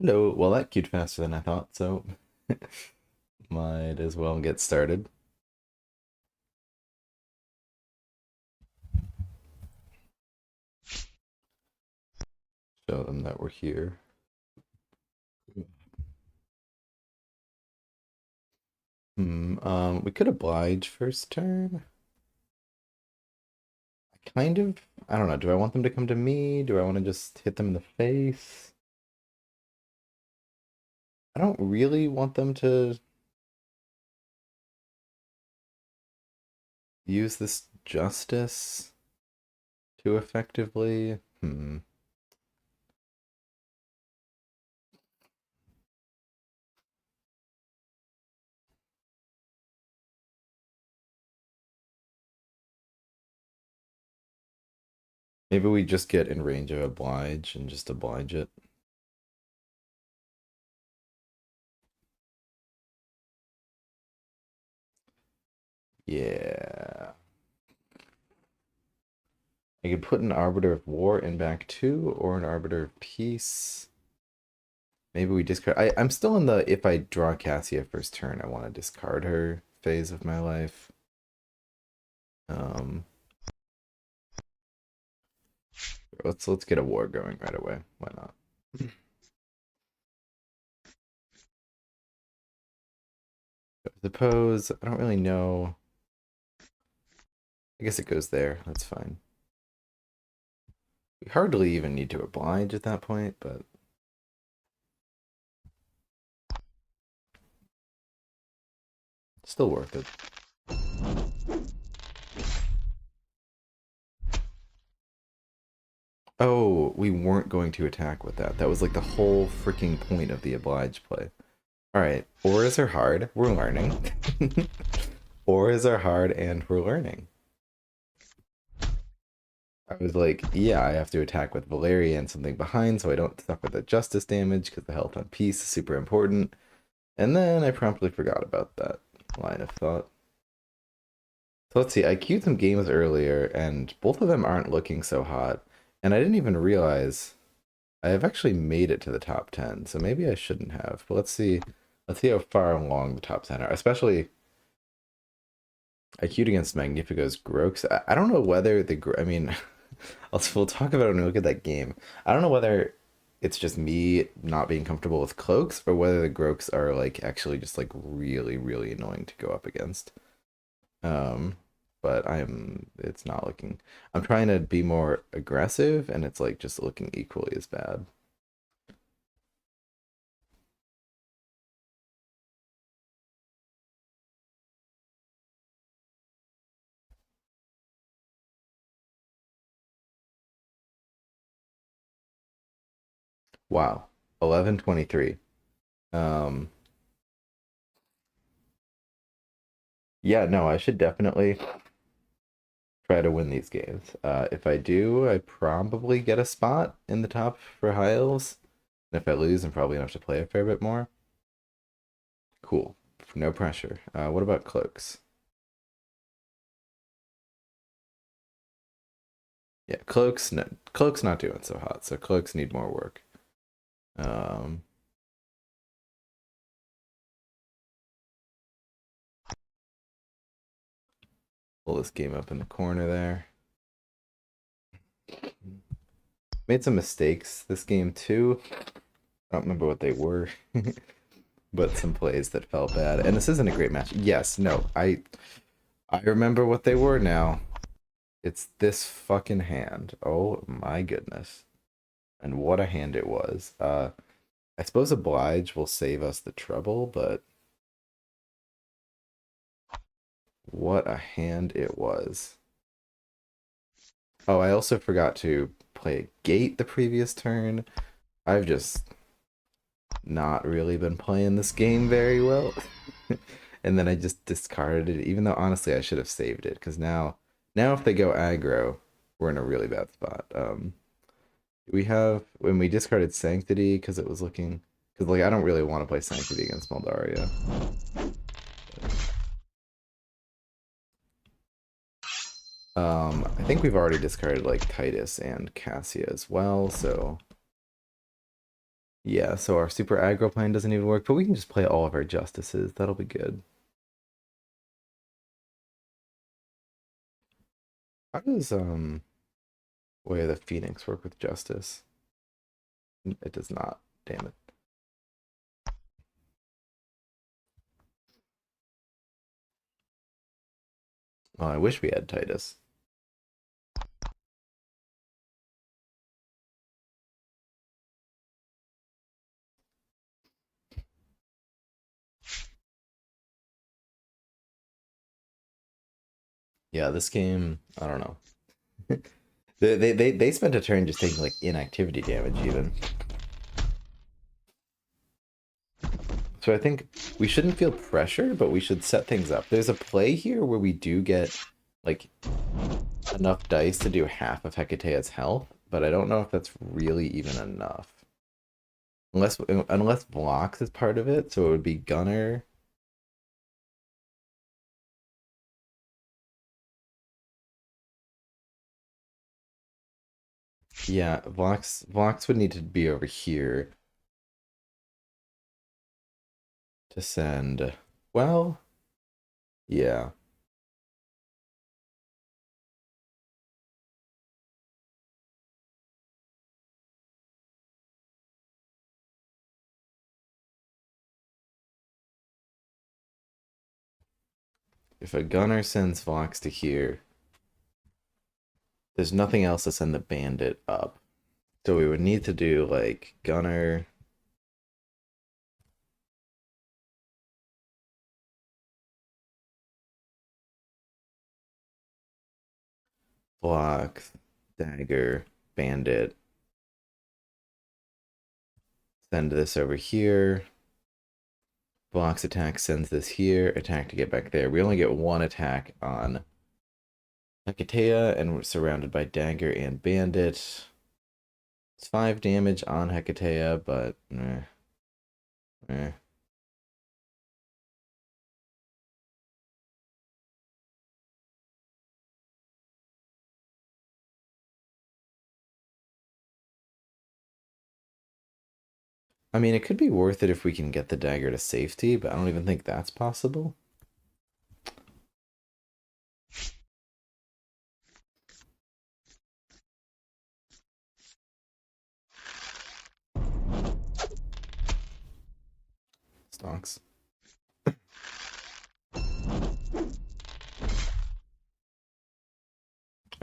No, well, that queued faster than I thought, so might as well get started. Show them that we're here. We could oblige first turn. Kind of, I don't know. Do I want them to come to me? Do I want to just hit them in the face? I don't really want them to use this justice too effectively. Maybe we just get in range of oblige and just oblige it. Yeah. I could put an Arbiter of War in back two or an Arbiter of Peace. Maybe we discard. I'm still in the if I draw Cassia first turn, I want to discard her phase of my life. Um, let's get a war going right away. Why not? I suppose I don't really know. I guess it goes there. That's fine. We hardly even need to oblige at that point, but still worth it. Oh, we weren't going to attack with that. That was like the whole freaking point of the oblige play. All right, auras are hard. We're learning. Auras are hard, and we're learning. I was like, yeah, I have to attack with Valeria and something behind so I don't suffer the justice damage because the health on peace is super important. And then I promptly forgot about that line of thought. So let's see, I queued some games earlier and both of them aren't looking so hot. And I didn't even realize I have actually made it to the top 10, so maybe I shouldn't have. But let's see. Let's see how far along the top 10 are. Especially, I queued against Magnifico's Grox. I don't know whether I mean, we'll talk about it when we look at that game. I don't know whether it's just me not being comfortable with cloaks or whether the Groaks are like actually just like really, really annoying to go up against. Um, but it's not looking, I'm trying to be more aggressive and it's like just looking equally as bad. Wow. 11-23. Um, yeah, no, I should definitely try to win these games. If I do, I probably get a spot in the top for Hiles. And if I lose, I'm probably gonna have to play a fair bit more. Cool. No pressure. What about cloaks? Yeah, cloaks. No, cloaks not doing so hot, so cloaks need more work. Um, pull this game up in the corner there. Made some mistakes this game too. I don't remember what they were, but some plays that felt bad. And this isn't a great match. Yes, no, I remember what they were now. It's this fucking hand. Oh my goodness. And what a hand it was. I suppose Oblige will save us the trouble, but what a hand it was. Oh, I also forgot to play a gate the previous turn. I've just not really been playing this game very well. And then I just discarded it, even though honestly I should have saved it, because now if they go aggro, we're in a really bad spot. We have when we discarded Sanctity because it was looking because like I don't really want to play Sanctity against Moldaria. I think we've already discarded like Titus and Cassia as well, so Yeah, so our super aggro plan doesn't even work, but we can just play all of our justices. That'll be good. How does Way of the Phoenix work with justice? It does not. Damn it. Well, I wish we had Titus. Yeah, this game, I don't know. They spent a turn just taking like inactivity damage even. So I think we shouldn't feel pressure, but we should set things up. There's a play here where we do get like enough dice to do half of Hecatea's health, but I don't know if that's really even enough. Unless Vlox is part of it, so it would be Gunner. Yeah, Vlox would need to be over here to send. Well, yeah. If a Gunner sends Vlox to here, there's nothing else to send the Bandit up. So we would need to do like Gunner, Vlox, Dagger, Bandit. Send this over here. Blocks attack, sends this here. Attack to get back there. We only get one attack on Hecatea, and we're surrounded by Dagger and Bandit. It's 5 damage on Hecatea, but eh. I mean, it could be worth it if we can get the dagger to safety, but I don't even think that's possible. Stonks. All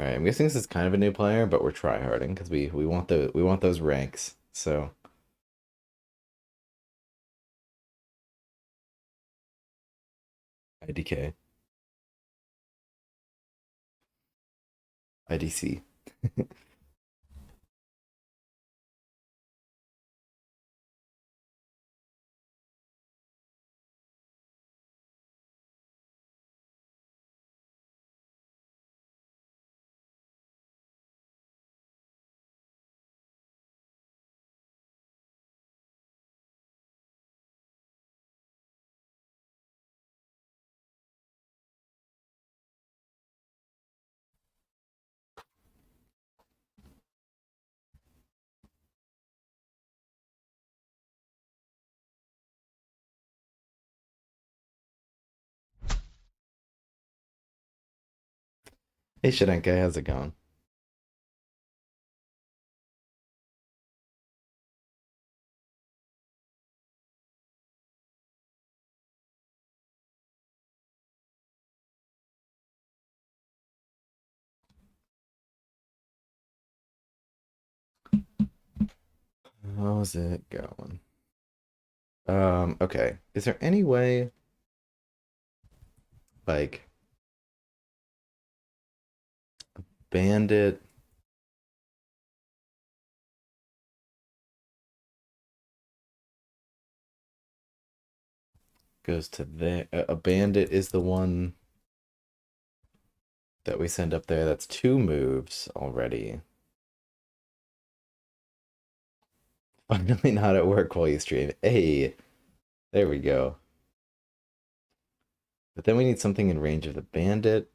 right, I'm guessing this is kind of a new player, but we're tryharding because we want those ranks. So IDK, IDC. Hey Shadenka, how's it going? How's it going? Okay. Is there any way like Bandit goes to there? A Bandit is the one that we send up there. That's 2 moves already. Finally not at work while you stream. Hey, there we go. But then we need something in range of the Bandit.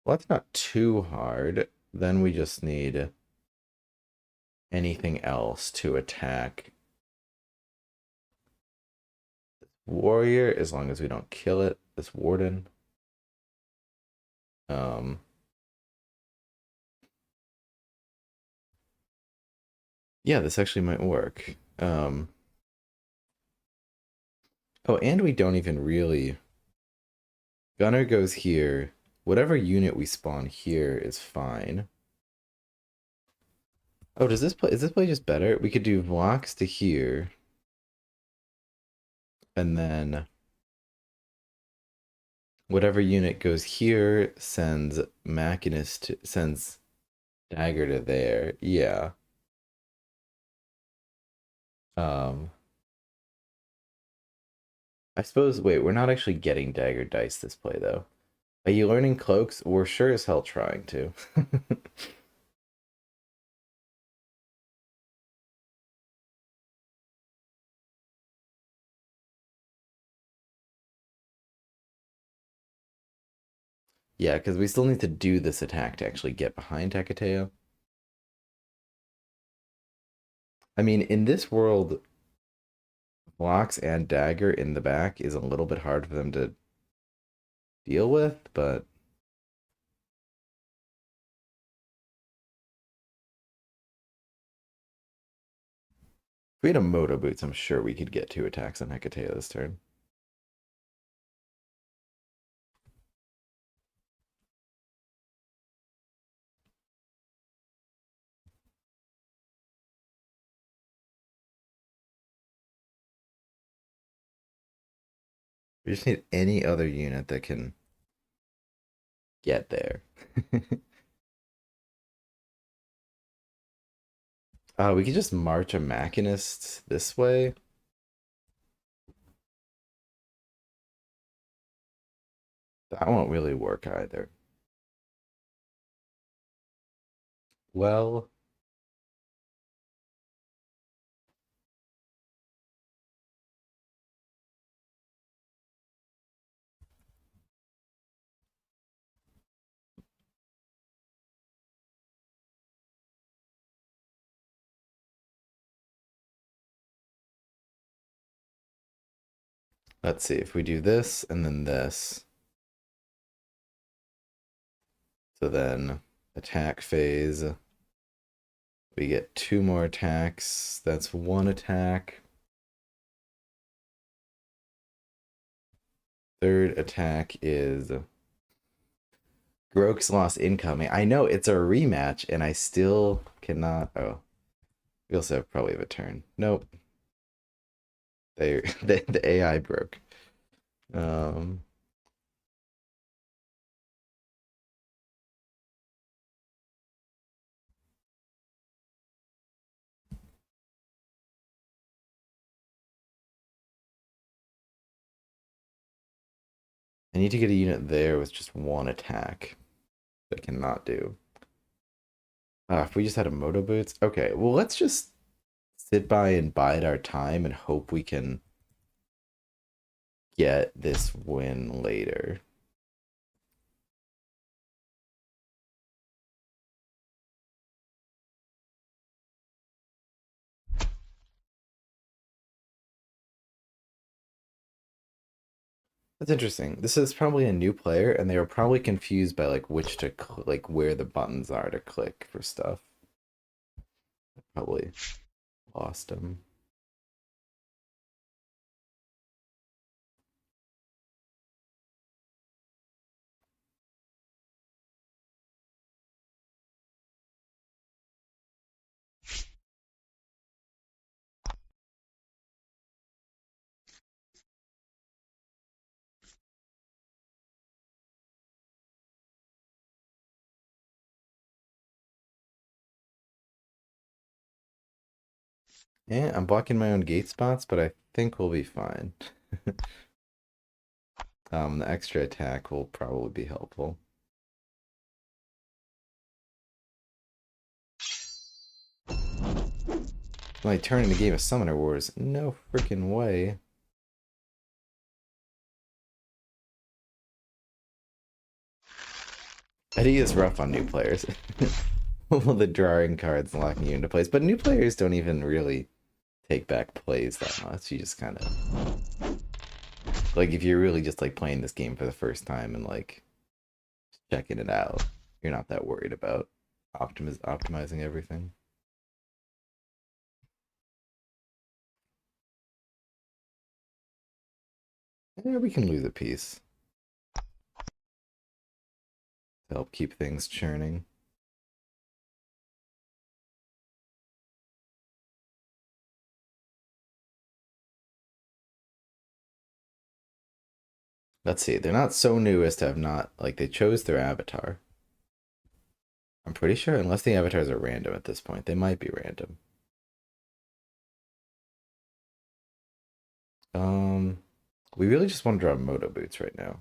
Well, that's not too hard. Then we just need anything else to attack warrior as long as we don't kill it, this warden. Um, yeah, this actually might work. Oh, and we don't even really. Gunner goes here. Whatever unit we spawn here is fine. Oh, does this play? Is this play just better? We could do Vox to here, and then whatever unit goes here sends Machinist to, sends Dagger to there. Yeah. Um, I suppose. Wait, we're not actually getting Dagger dice this play though. Are you learning cloaks? We're sure as hell trying to. Yeah, because we still need to do this attack to actually get behind Hecateo. I mean, in this world, Blocks and Dagger in the back is a little bit hard for them to deal with, but if we had a Moto Boots, I'm sure we could get 2 attacks on Hecateo this turn. We just need any other unit that can get there. We could just march a Machinist this way. That won't really work either. Well, let's see if we do this and then this. So then attack phase. We get 2 more attacks. That's 1 attack. Third attack is Grok's lost incoming. I know it's a rematch, and I still cannot. Oh, we also probably have a turn. Nope. They the AI broke. Um, I need to get a unit there with just 1 attack. That I cannot do. If we just had a Moto Boots. Okay, well let's just sit by and bide our time and hope we can get this win later. That's interesting. This is probably a new player, and they were probably confused by like which to like where the buttons are to click for stuff. Probably lost them. Yeah, I'm blocking my own gate spots, but I think we'll be fine. The extra attack will probably be helpful. My turn in the game of Summoner Wars. No freaking way. Eddie is rough on new players. Well, the drawing cards locking you into plays, but new players don't even really take back plays that much. You just kind of like if you're really just like playing this game for the first time and like checking it out, you're not that worried about optimizing everything. Yeah, we can lose a piece to help keep things churning. Let's see. They're not so new as to have not like they chose their avatar. I'm pretty sure unless the avatars are random at this point, they might be random. Um, we really just want to draw Moto Boots right now.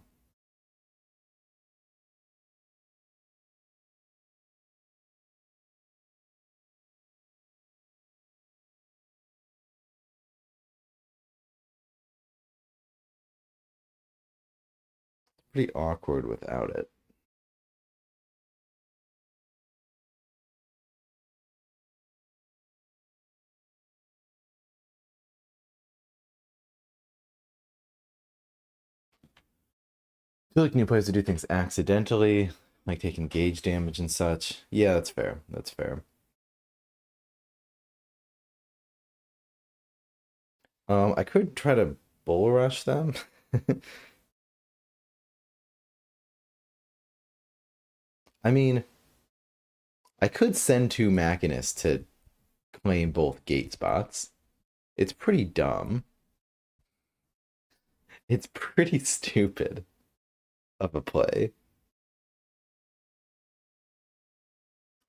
Pretty awkward without it. I feel like new players to do things accidentally, like taking gauge damage and such. Yeah, that's fair. That's fair. I could try to bull rush them. I mean, I could send two Machinists to claim both gate spots. It's pretty dumb. It's pretty stupid of a play.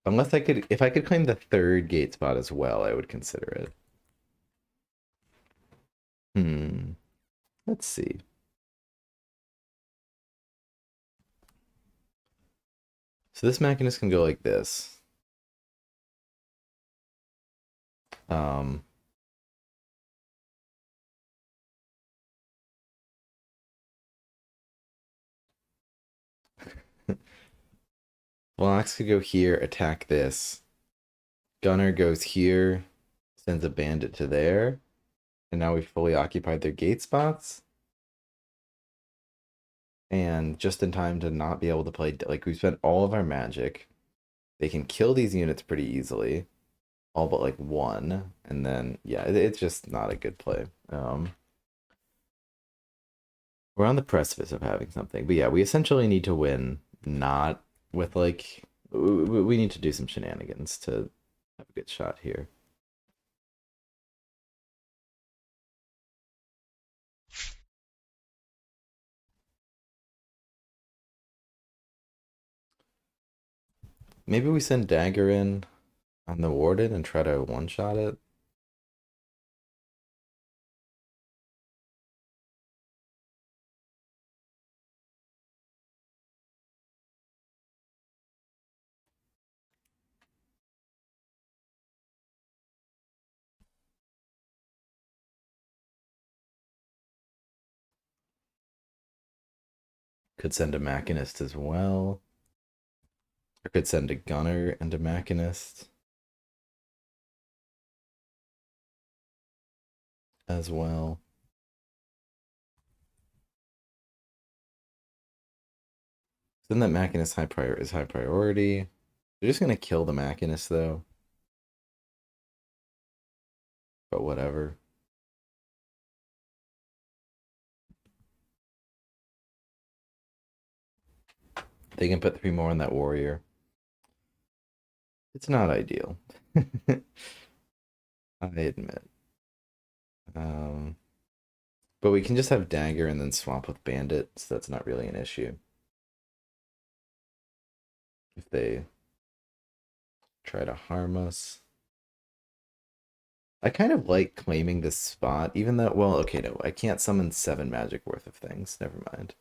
Unless I could, if I could claim the third gate spot as well, I would consider it. Hmm. Let's see. So this Machinist can go like this. Um, Blocks could go here, attack this. Gunner goes here, sends a bandit to there. And now we've fully occupied their gate spots. And just in time to not be able to play, like, we spent all of our magic. They can kill these units pretty easily, all but like one. And then, yeah, it's just not a good play. We're on the precipice of having something. But yeah, we essentially need to win, not with like, we need to do some shenanigans to have a good shot here. Maybe we send Dagger in on the Warden and try to one-shot it. Could send a Machinist as well. Or could send a Gunner and a Machinist as well. Then that Machinist is high priority. They're just gonna kill the Machinist though. But whatever. They can put 3 more on that warrior. It's not ideal. I admit. Um, but we can just have Dagger and then swap with Bandit, so that's not really an issue. If they try to harm us. I kind of like claiming this spot, even though, well, okay, no, I can't summon 7 magic worth of things. Never mind.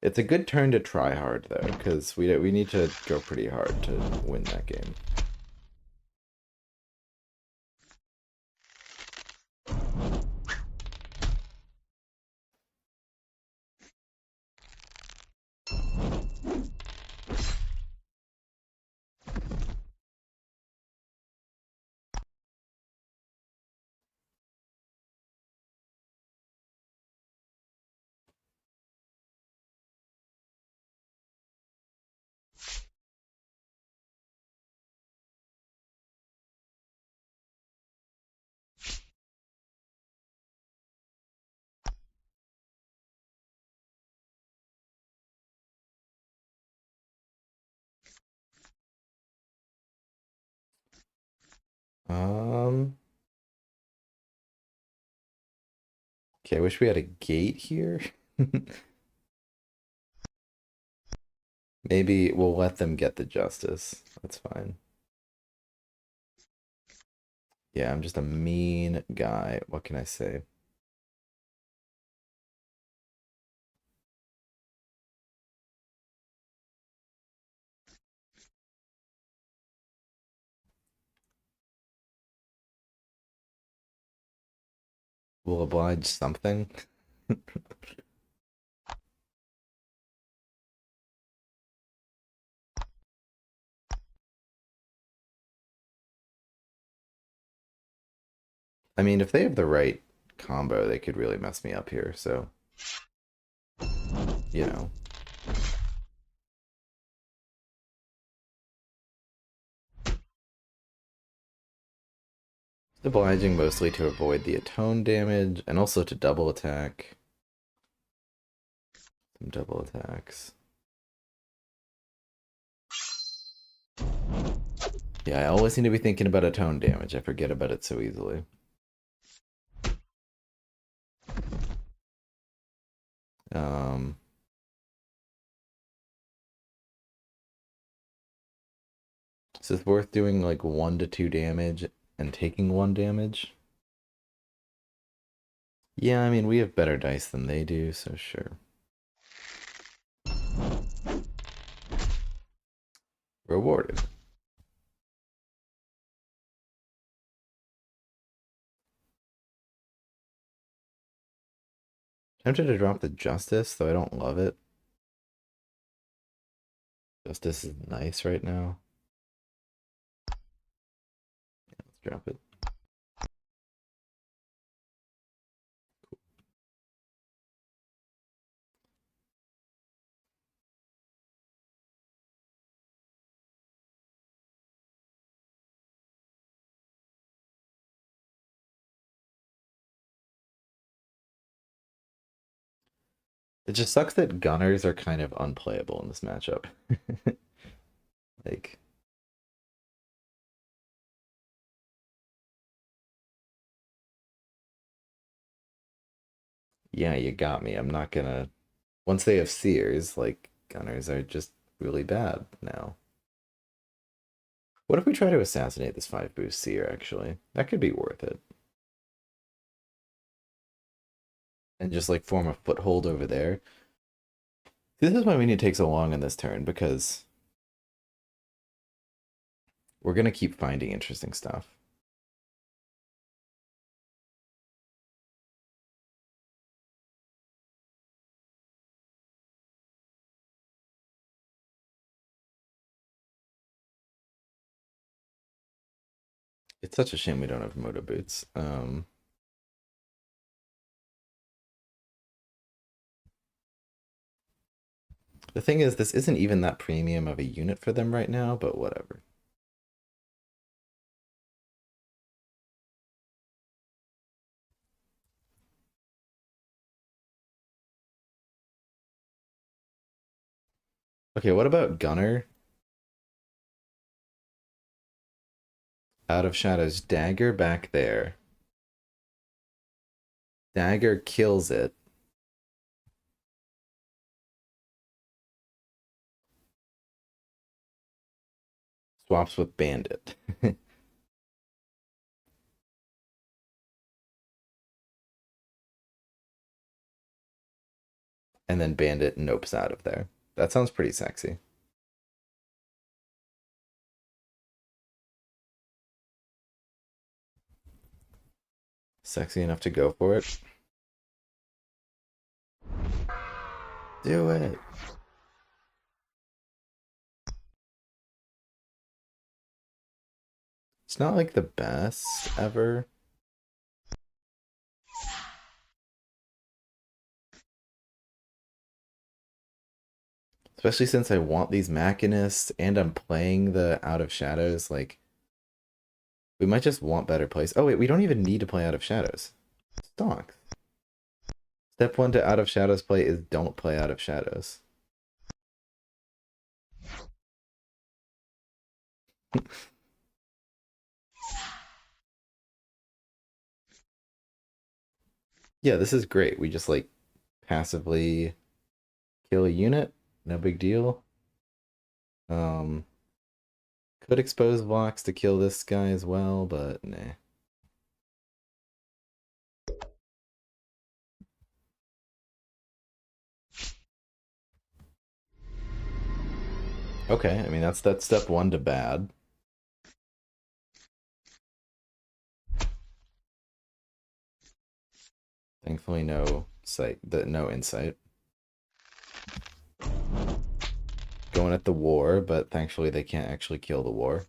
It's a good turn to try hard, though, because we need to go pretty hard to win that game. Um, okay, I wish we had a gate here. Maybe we'll let them get the justice. That's fine. Yeah, I'm just a mean guy. What can I say? We'll oblige something. I mean, if they have the right combo, they could really mess me up here. So, you know. Obliging mostly to avoid the atone damage and also to double attack. Some double attacks. Yeah, I always need to be thinking about atone damage. I forget about it so easily. Um, so it's worth doing like 1 to 2 damage and taking 1 damage. Yeah, I mean, we have better dice than they do, so sure. Rewarded. Tempted to drop the Justice, though I don't love it. Justice is nice right now. Let's drop it. It just sucks that Gunners are kind of unplayable in this matchup. Like, yeah, you got me. I'm not gonna. Once they have Seers, like, Gunners are just really bad now. What if we try to assassinate this 5 boost Seer, actually? That could be worth it. And just, like, form a foothold over there. This is why we need to take so long in this turn, because we're gonna keep finding interesting stuff. It's such a shame we don't have Moto Boots. The thing is, this isn't even that premium of a unit for them right now, but whatever. Okay, what about Gunner? Out of Shadows, Dagger back there. Dagger kills it. Swaps with Bandit. And then Bandit nopes out of there. That sounds pretty sexy. Sexy enough to go for it. Do it. It's not like the best ever. Especially since I want these Machinists and I'm playing the Out of Shadows. Like, we might just want better plays. Oh, wait, we don't even need to play Out of Shadows. Stonks. Step 1 to Out of Shadows play is don't play Out of Shadows. Yeah, this is great. We just like passively kill a unit. No big deal. Um, could expose Vox to kill this guy as well, but nah. Okay, I mean that's step one to bad. Thankfully, no insight. Going at the war, but thankfully they can't actually kill the war.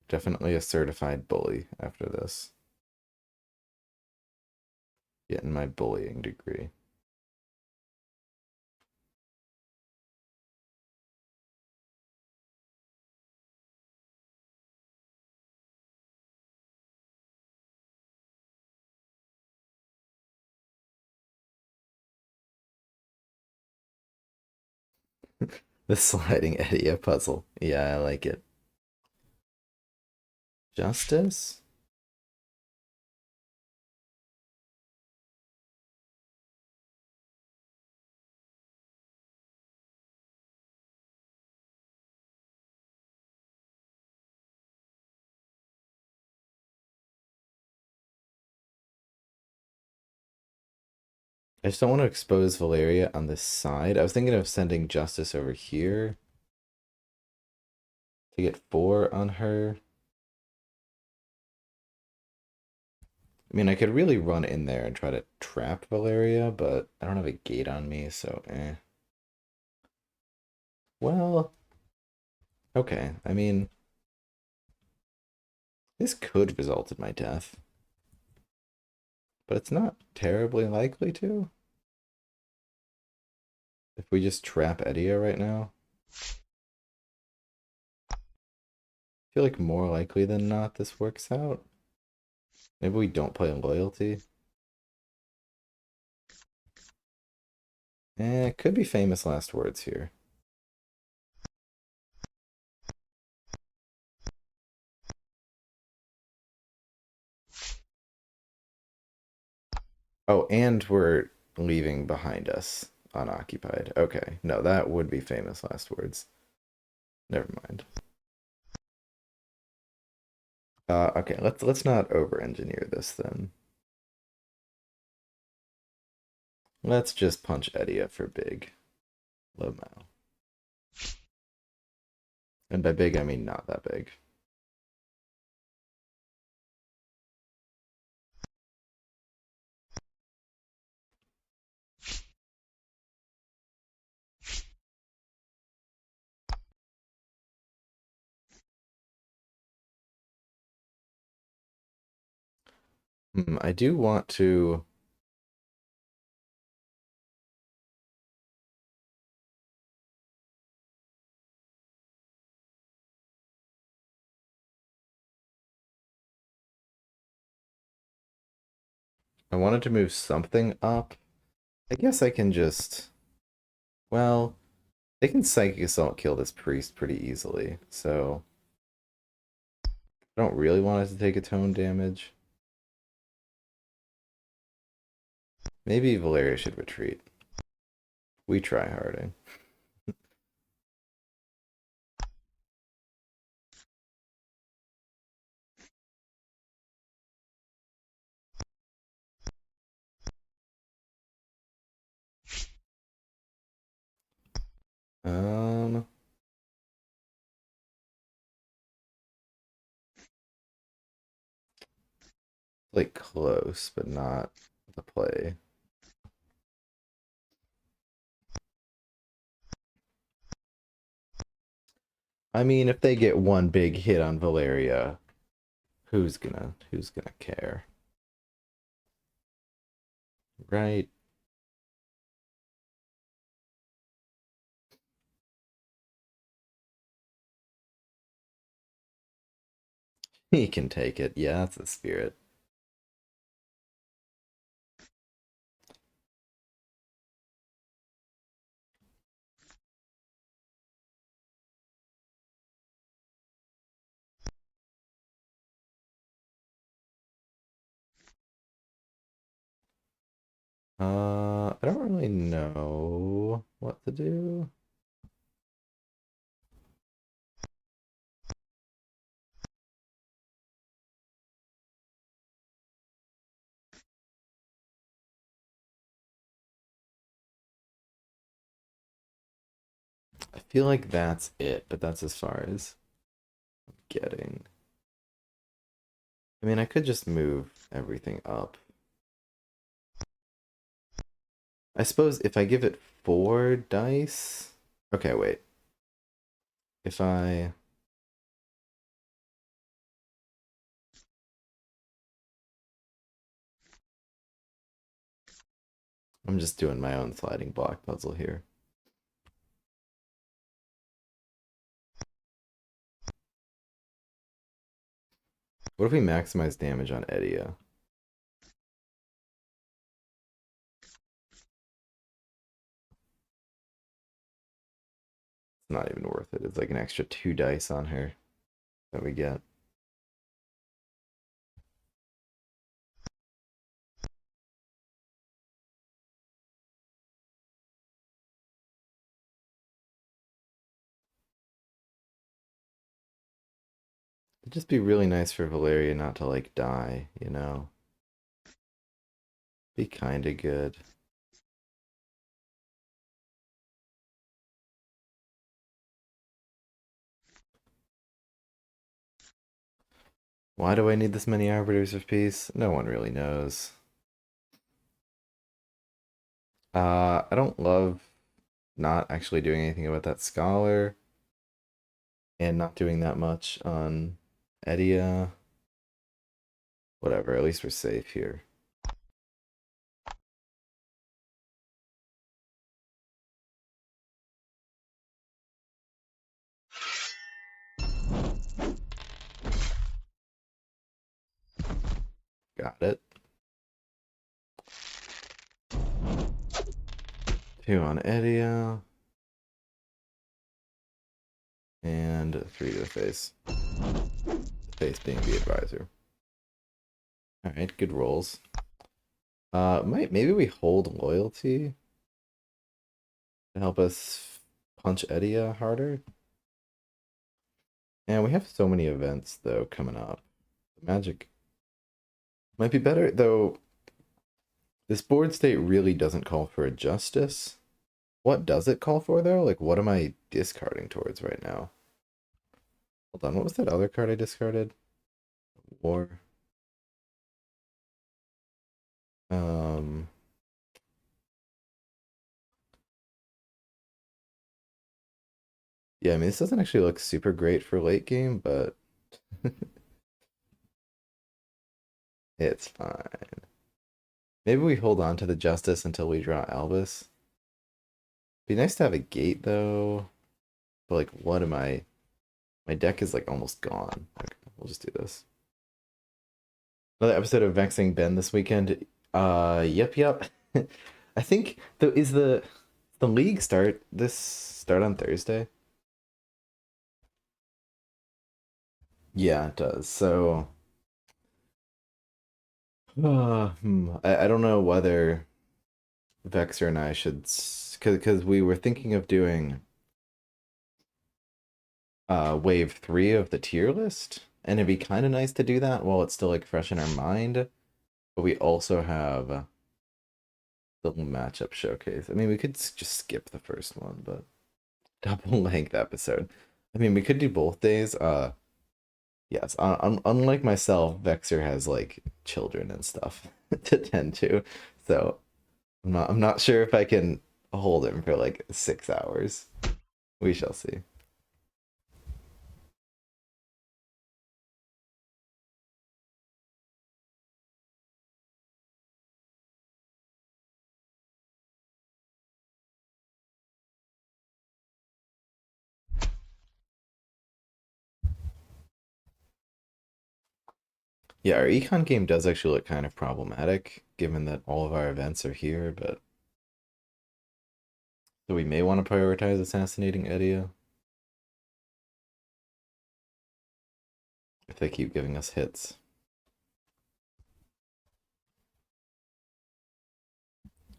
Definitely a certified bully after this. Getting my bullying degree. The sliding Edia puzzle. Yeah, I like it. Justice? I just don't want to expose Valeria on this side. I was thinking of sending Justice over here to get 4 on her. I mean, I could really run in there and try to trap Valeria, but I don't have a gate on me, so eh. Well, okay. I mean, this could result in my death, but it's not terribly likely to. If we just trap Edia right now, I feel like more likely than not this works out. Maybe we don't play loyalty. It could be famous last words here. Oh, and we're leaving behind us unoccupied. Okay, no, that would be famous last words. Never mind. Okay, let's not over-engineer this then. Let's just punch Edia for big. Low Mao. And by big, I mean not that big. I do want to. I wanted to move something up. I guess I can just. Well, they can Psychic Assault kill this priest pretty easily, so I don't really want it to take a tone damage. Maybe Valeria should retreat. We try harding. Um, like close, but not the play. I mean, if they get one big hit on Valeria, who's gonna care? Right? He can take it. Yeah, that's the spirit. I don't really know what to do. I feel like that's it, but that's as far as I'm getting. I mean, I could just move everything up. I suppose if I give it 4 dice. Okay, wait. If I. I'm just doing my own sliding block puzzle here. What if we maximize damage on Edia? It's not even worth it. It's like an extra 2 dice on her that we get. It'd just be really nice for Valeria not to like die, you know? Be kinda good. Why do I need this many Arbiters of Peace? No one really knows. I don't love not actually doing anything about that Scholar and not doing that much on Edia. Whatever, at least we're safe here. Got it. 2 on Edia. And 3 to the face. The face being the advisor. Alright, good rolls. Maybe we hold loyalty to help us punch Edia harder. And we have so many events though coming up. Magic might be better though. This board state really doesn't call for a justice. What does it call for though? Like what am I discarding towards right now? Hold on, what was that other card I discarded? War. Um yeah, I mean this doesn't actually look super great for late game, but it's fine. Maybe we hold on to the justice until we draw Albus. Be nice to have a gate though. But like what am I? My deck is like almost gone. Okay, we'll just do this. Another episode of Vexing Ben this weekend. Yep. I think the league start on Thursday? Yeah, it does. So I don't know whether Vexer and I should because we were thinking of doing wave 3 of the tier list, and it'd be kind of nice to do that while it's still like fresh in our mind. But we also have the matchup showcase. I mean, we could just skip the first one, but double length episode. I mean, we could do both days. Yes. Unlike myself, Vexer has like children and stuff to tend to, so I'm not sure if I can hold him for like 6 hours. We shall see. Yeah, our econ game does actually look kind of problematic, given that all of our events are here, but so we may want to prioritize assassinating Edia if they keep giving us hits.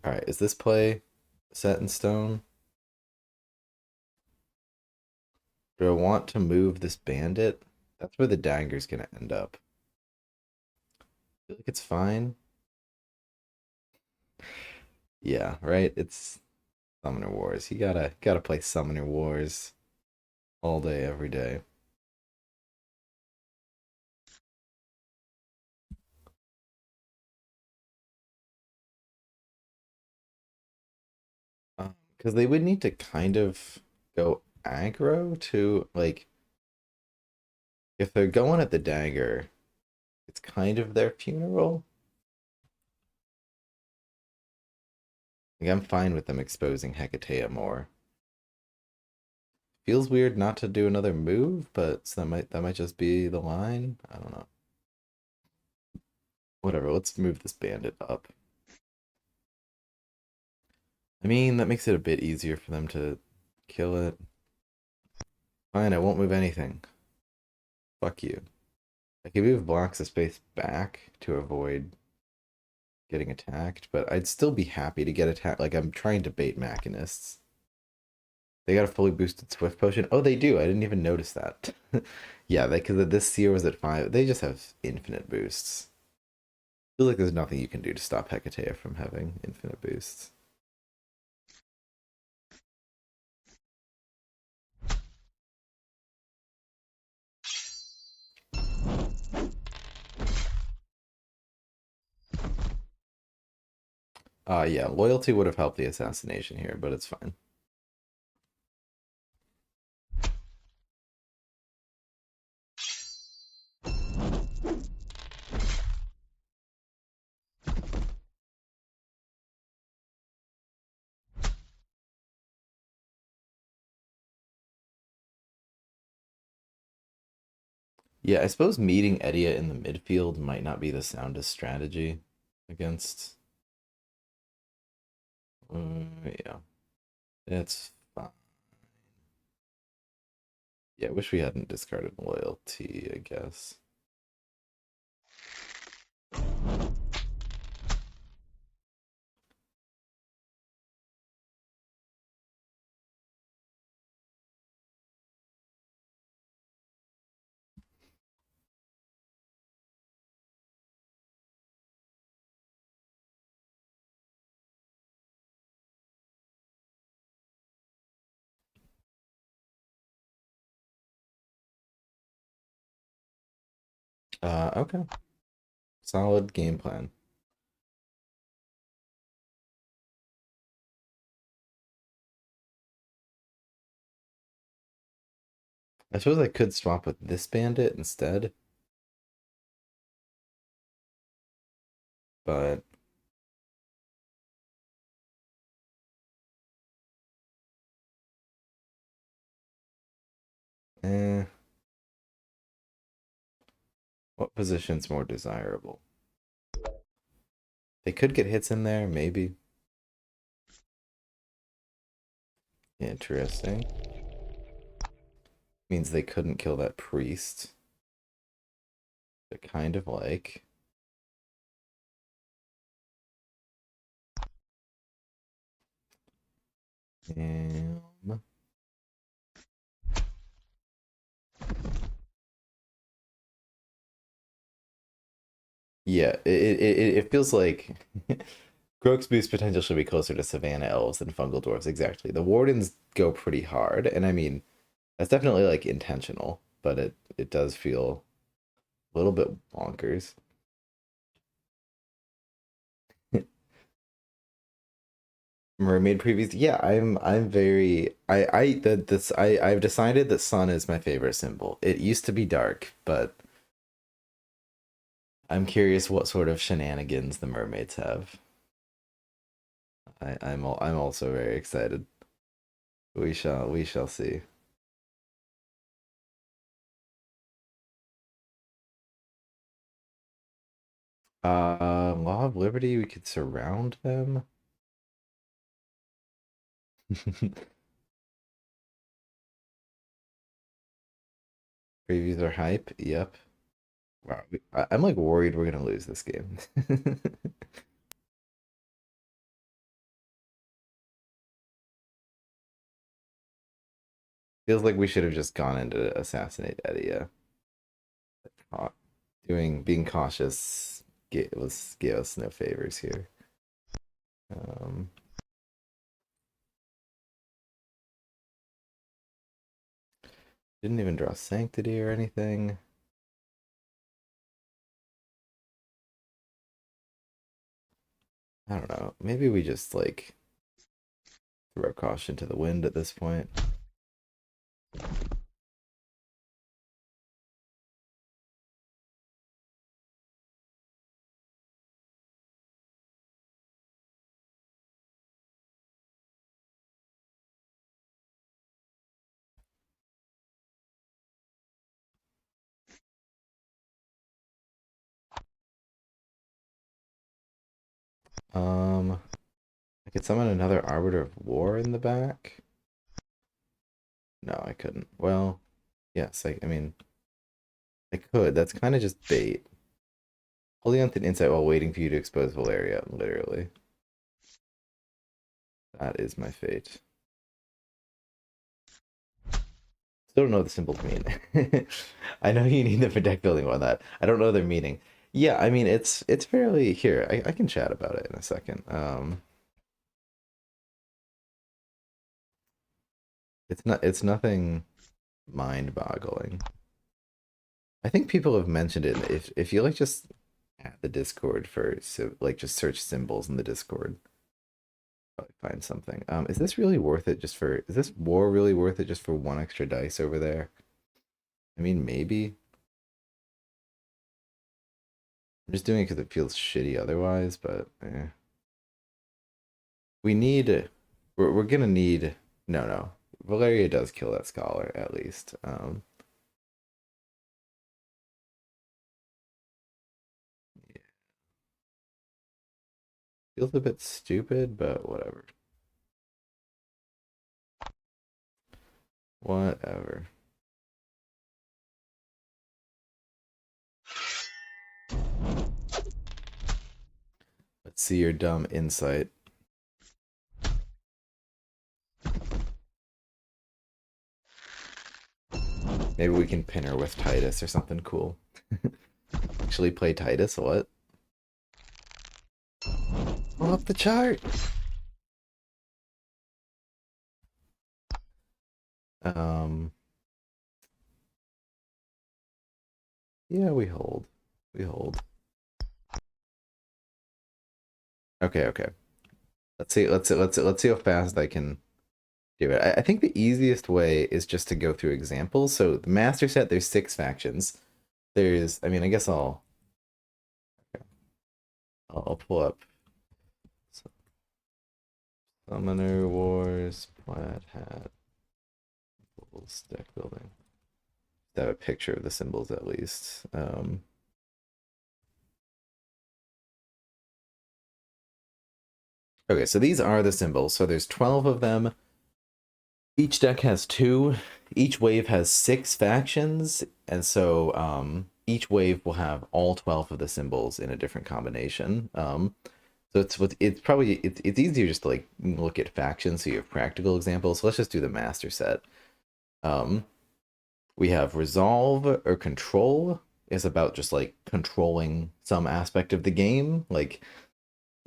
Alright, is this play set in stone? Do I want to move this bandit? That's where the danger's gonna end up. I feel like it's fine. Yeah, right? It's Summoner Wars. You gotta play Summoner Wars all day, every day. Because they would need to kind of go aggro to like if they're going at the dagger, it's kind of their funeral. Like I'm fine with them exposing Hecatea more. Feels weird not to do another move, but so that might just be the line. I don't know. Whatever, let's move this bandit up. I mean, that makes it a bit easier for them to kill it. Fine, I won't move anything. Fuck you. I can move blocks of space back to avoid getting attacked, but I'd still be happy to get attacked. Like, I'm trying to bait Machinists. They got a fully boosted Swift Potion. Oh, they do. I didn't even notice that. Yeah, because this seer was at 5. They just have infinite boosts. I feel like there's nothing you can do to stop Hecatea from having infinite boosts. Yeah, loyalty would have helped the assassination here, but it's fine. Yeah, I suppose meeting Edia in the midfield might not be the soundest strategy against. Yeah, it's fine. Yeah, I wish we hadn't discarded loyalty, I guess. Okay. Solid game plan. I suppose I could swap with this bandit instead, but eh, what position's more desirable? They could get hits in there, maybe. Interesting. Means they couldn't kill that priest. But kind of like. Um, yeah, it feels like Grok's boost potential should be closer to Savannah Elves than Fungal Dwarves. Exactly. The Wardens go pretty hard, and I mean that's definitely like intentional, but it does feel a little bit bonkers. Mermaid previews. Yeah, I'm very I that this I've decided that sun is my favorite symbol. It used to be dark, but I'm curious what sort of shenanigans the mermaids have. I'm also very excited. We shall see. Law of Liberty, we could surround them. Previews are hype. Yep. Wow. I'm like worried we're gonna lose this game. Feels like we should have just gone into assassinate Eddie. Yeah. Being cautious gave us no favors here. Um, didn't even draw Sanctity or anything. I don't know. Maybe we just like throw caution to the wind at this point. I could summon another Arbiter of War in the back. No, I couldn't. Well, yes, I mean, I could. That's kind of just bait. Holding on to an insight while waiting for you to expose Valeria, literally. That is my fate. Still don't know what the symbols mean. I know you need them for deck building on that. I don't know their meaning. Yeah, I mean it's fairly here. I can chat about it in a second. It's nothing mind-boggling. I think people have mentioned it. If you like just at the Discord for like just search symbols in the Discord, probably find something. Is this really worth it just for is this war really worth it just for one extra dice over there? I mean, maybe. I'm just doing it because it feels shitty otherwise, but we need we're gonna need no. Valeria does kill that scholar at least. Yeah. Feels a bit stupid, but whatever. Whatever. Let's see your dumb insight. Maybe we can pin her with Titus or something cool. Actually play Titus, what? Pull up the chart. Um yeah, we hold. We hold. Okay. Let's see how fast I can do it. I think the easiest way is just to go through examples. So the master set, there's 6 factions. There's, I mean, I guess I'll pull up Summoner Wars, Plaid Hat, deck building. To have a picture of the symbols at least. Okay, so these are the symbols. So there's 12 of them. Each deck has 2. Each wave has 6 factions, and so each wave will have all 12 of the symbols in a different combination. So it's probably it's easier just to like look at factions so you have practical examples. So let's just do the master set. Um, we have resolve or control is about just like controlling some aspect of the game, like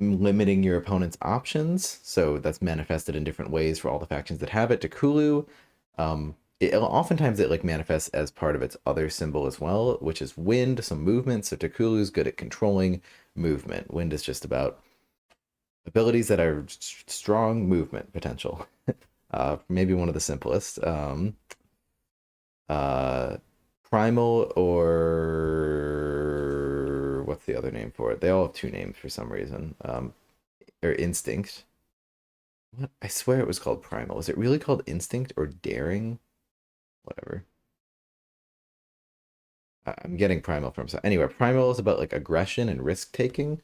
limiting your opponent's options. So that's manifested in different ways for all the factions that have it. Cthulhu, oftentimes it like manifests as part of its other symbol as well, which is wind, some movement. So Cthulhu's good at controlling movement. Wind is just about abilities that are strong movement potential. Maybe one of the simplest. Uh, Primal or what's the other name for it? They all have 2 names for some reason. Or Instinct. What? I swear it was called Primal. Is it really called Instinct or Daring? Whatever. I'm getting primal from so anyway. Primal is about like aggression and risk taking.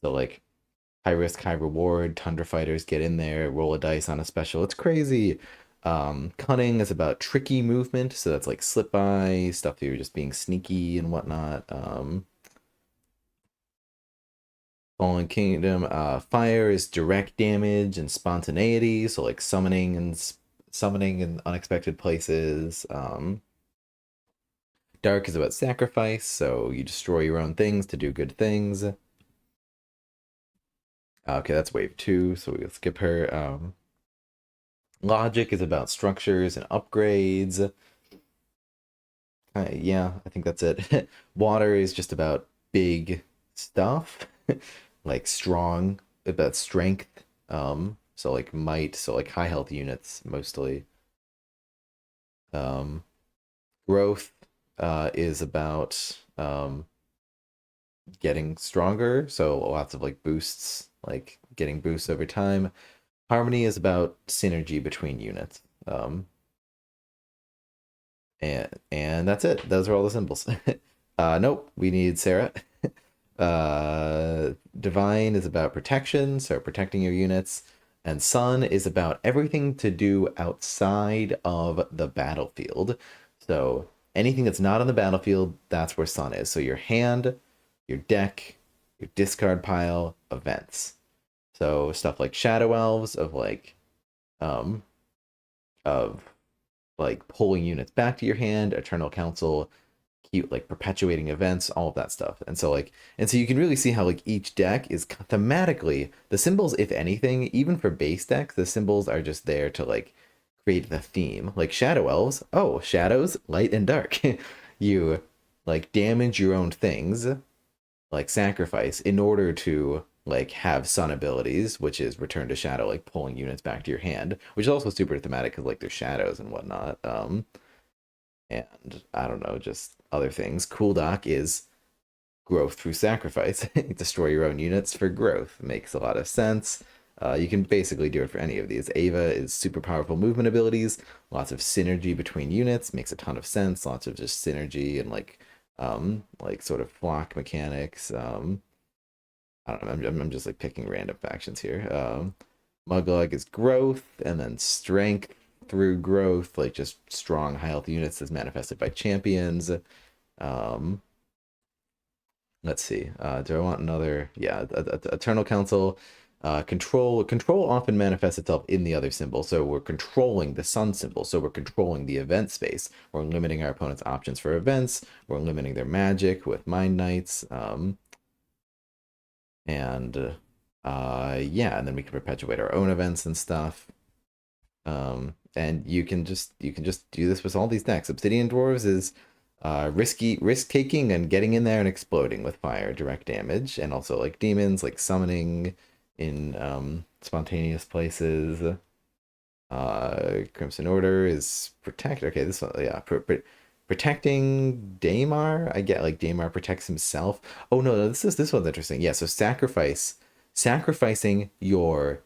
So like high risk, high reward. Tundra fighters get in there, roll a dice on a special. It's crazy. Cunning is about tricky movement, so that's like slip by stuff. You're just being sneaky and whatnot. Fallen Kingdom. Fire is direct damage and spontaneity, so like summoning in unexpected places. Dark is about sacrifice, so you destroy your own things to do good things. Okay, that's wave two, so we'll skip her. Logic is about structures and upgrades. Yeah, I think that's it. Water is just about big stuff, like strong, about strength. So like might, so like high health units mostly. Um, Growth is about getting stronger, so lots of like boosts, like getting boosts over time. Harmony is about synergy between units. And that's it. Those are all the symbols. Nope, we need Sarah. Divine is about protection, so protecting your units. And Sun is about everything to do outside of the battlefield. So anything that's not on the battlefield, that's where Sun is. So your hand, your deck, your discard pile, events. So stuff like Shadow Elves um of like pulling units back to your hand, Eternal Council, cute like perpetuating events, all of that stuff. And so you can really see how like each deck is thematically the symbols, if anything, even for base decks, the symbols are just there to like create the theme. Like Shadow Elves, oh, shadows, light and dark. You like damage your own things, like sacrifice in order to like have sun abilities, which is return to shadow, like pulling units back to your hand, which is also super thematic because like there's shadows and whatnot. And I don't know, just other things. Cool Dock is growth through sacrifice. Destroy your own units for growth. Makes a lot of sense. You can basically do it for any of these. Ava is super powerful movement abilities, lots of synergy between units, makes a ton of sense. Lots of just synergy and like sort of flock mechanics. I don't know. I'm just like picking random factions here. Muglug is growth, and then strength through growth, like just strong high health units as manifested by champions. Um, let's see. Do I want another? Yeah, Eternal Council. Control often manifests itself in the other symbol. So we're controlling the sun symbol. So we're controlling the event space. We're limiting our opponent's options for events. We're limiting their magic with Mind Knights. And yeah, and then we can perpetuate our own events and stuff. And you can just do this with all these decks. Obsidian Dwarves is risk taking and getting in there and exploding with fire, direct damage, and also like demons, like summoning in spontaneous places. Crimson Order is protect. Okay, this one, yeah, protecting Daemar. I get like Daemar protects himself. Oh no, no, this one's interesting. Yeah, so sacrificing your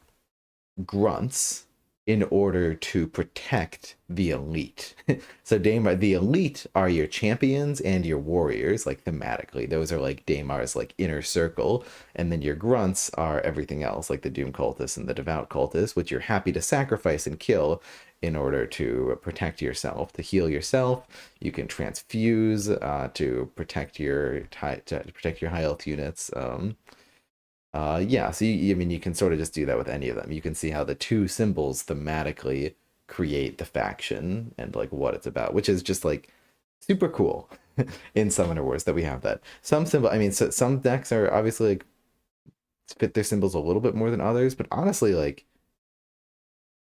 grunts in order to protect the elite. So Daemar, the elite are your champions and your warriors, like thematically. Those are like Daemar's like inner circle, and then your grunts are everything else, like the Doom cultists and the Devout cultists, which you're happy to sacrifice and kill in order to protect yourself, to heal yourself. You can transfuse to protect your high health units. Yeah, so I mean, you can sort of just do that with any of them. You can see how the two symbols thematically create the faction and like what it's about, which is just like super cool in Summoner Wars that we have that. Some symbol, I mean, so some decks are obviously like fit their symbols a little bit more than others, but honestly, like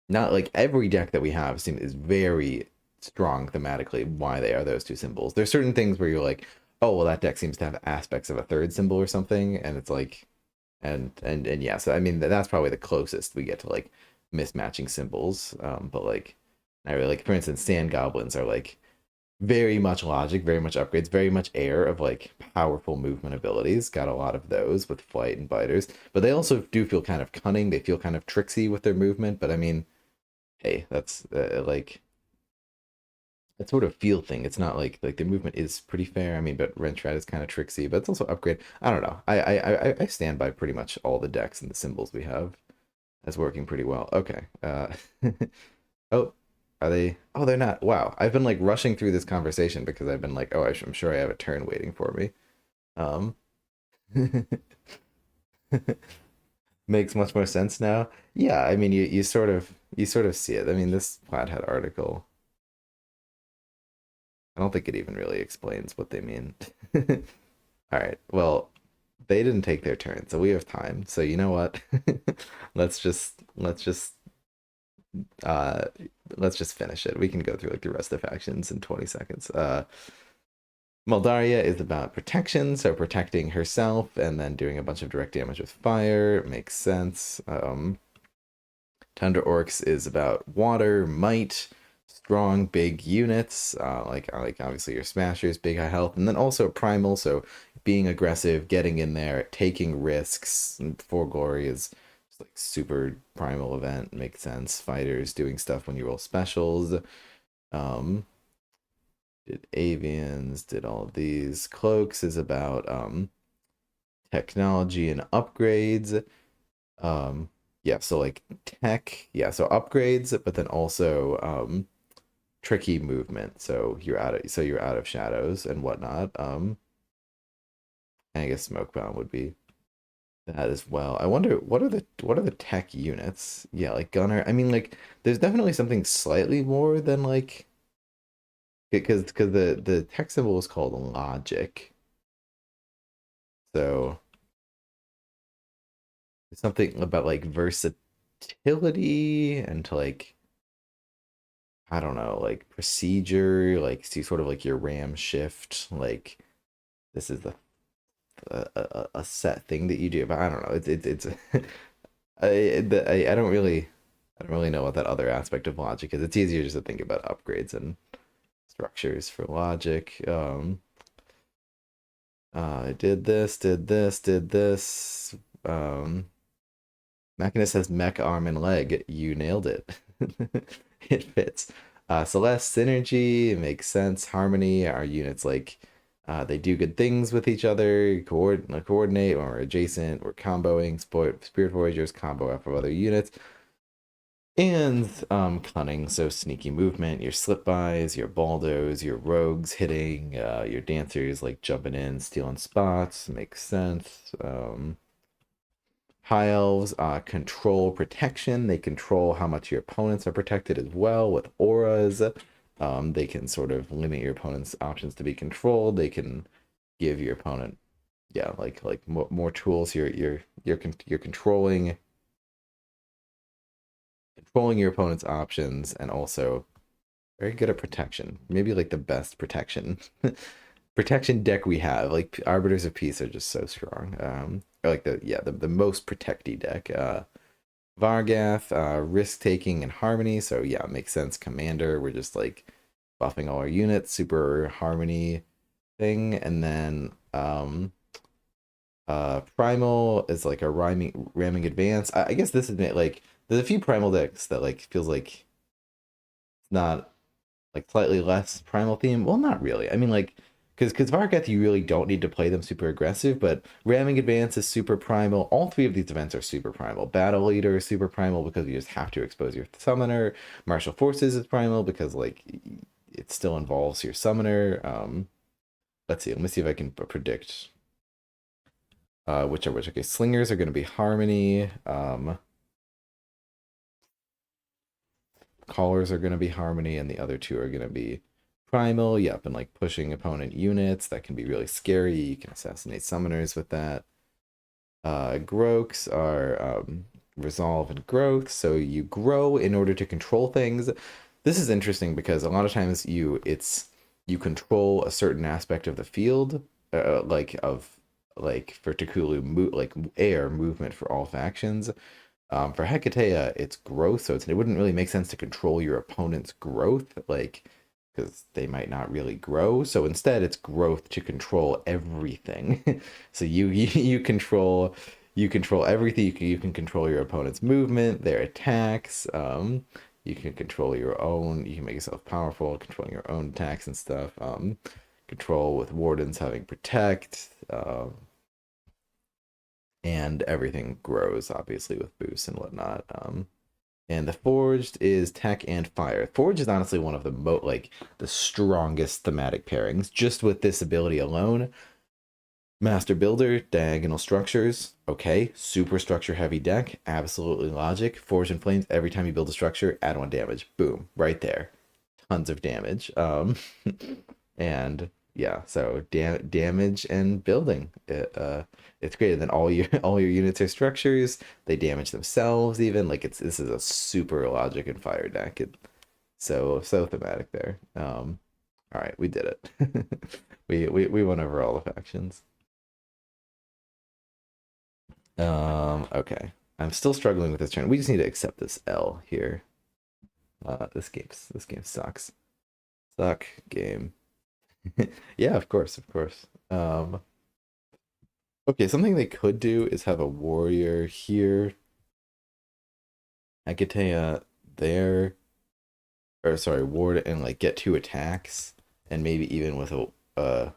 not like every deck that we have is very strong thematically why they are those two symbols. There's certain things where you're like, oh, well, that deck seems to have aspects of a third symbol or something, and it's like and yeah, so I mean that's probably the closest we get to like mismatching symbols. But like I really like, for instance, sand goblins are like very much logic, very much upgrades, very much air of like powerful movement abilities. Got a lot of those with flight and biters, but they also do feel kind of cunning. They feel kind of tricksy with their movement. But I mean, hey, that's like sort of feel thing. It's not like the movement is pretty fair. I mean, but Wrench Rat is kind of tricksy, but it's also upgrade. I don't know. I stand by pretty much all the decks and the symbols we have as working pretty well. Okay. Oh, are they? Oh, they're not. Wow. I've been like rushing through this conversation because I've been like, oh, I'm sure I have a turn waiting for me. Um, makes much more sense now. Yeah, I mean, you sort of see it. I mean, this Flathead article, I don't think it even really explains what they mean. All right. Well, they didn't take their turn, so we have time. So you know what? Let's just uh let's just finish it. We can go through like the rest of the factions in 20 seconds. Moldaria is about protection, so protecting herself and then doing a bunch of direct damage with fire. Makes sense. Tundra Orcs is about water, might, strong, big units, like obviously your smashers, big high health, and then also primal, so being aggressive, getting in there, taking risks. And For Glory is just like super primal event, makes sense. Fighters doing stuff when you roll specials. Um, did avians, did all of these. Cloaks is about technology and upgrades. Um, yeah, so like tech, yeah, so upgrades, but then also tricky movement. So you're out of shadows and whatnot. And I guess Smokebound would be that as well. I wonder what are the tech units? Yeah, like Gunner. I mean, like there's definitely something slightly more than like because the tech symbol is called logic. So it's something about like versatility and to like I don't know, like procedure, like see sort of like your RAM shift, like this is a set thing that you do, but I don't know. It's I don't really know what that other aspect of logic is. It's easier just to think about upgrades and structures for logic. I did this. Um, Machinist has mech arm and leg. You nailed it. It fits. Celeste synergy makes sense. Harmony. Our units like they do good things with each other. Coordinate or adjacent. We're comboing. Spirit Voyagers combo off of other units. And cunning, so sneaky movement, your slip bys, your baldos, your rogues hitting, your dancers like jumping in, stealing spots, makes sense. High elves control protection. They control how much your opponents are protected as well with auras. They can sort of limit your opponent's options to be controlled. They can give your opponent, yeah, like more tools. You're controlling your opponent's options and also very good at protection. Maybe like the best protection deck we have. Like Arbiters of Peace are just so strong. Or like the most protecty deck. Vargath, risk taking and harmony. So yeah, it makes sense. Commander, we're just like buffing all our units, super harmony thing, and then primal is like a ramming advance. I guess this is like there's a few primal decks that like feels like not like slightly less primal theme. Well, not really. I mean, like, because Vargath, you really don't need to play them super aggressive, but Ramming Advance is super primal. All three of these events are super primal. Battle Leader is super primal because you just have to expose your summoner. Martial Forces is primal because like it still involves your summoner. Let's see. Let me see if I can predict which are which. Okay, Slingers are going to be Harmony. Callers are going to be Harmony, and the other two are going to be Primal. Yep, and like pushing opponent units. That can be really scary. You can assassinate summoners with that. Grokes are Resolve and Growth. So you grow in order to control things. This is interesting because a lot of times you control a certain aspect of the field, like for Cthulhu, like air movement for all factions. For Hecatea, it's growth, so it wouldn't really make sense to control your opponent's growth, like because they might not really grow. So instead, it's growth to control everything. So you control everything. You can control your opponent's movement, their attacks. You can control your own. You can make yourself powerful, controlling your own attacks and stuff. Control with wardens having protect. And everything grows obviously with boosts and whatnot. And the Forged is tech and fire. Forge is honestly one of the the strongest thematic pairings. Just with this ability alone, Master Builder, diagonal structures, okay. Super structure heavy deck, absolutely logic. Forge and Flames, every time you build a structure, add 1 damage. Boom, right there. Tons of damage. And yeah, so damage and building. It's great. And then all your units are structures. They damage themselves even. Like this is a super logic and fire deck. So thematic there. All right, we did it. We went over all the factions. Okay. I'm still struggling with this turn. We just need to accept this L here. This game sucks. Suck game. Yeah, of course, of course. Okay, something they could do is have a warrior here. Hekatea there. Or sorry, ward and like get 2 attacks. And maybe even with a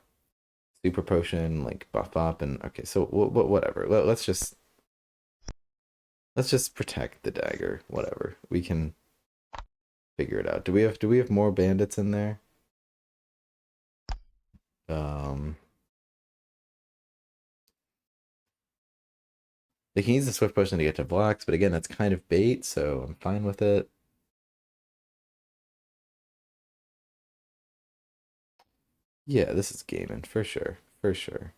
super potion, like buff up and okay, so whatever. Let's just protect the dagger. Whatever. We can figure it out. Do we have more bandits in there? They can use the swift potion to get to blocks, but again, that's kind of bait, so I'm fine with it. Yeah, this is gaming for sure, for sure.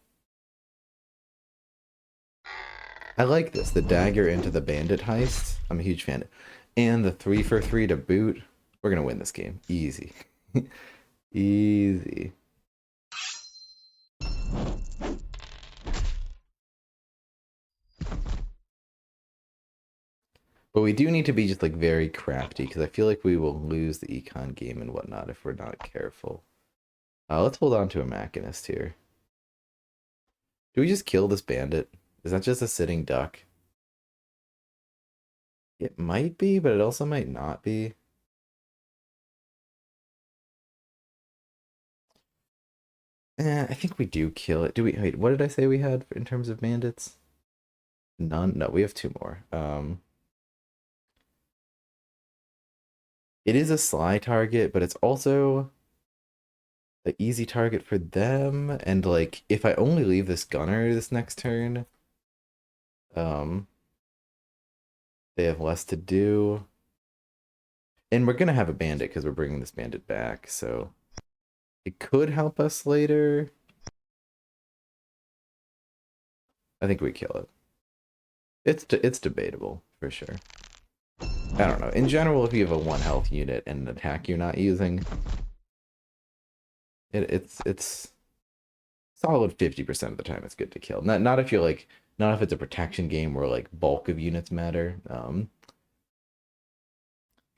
I like this, the dagger into the bandit heist. I'm a huge fan. And the 3 for 3 to boot. We're gonna win this game. Easy. Easy. But we do need to be just like very crafty because I feel like we will lose the econ game and whatnot if we're not careful. Let's hold on to a Machinist here. Do we just kill this bandit? Is that just a sitting duck? It might be, but it also might not be. I think we do kill it. Do we? Wait, what did I say we had in terms of bandits? None? No, we have 2 more. It is a sly target, but it's also an easy target for them. And like, if I only leave this gunner this next turn, they have less to do. And we're gonna have a bandit because we're bringing this bandit back, so it could help us later. I think we kill it. It's debatable for sure. I don't know. In general, if you have a 1 health unit and an attack you're not using, it's solid 50% of the time it's good to kill. Not if you're like not if it's a protection game where like bulk of units matter.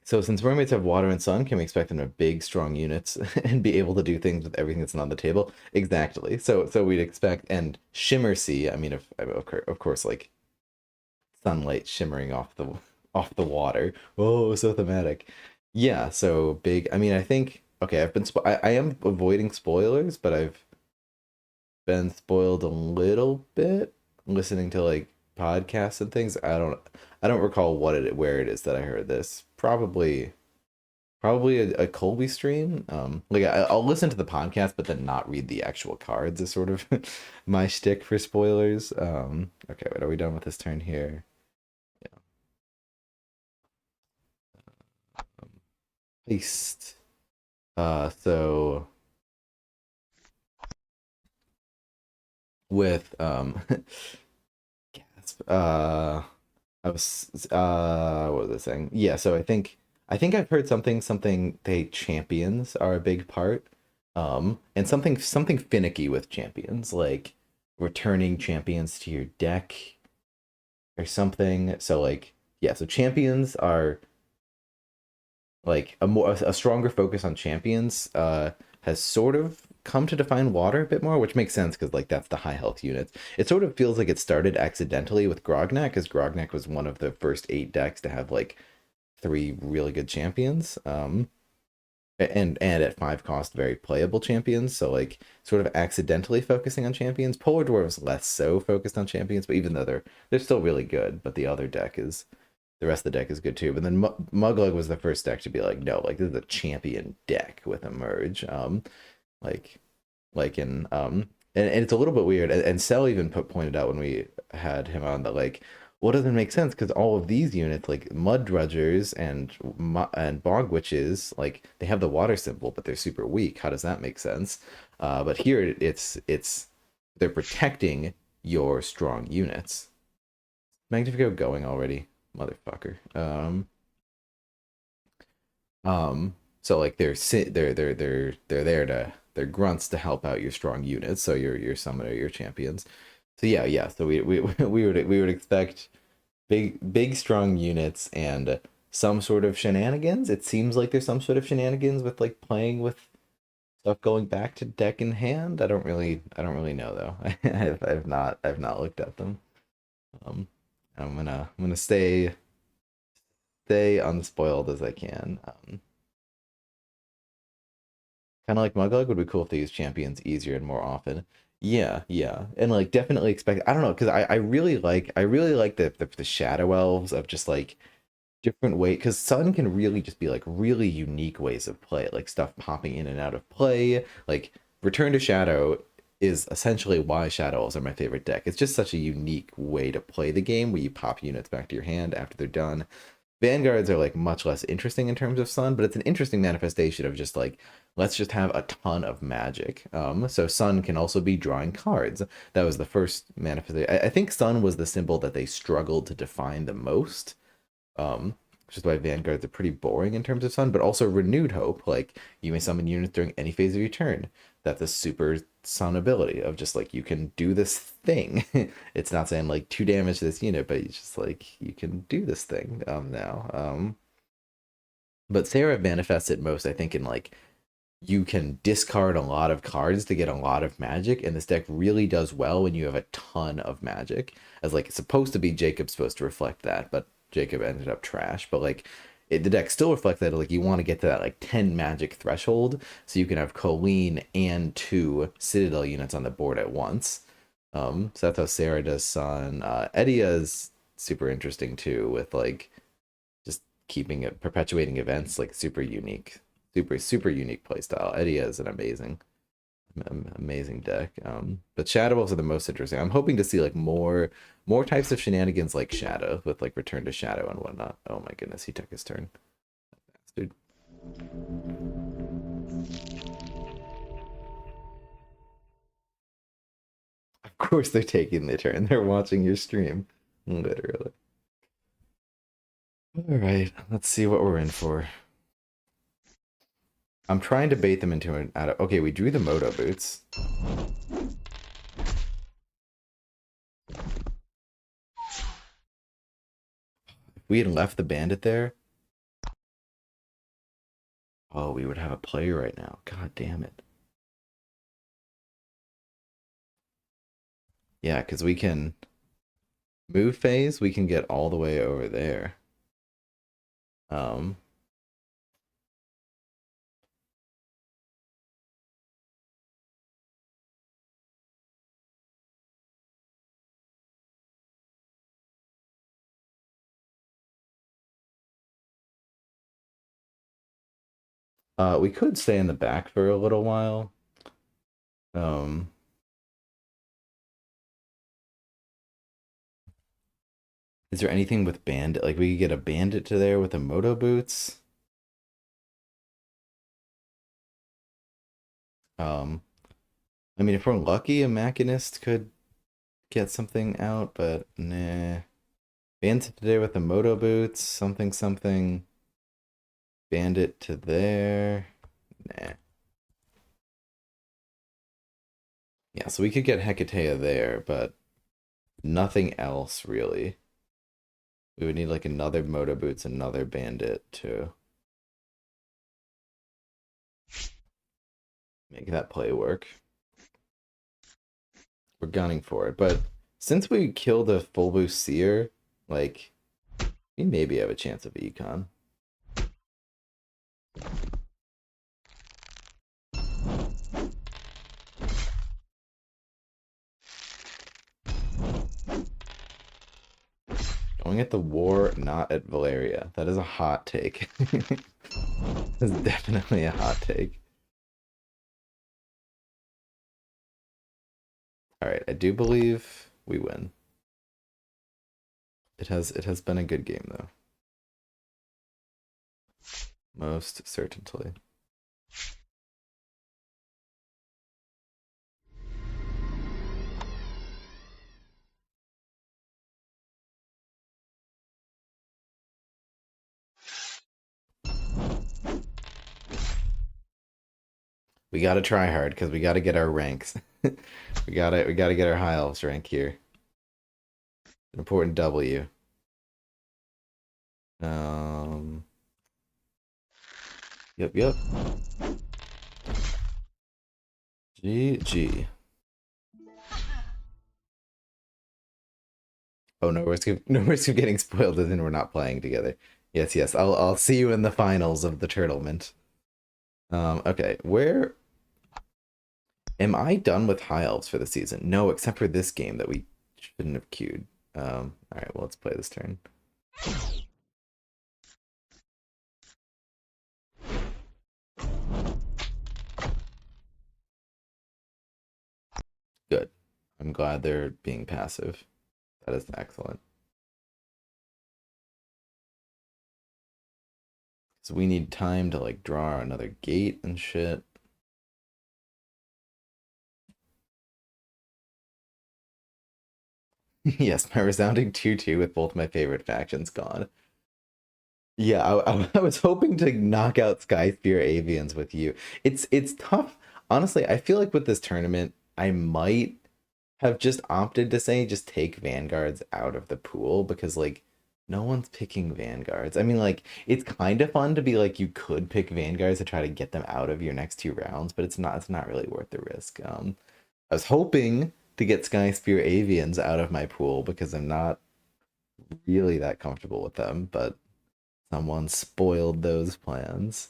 So since mermaids have water and sun, can we expect them to have big, strong units and be able to do things with everything that's on the table? Exactly. So we'd expect and shimmer sea. I mean, of course, like sunlight shimmering off the water. Oh, so thematic. Yeah. So big. I mean, I think okay. I am avoiding spoilers, but I've been spoiled a little bit listening to like podcasts and things. I don't recall where it is that I heard this. Probably a Colby stream. Like I'll listen to the podcast, but then not read the actual cards is sort of my shtick for spoilers. Okay, wait, are we done with this turn here? Yeah. Heist. So with gasp. I was what was I saying? Yeah, so I think I've heard something they champions are a big part. And something finicky with champions, like returning champions to your deck or something. So like yeah, so champions are like a stronger focus on champions has sort of come to define water a bit more, which makes sense because like that's the high health units. It sort of feels like it started accidentally with Grognak, because Grognak was one of the first 8 decks to have like three really good champions. And at 5 cost, very playable champions. So like sort of accidentally focusing on champions. Polar Dwarves less so focused on champions, but even though they're still really good, but the rest of the deck is good too. But then Muglug was the first deck to be like, no, like this is a champion deck with a merge. Like like in and it's a little bit weird. And Cell even pointed out when we had him on that like what doesn't make sense because all of these units like Mud Drudgers and Bog Witches like they have the water symbol but they're super weak. How does that make sense? But here it's they're protecting your strong units. Magnifico going already, motherfucker. So like they're there to they're grunts to help out your strong units, so your summoner, your champions. So yeah. So we would expect big strong units and some sort of shenanigans. It seems like there's some sort of shenanigans with like playing with stuff going back to deck in hand. I don't really know though. I've not looked at them. Um, I'm gonna stay unspoiled as I can. Kind of like Muglug would be cool if they use champions easier and more often. Yeah, and like definitely expect. I don't know because I really like the shadow elves of just like different way because Sun can really just be like really unique ways of play, like stuff popping in and out of play. Like Return to Shadow is essentially why Shadow Elves are my favorite deck. It's just such a unique way to play the game where you pop units back to your hand after they're done. Vanguards are like much less interesting in terms of Sun, but it's an interesting manifestation of just like let's just have a ton of magic. So Sun can also be drawing cards. That was the first manifestation. I think Sun was the symbol that they struggled to define the most. Which is why Vanguards are pretty boring in terms of Sun, but also Renewed Hope. Like you may summon units during any phase of your turn. That's a super Sun ability of just like you can do this thing. It's not saying like 2 damage to this unit, but you just like you can do this thing now. But Sarah manifests it most, I think, in like you can discard a lot of cards to get a lot of magic, and this deck really does well when you have a ton of magic. As like it's supposed to be Jacob's supposed to reflect that, but Jacob ended up trash. But like the deck still reflects that like you want to get to that like 10 magic threshold so you can have Colleen and 2 Citadel units on the board at once. So that's how Sarah does Sun. Edia is super interesting too with like just keeping it perpetuating events like super unique super unique playstyle. Edia is an amazing deck. But Shadow Elves are the most interesting. I'm hoping to see like more types of shenanigans like Shadow with like Return to Shadow and whatnot. Oh my goodness, he took his turn. Bastard. Of course they're taking their turn. They're watching your stream. Literally. All right, let's see what we're in for. I'm trying to bait them into an out of. Okay, we drew the Moto Boots. If we had left the Bandit there, oh, we would have a play right now. God damn it. Yeah, because we can move phase, we can get all the way over there. Um, we could stay in the back for a little while. Um, is there anything with Bandit? Like we could get a Bandit to there with the Moto Boots. Um, I mean, if we're lucky, a Machinist could get something out, but nah. Bandit today with the Moto Boots, something. Bandit to there. Nah. Yeah, so we could get Hecatea there, but nothing else really. We would need like another Moto Boots, another Bandit to make that play work. We're gunning for it, but since we killed the full boost Seer, like we maybe have a chance of Econ. going at the war, not at Valeria. That is a hot take. That's definitely a hot take. Alright, I do believe we win. It has been a good game though. Most certainly. We gotta try hard because we gotta get our ranks. we gotta get our high elves rank here. An important W. Um. Yep. GG. Oh, no risk of getting spoiled, as in we're not playing together. Yes. I'll see you in the finals of the tournament. Okay, where am I done with high elves for the season? No, except for this game that we shouldn't have queued. All right, well, let's play this turn. Good. I'm glad they're being passive. That is excellent. So we need time to like draw another gate and shit. Yes, my resounding 2-2 with both my favorite factions gone. Yeah, I was hoping to knock out Skyspear Avians with you. It's tough. Honestly, I feel like with this tournament, I might have just opted to say just take Vanguards out of the pool because like no one's picking Vanguards. I mean, like it's kind of fun to be like you could pick Vanguards to try to get them out of your next 2 rounds, but it's not really worth the risk. I was hoping to get Skyspear Avians out of my pool because I'm not really that comfortable with them, but someone spoiled those plans.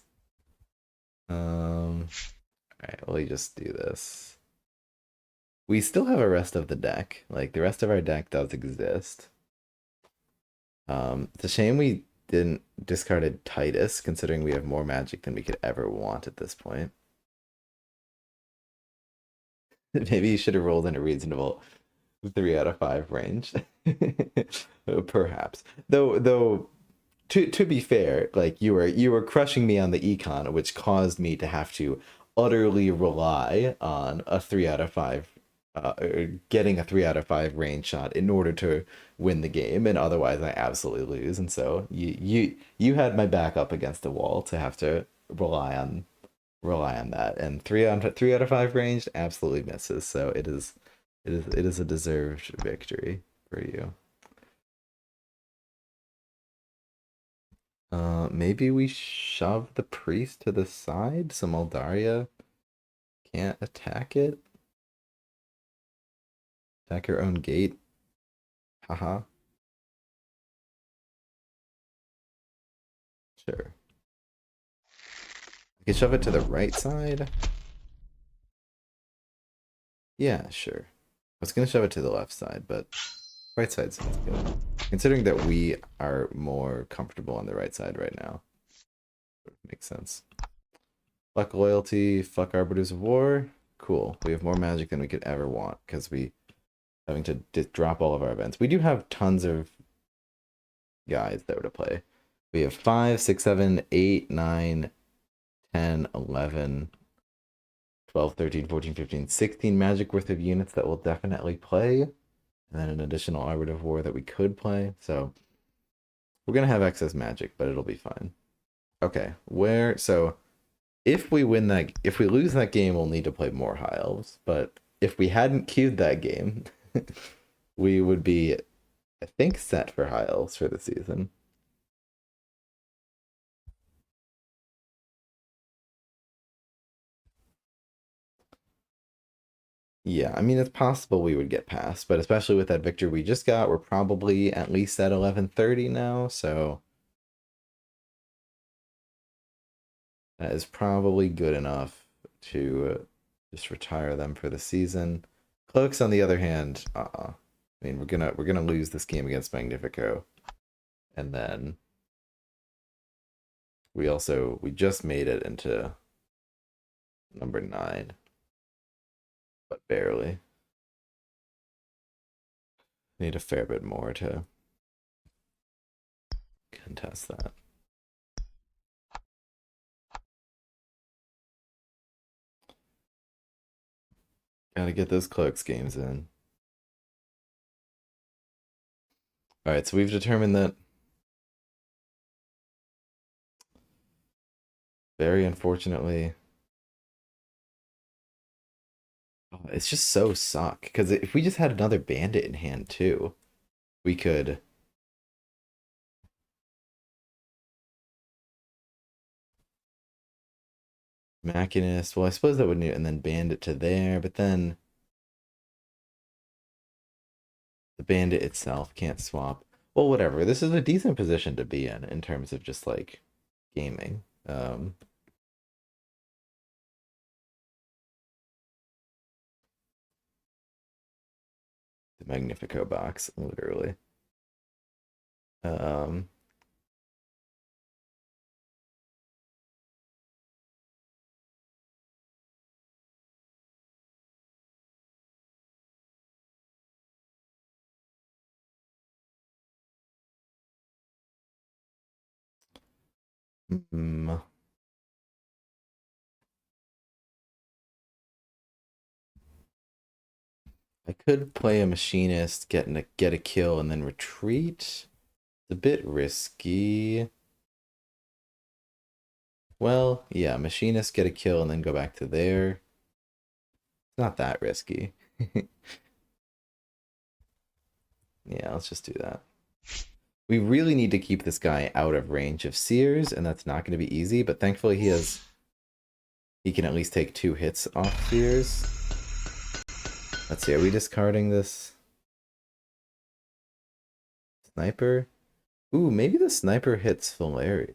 All right, we'll just do this. We still have a rest of the deck. Like the rest of our deck does exist. It's a shame we didn't discarded Titus, considering we have more magic than we could ever want at this point. Maybe you should have rolled in a reasonable 3 out of 5 range. Perhaps. Though to be fair, like you were crushing me on the econ, which caused me to have to utterly rely on a 3 out of 5, getting a 3 out of 5 range shot in order to win the game, and otherwise I absolutely lose. And so you had my back up against the wall to have to rely on that, and 3 out of 5 range absolutely misses. So it is a deserved victory for you. Maybe we shove the priest to the side so Moldaria can't attack it. Attack her own gate. Haha. Sure. We can shove it to the right side. Yeah, sure. I was gonna shove it to the left side, but right side sounds good. Considering that we are more comfortable on the right side right now. Makes sense. Fuck loyalty, fuck arbiters of war. Cool. We have more magic than we could ever want because we having to drop all of our events. We do have tons of guys that were to play. We have 5, 6, 7, 8, 9, 10, 11, 12, 13, 14, 15, 16 magic worth of units that will definitely play. And then an additional Arbiter of War that we could play. So we're going to have excess magic, but it'll be fine. Okay, so if we lose that game, we'll need to play more High Elves. But if we hadn't queued that game, we would be, I think, set for High Elves for the season. Yeah, I mean, it's possible we would get past, but especially with that victory we just got, we're probably at least at 1130 now, so that is probably good enough to just retire them for the season. Cloaks, on the other hand, I mean, we're gonna lose this game against Magnifico. And then we just made it into number 9, but barely. Need a fair bit more to contest that. Gotta get those Clerks games in. Alright, so we've determined that very unfortunately it's just so suck. Because if we just had another bandit in hand too, we could Machinist. Well, I suppose that would need and then bandit to there, but then the bandit itself can't swap. Well, whatever. This is a decent position to be in terms of just like gaming. The Magnifico box, literally. Um, hmm. I could play a machinist, get a kill, and then retreat. It's a bit risky. Well, yeah, machinist get a kill and then go back to there. It's not that risky. Yeah, let's just do that. We really need to keep this guy out of range of Seers, and that's not going to be easy, but thankfully he can at least take 2 hits off Seers. Let's see, are we discarding this sniper? Ooh, maybe the sniper hits Valeria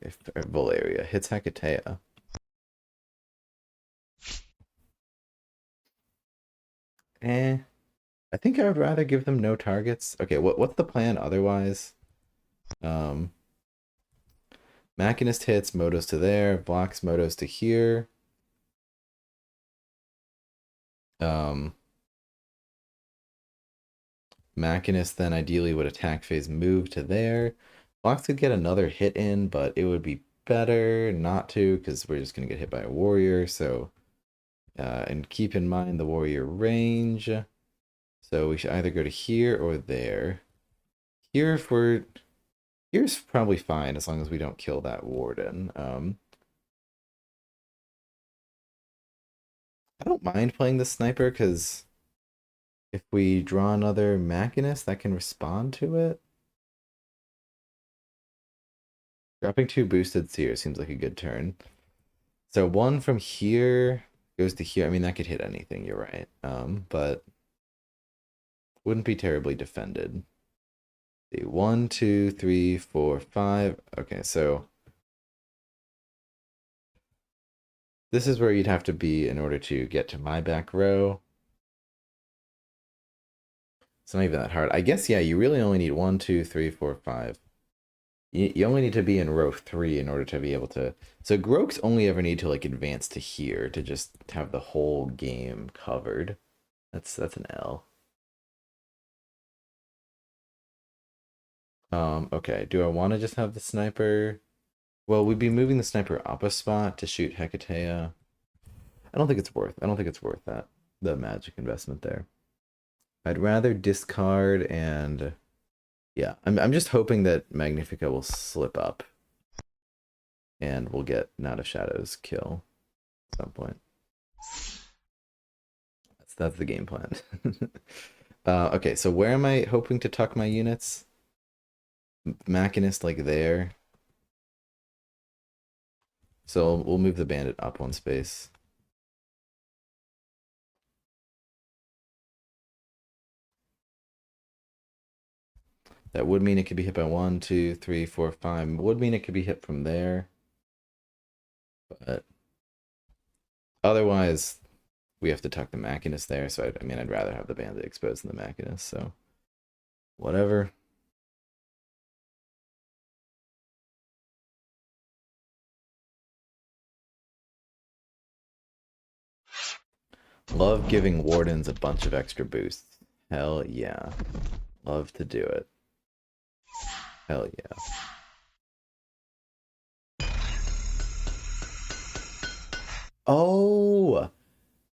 hits Hecatea. Eh, I think I would rather give them no targets. Okay, what's the plan otherwise? Um, Machinist hits, Motos to there, blocks Motos to here. Um, Machinist then ideally would attack phase move to there. Blocks could get another hit in, but it would be better not to because we're just going to get hit by a warrior. So, and keep in mind the warrior range. So we should either go to here or there. Here if we're... Here's probably fine as long as we don't kill that warden. I don't mind playing the sniper because if we draw another machinist that can respond to it. Dropping 2 boosted seer seems like a good turn. So 1 from here goes to here. I mean, that could hit anything, you're right. But wouldn't be terribly defended. See, 1, 2, 3, 4, 5. Okay, so this is where you'd have to be in order to get to my back row. It's not even that hard. I guess, yeah, you really only need 1, 2, 3, 4, 5. You only need to be in row 3 in order to be able to... So Groaks only ever need to like advance to here to just have the whole game covered. That's an L. Okay, do I want to just have the sniper? Well, we'd be moving the sniper up a spot to shoot Hecatea. I don't think it's worth that. The magic investment there. I'd rather discard and yeah, I'm just hoping that Magnifica will slip up and we'll get Not of Shadows kill at some point. That's the game plan. Okay, so where am I hoping to tuck my units? Machinist like there. So we'll move the bandit up 1 space. That would mean it could be hit by 1, 2, 3, 4, 5. Would mean it could be hit from there. But otherwise, we have to tuck the Machinist there. So, I mean, I'd rather have the bandit exposed than the Machinist. So, whatever. Love giving wardens a bunch of extra boosts. Hell yeah. Love to do it. Hell yeah. Oh!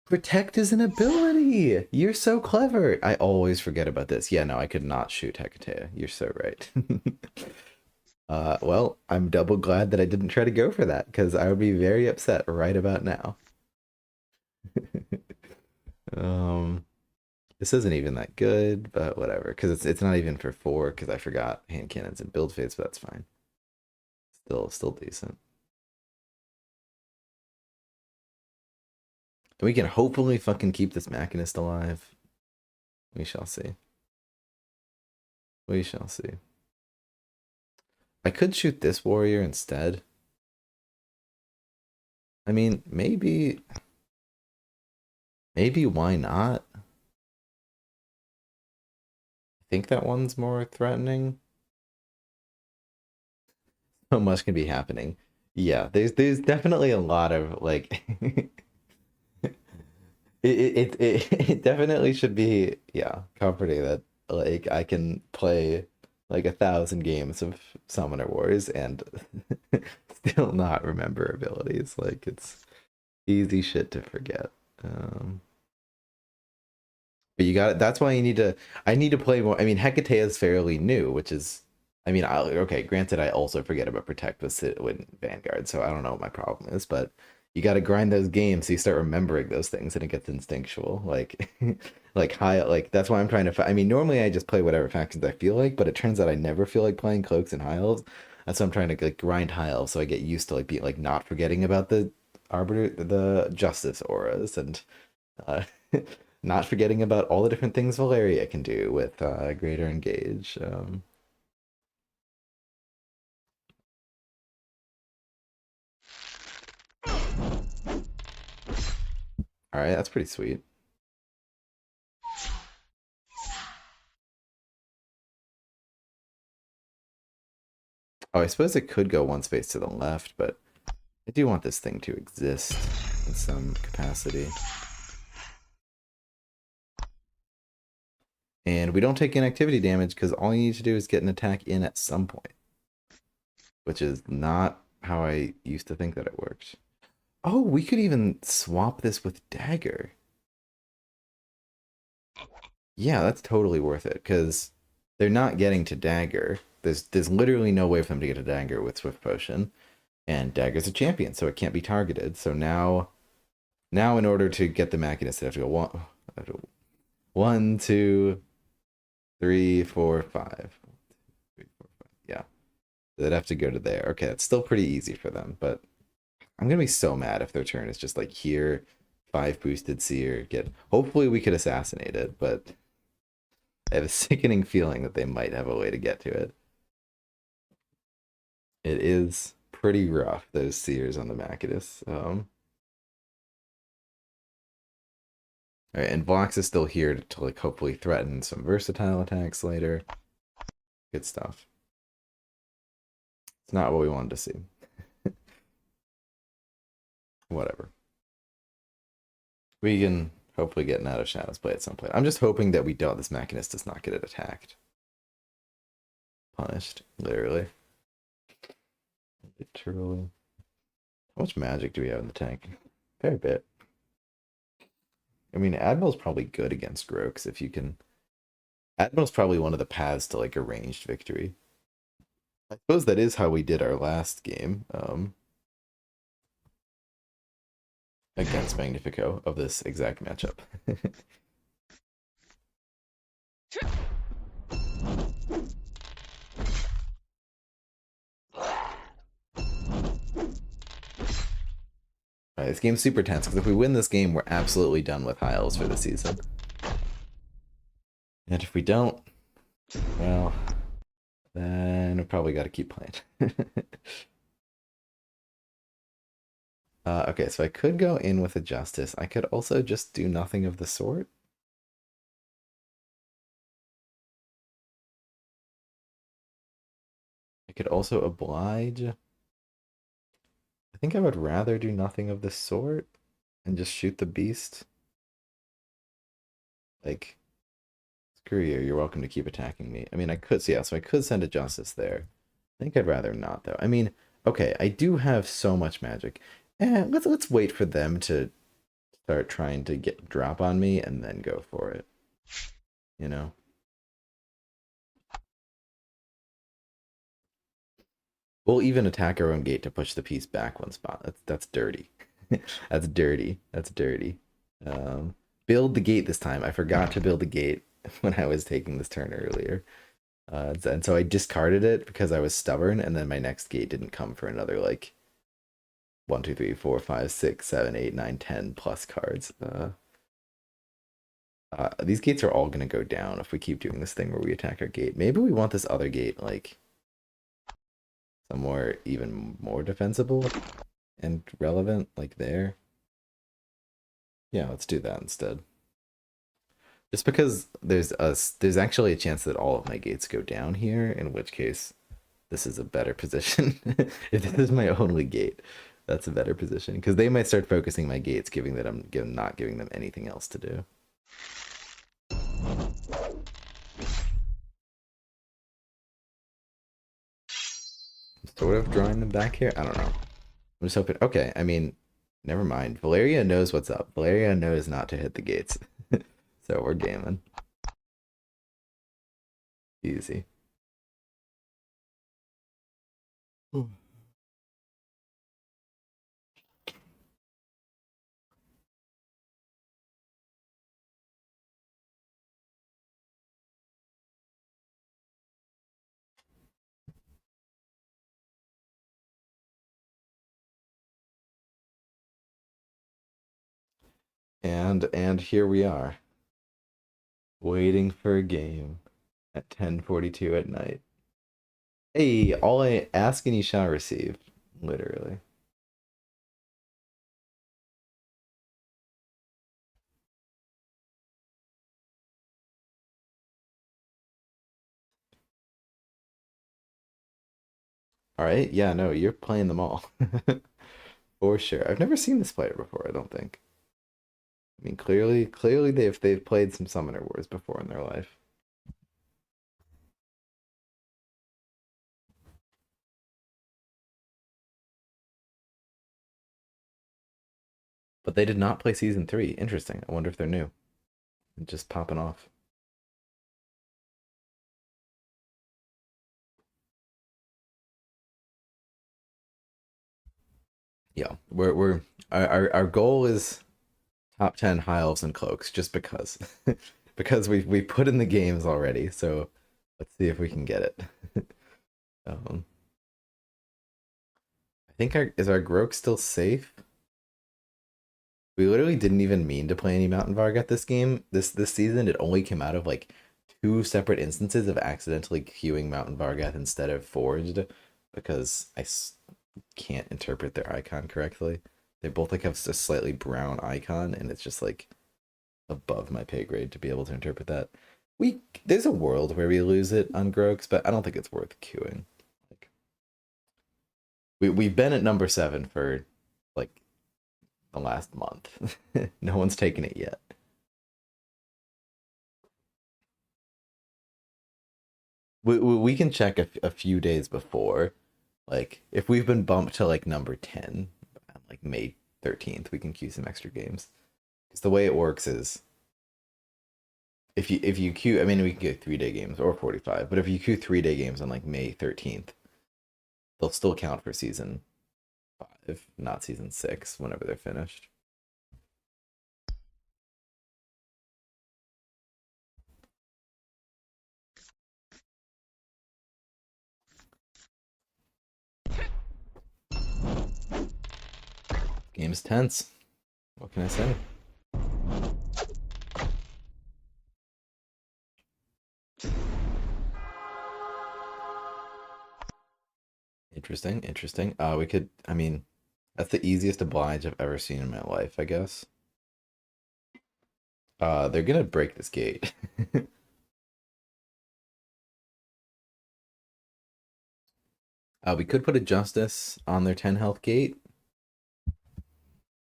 Protect is an ability! You're so clever! I always forget about this. Yeah, no, I could not shoot Hecatea. You're so right. Well, I'm double glad that I didn't try to go for that, because I would be very upset right about now. um, this isn't even that good, but whatever, because it's not even for 4, because I forgot hand cannons and build phase, but that's fine. Still decent. We can hopefully fucking keep this Machinist alive. We shall see. We shall see. I could shoot this warrior instead. I mean, maybe why not? I think that one's more threatening. So much can be happening. Yeah, there's definitely a lot of like it definitely should be, yeah, comforting that like I can play like 1,000 games of Summoner Wars and still not remember abilities. Like it's easy shit to forget. Um, but you got it. That's why you need to. I need to play more. I mean, Hecatea is fairly new, which is. I mean, okay. Granted, I also forget about Protect with Vanguard, so I don't know what my problem is. But you got to grind those games so you start remembering those things, and it gets instinctual. Like, like high. Like that's why I'm trying to. I mean, normally I just play whatever factions I feel like, but it turns out I never feel like playing cloaks and high elves. That's why I'm trying to like grind high elves, so I get used to like being like not forgetting about the arbiter, the justice auras, and uh, not forgetting about all the different things Valeria can do with Greater Engage. All right, that's pretty sweet. Oh, I suppose it could go one space to the left, but I do want this thing to exist in some capacity. And we don't take inactivity damage because all you need to do is get an attack in at some point, which is not how I used to think that it worked. Oh, we could even swap this with Dagger. Yeah, that's totally worth it because they're not getting to Dagger. There's literally no way for them to get to Dagger with Swift Potion, and Dagger's a champion, so it can't be targeted. So now in order to get the Machinist, they have to go one, two, three, four, five. Yeah, they'd have to go to there. Okay, it's still pretty easy for them, but I'm gonna be so mad if their turn is just like here, 5 boosted seer. Get hopefully we could assassinate it, but I have a sickening feeling that they might have a way to get to it. It is pretty rough, those seers on the Macadus. All right, and Vox is still here to like hopefully threaten some versatile attacks later. Good stuff. It's not what we wanted to see. Whatever. We can hopefully get an out of Shadow's Play at some point. I'm just hoping that we don't. This Machinist does not get it attacked. Punished, literally. Literally. How much magic do we have in the tank? Fair bit. I mean, Admiral's probably good against Grokes if you can. Admiral's probably one of the paths to like a ranged victory. I suppose that is how we did our last game against Magnifico of this exact matchup. This game's super tense because if we win this game, we're absolutely done with high elves for the season. And if we don't, well, then we probably got to keep playing. Okay, so I could go in with a justice. I could also just do nothing of the sort. I could also oblige. I think I would rather do nothing of the sort and just shoot the beast. Like, screw you. You're welcome to keep attacking me. I mean, I could, so yeah, so I could send a Justice there. I think I'd rather not, though. I mean, okay, I do have so much magic. Let's wait for them to start trying to get drop on me and then go for it. You know? We'll even attack our own gate to push the piece back one spot. That's dirty. That's dirty. That's dirty. Um, build the gate this time. I forgot to build the gate when I was taking this turn earlier. And so I discarded it because I was stubborn, and then my next gate didn't come for another like 1, 2, 3, 4, 5, 6, 7, 8, 9, 10 plus cards. These gates are all gonna go down if we keep doing this thing where we attack our gate. Maybe we want this other gate like somewhere even more defensible and relevant, like there. Yeah, let's do that instead. Just because there's actually a chance that all of my gates go down here, in which case this is a better position. If this is my only gate, that's a better position because they might start focusing my gates, giving that not giving them anything else to do. Sort of drawing them back here. I don't know. I'm just hoping. Okay, I mean, never mind. Valeria knows what's up. Valeria knows not to hit the gates, so we're gaming. Easy. And here we are, waiting for a game at 10:42 at night. Hey, all I ask and you shall receive, literally. All right, yeah, no, you're playing them all. For sure. I've never seen this player before, I don't think. I mean, clearly they've played some Summoner Wars before in their life. But they did not play season 3. Interesting. I wonder if they're new. Just popping off. Yeah, we're our goal is top 10 high elves and cloaks just because because we put in the games already. So let's see if we can get it. um, I think our Grok still safe? We literally didn't even mean to play any Mountain Vargat this game. This season it only came out of like two separate instances of accidentally queuing Mountain Vargat instead of Forged because can't interpret their icon correctly. They both like have a slightly brown icon, and it's just like above my pay grade to be able to interpret that. There's a world where we lose it on Grox, but I don't think it's worth queuing. Like we've been at number 7 for like the last month. No one's taken it yet. We can check a few days before, like if we've been bumped to like number 10, like May 13th, we can queue some extra games. Because the way it works is if you queue, I mean, we can get 3-day games or 45, but if you queue 3-day games on like May 13th, they'll still count for season 5, not season 6, whenever they're finished. Game's tense. What can I say? Interesting, interesting. We could, I mean, that's the easiest oblige I've ever seen in my life, I guess. They're gonna break this gate. We could put a Justice on their 10 health gate.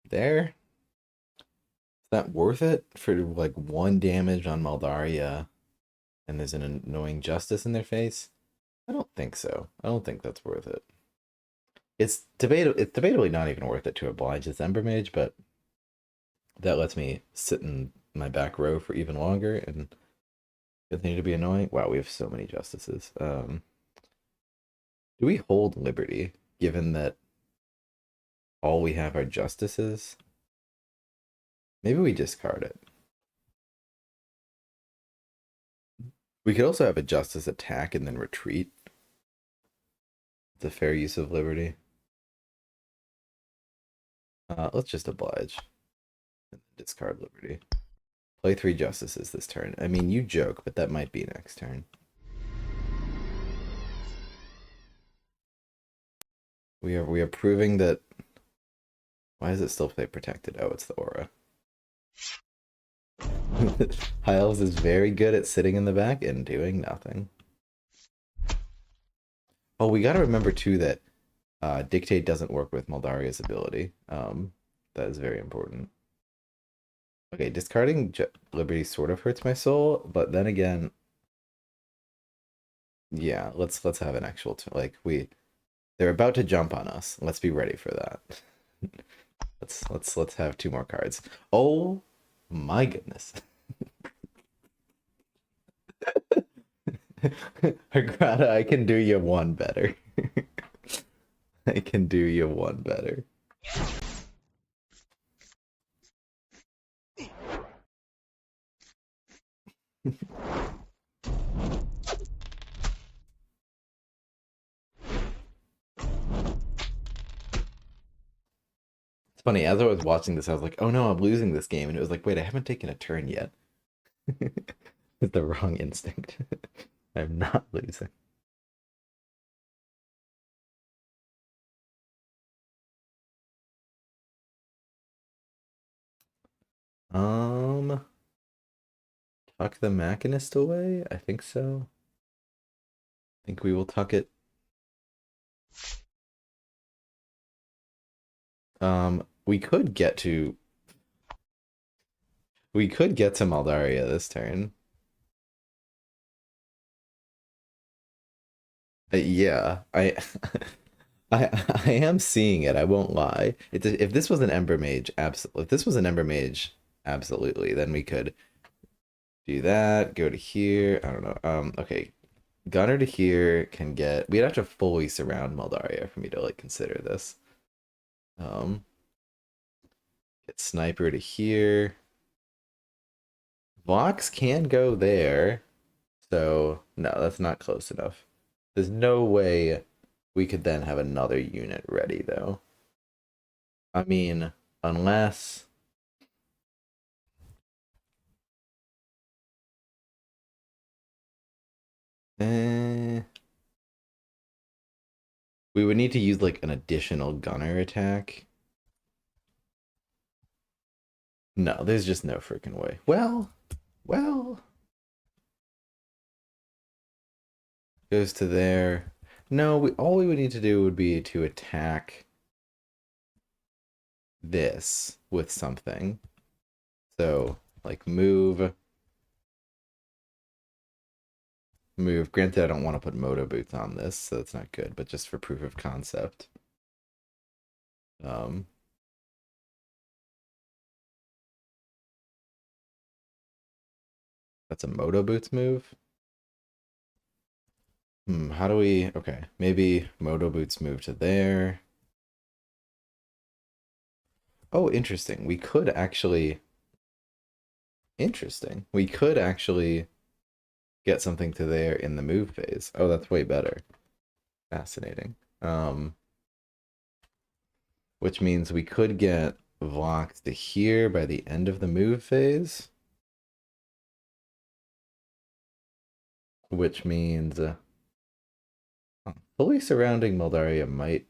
There. that worth it for like one damage on Maldaria and there's an annoying justice in their face? I don't think so. I don't think that's worth it. It's debatably not even worth it to oblige this Ember Mage, but that lets me sit in my back row for even longer and continue to be annoying. Wow, we have so many justices. Do we hold Liberty, given that all we have are justices? Maybe we discard it. We could also have a justice attack and then retreat. It's a fair use of Liberty. Let's just oblige. And discard Liberty. Play 3 justices this turn. I mean, you joke, but that might be next turn. We are proving that. Why does it still play protected? Oh, it's the aura. High Elves is very good at sitting in the back and doing nothing. Oh, we got to remember too that Dictate doesn't work with Maldaria's ability. That is very important. Okay, discarding Liberty sort of hurts my soul, but then again, yeah, let's have an actual they're about to jump on us. Let's be ready for that. let's have 2 more cards. Oh my goodness. Hargrada, I can do you one better. I can do you one better. It's funny, as I was watching this, I was like, oh no, I'm losing this game. And it was like, wait, I haven't taken a turn yet. It's the wrong instinct. I'm not losing. Um, tuck the Machinist away? I think so. I think we will tuck it. We could get to Maldaria this turn. Yeah, I am seeing it. I won't lie. If this was an Ember Mage, absolutely. If this was an Ember Mage, absolutely. Then we could do that. Go to here. I don't know. Okay. Gunner to here can get. We'd have to fully surround Maldaria for me to like consider this. Um, get Sniper to here. Vox can go there. So no, that's not close enough. There's no way we could then have another unit ready though. I mean, unless eh, we would need to use like an additional gunner attack. No, there's just no freaking way. Well, goes to there. No, all we would need to do would be to attack this with something. So, like move. Granted, I don't want to put Moto Boots on this, so that's not good, but just for proof of concept. Um, that's a Moto Boots move. How do we... Okay, maybe Moto Boots move to there. Oh, interesting. We could actually... Interesting. We could actually get something to there in the move phase. Oh, that's way better. Fascinating. Which means we could get Vox to here by the end of the move phase. Which means fully surrounding Moldaria might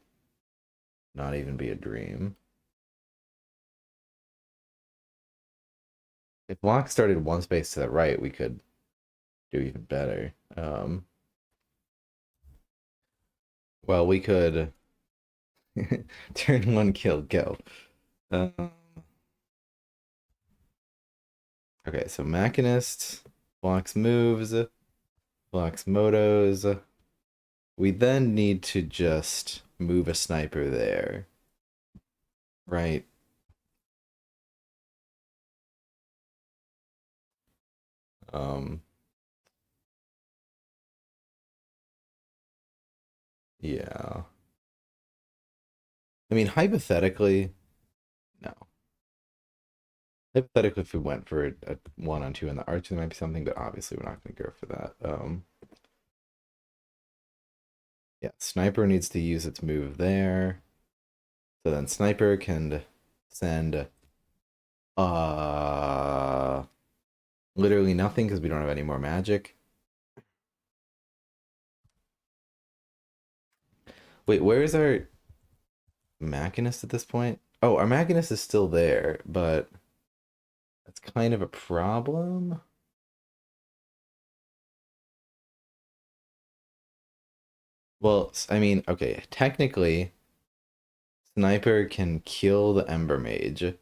not even be a dream. If Vox started one space to the right, we could do even better. Well, we could turn 1 kill, go. Um, Okay, so Machinist blocks moves, blocks motos. We then need to just move a sniper there. Right. Um, yeah. I mean, hypothetically, no. Hypothetically, if we went for a 1-on-2 in the arch, there might be something, but obviously we're not going to go for that. Yeah, sniper needs to use its move there. So then sniper can send uh literally nothing because we don't have any more magic. Wait, where is our Machinist at this point? Oh, our Machinist is still there, but that's kind of a problem. Well, I mean, okay, technically, Sniper can kill the Ember Mage.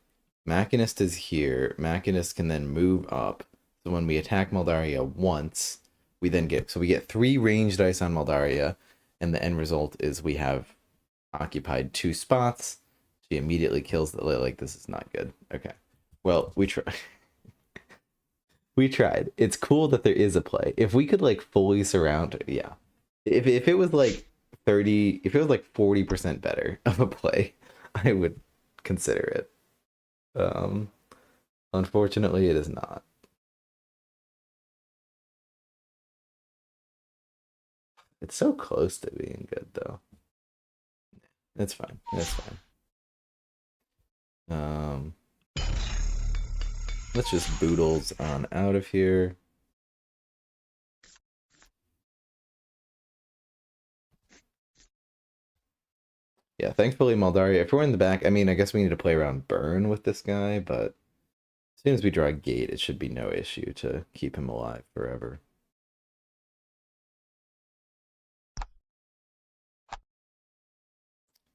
Machinist is here. Machinist can then move up. So when we attack Maldaria once, we then get so we get 3 range dice on Maldaria, and the end result is we have occupied 2 spots. She immediately kills the like this is not good. Okay. Well, we try we tried. It's cool that there is a play. If we could like fully surround, yeah. If it was like 30, if it was like 40% better of a play, I would consider it. Um, Unfortunately, it is not. It's so close to being good, though. It's fine. It's fine. Um, let's just boodles on out of here. Yeah, thankfully, Maldaria, if we're in the back, I mean, I guess we need to play around burn with this guy, but as soon as we draw a gate, it should be no issue to keep him alive forever.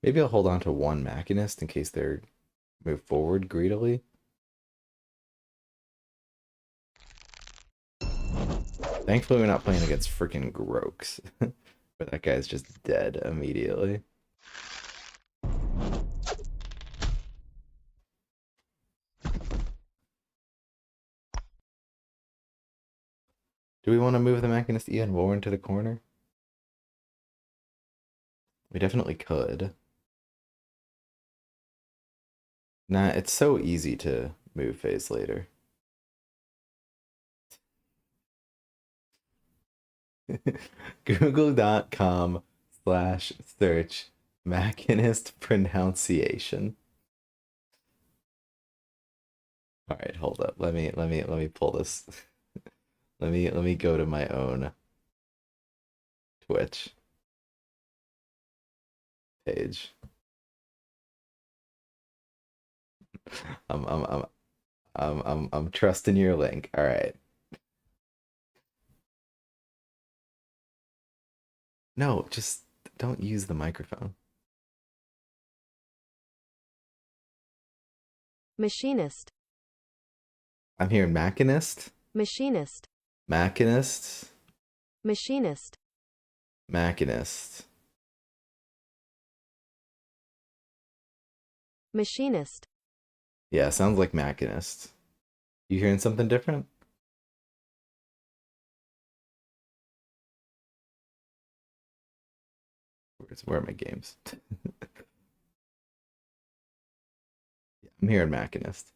Maybe I'll hold on to one Machinist in case they're move forward greedily. Thankfully, we're not playing against freaking Groaks. But that guy's just dead immediately. Do we want to move the Machinist Ian War into the corner? We definitely could. Nah, it's so easy to move phase later. Google.com/search Machinist pronunciation. All right, hold up. Let me pull this. Let me go to my own Twitch page. I'm I'm I'm I'm trusting your link. All right. No, just don't use the microphone. Machinist. I'm hearing Machinist, Machinist. Machinist, Machinist. Machinist. Machinist. Yeah, sounds like Machinist. You hearing something different? Where are my games? I'm hearing Machinist.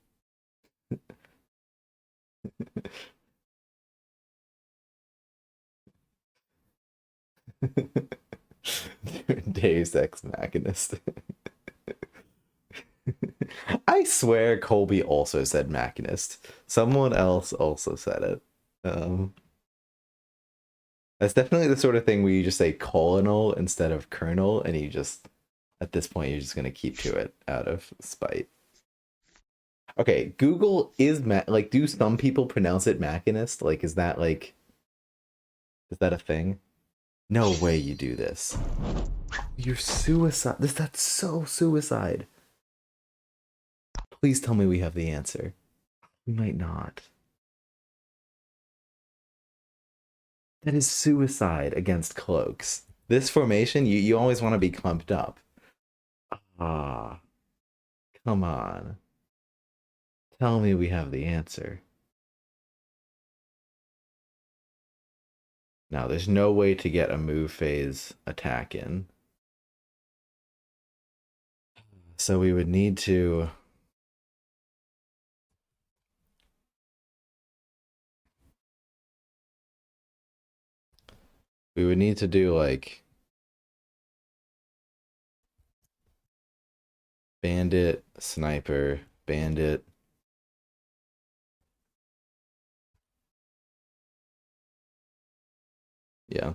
Deus Ex Machinist. I swear Colby also said Machinist. Someone else also said it. Um, that's definitely the sort of thing where you just say colonel instead of colonel, and you just, at this point, you're just going to keep to it out of spite. Okay, Google is like, do some people pronounce it Machinist? Like, is that like, is that a thing? No way you do this. You're suicide. That's so suicide. Please tell me we have the answer. We might not. That is suicide against cloaks. This formation, you always want to be clumped up. Ah, come on. Tell me we have the answer. Now, there's no way to get a move phase attack in. So we would need to... We would need to do, like... Bandit, Sniper, Bandit. Yeah.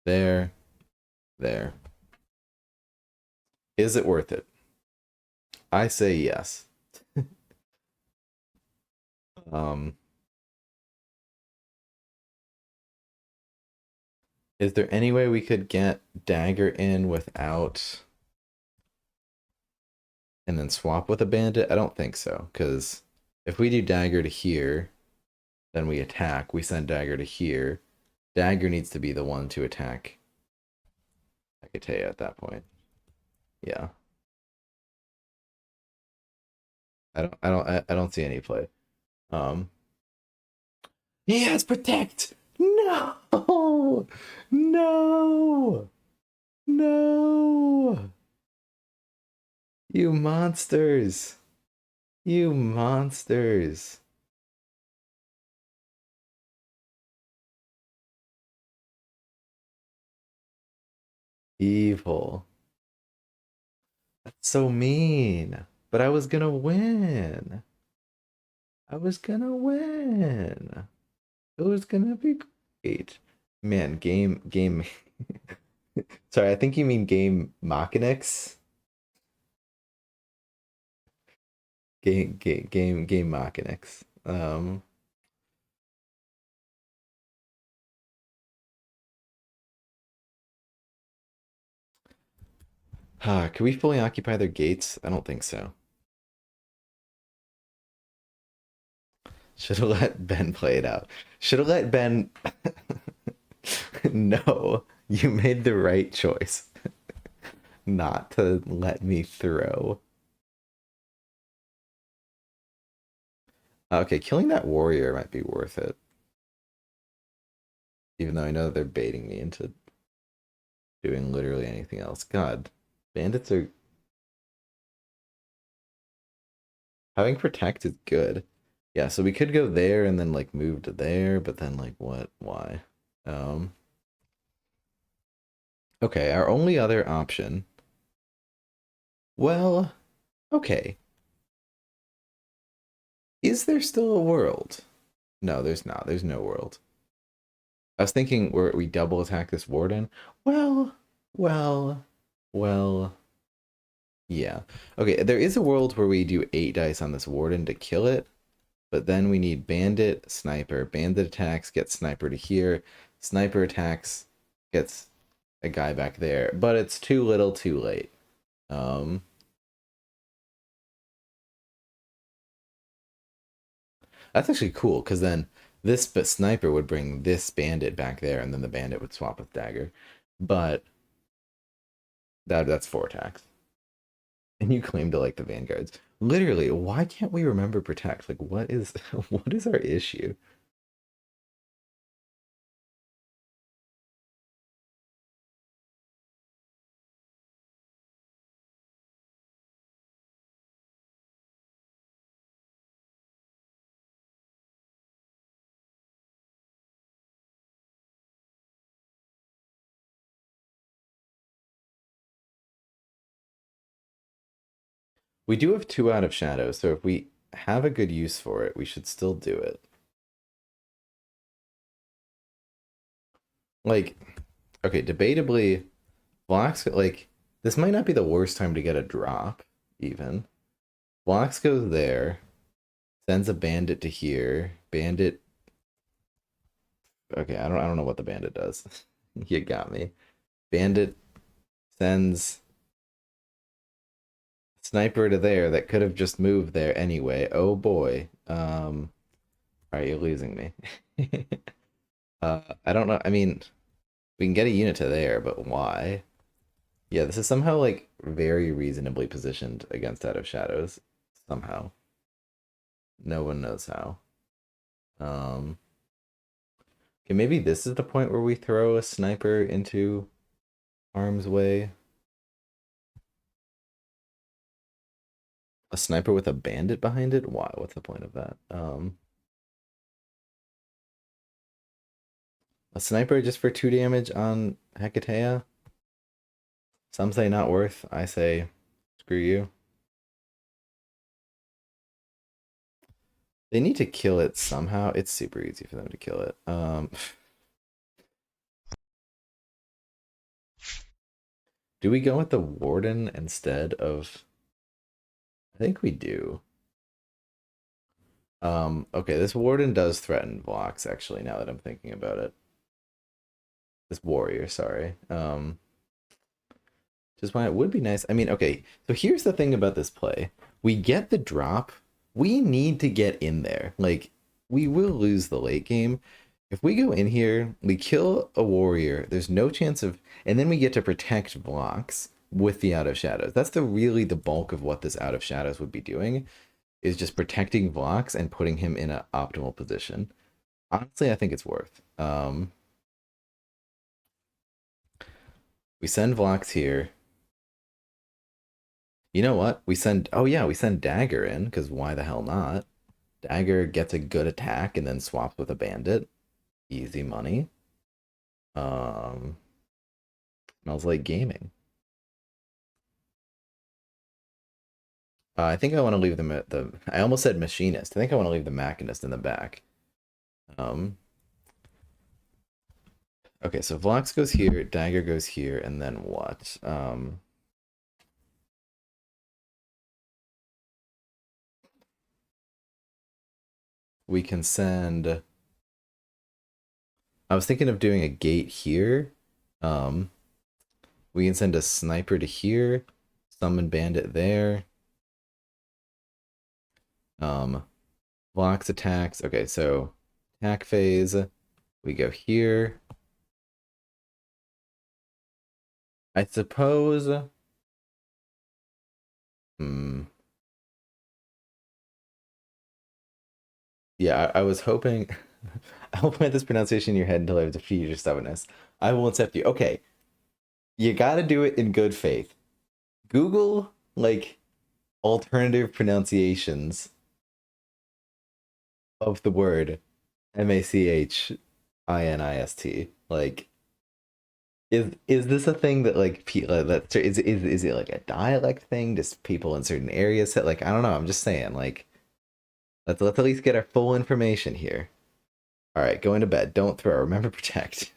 There. There. Is it worth it? I say yes. Um... Is there any way we could get Dagger in without... and then swap with a bandit? I don't think so, because if we do Dagger to here, then we attack, we send Dagger to here. Dagger needs to be the one to attack Hecate at that point. Yeah. I don't see any play. Um He has protect! No! No! No! You monsters! You monsters! Evil. That's so mean. But I was gonna win. I was gonna win. It was gonna be great. Man, game. Sorry, I think you mean game Machinics. Game Machinics. Can we fully occupy their gates? I don't think so. Should have let Ben play it out. Should have let Ben. No, you made the right choice not to let me throw. Okay, killing that warrior might be worth it. Even though I know they're baiting me into doing literally anything else. God, bandits are... Having protect is good. Yeah, so we could go there and then like move to there, but then like what? Why? Um Okay, our only other option. Well, okay. Is there still a world? No, there's not. There's no world. I was thinking where we double attack this warden. Well, well, well, yeah. Okay, there is a world where we do 8 dice on this warden to kill it, but then we need bandit, sniper. Bandit attacks, gets sniper to here. Sniper attacks, gets a guy back there. But it's too little, too late. Um, that's actually cool, because then this sniper would bring this bandit back there, and then the bandit would swap with dagger. But that's 4 attacks. And you claim to like the vanguards. Literally, why can't we remember protect? Like, what is what is our issue? We do have 2 out of shadow, so if we have a good use for it, we should still do it. Like, okay, debatably, blocks like this might not be the worst time to get a drop, even. Blocks goes there, sends a bandit to here. Bandit. Okay, I don't know what the bandit does. You got me. Bandit sends sniper to there that could have just moved there anyway. Oh boy. All right, you're losing me. I don't know. I mean, we can get a unit to there, but why? Yeah, this is somehow like very reasonably positioned against Out of Shadows. Somehow. No one knows how. Um, okay, maybe this is the point where we throw a sniper into harm's way. A sniper with a bandit behind it? Why? What's the point of that? A sniper just for 2 damage on Hecatea? Some say not worth. I say screw you. They need to kill it somehow. It's super easy for them to kill it. Do we go with the Warden instead of... I think we do. Okay, this Warden does threaten blocks, actually, now that I'm thinking about it. This Warrior, sorry. Just why it would be nice. I mean, okay, so here's the thing about this play. We get the drop. We need to get in there. Like, we will lose the late game. If we go in here, we kill a warrior, there's no chance of, and then we get to protect blocks with the Out of Shadows. That's really the bulk of what this Out of Shadows would be doing, is just protecting blocks and putting him in an optimal position. Honestly, I think it's worth. We send blocks here. You know what? Oh yeah, we send Dagger in, because why the hell not? Dagger gets a good attack and then swaps with a bandit. Easy money. Um, Smells like gaming. I think I want to leave them at the. I almost said machinist. I think I want to leave the machinist in the back. Um. Okay, so Vlox goes here, Dagger goes here, and then what? We can send. I was thinking of doing a gate here. Um, we can send a sniper to here, summon bandit there. Um, Vlox attacks. Okay, so attack phase. We go here. I suppose. Hmm. Yeah, I was hoping. I'll plant this pronunciation in your head until I've defeated your stubbornness. I will accept you. Okay, you got to do it in good faith. Google like alternative pronunciations of the word Machinist. Like, is this a thing that like that is it like a dialect thing? Just people in certain areas say, like, I don't know. I'm just saying, like, let's at least get our full information here. All right, going to bed. Don't throw. Remember, protect.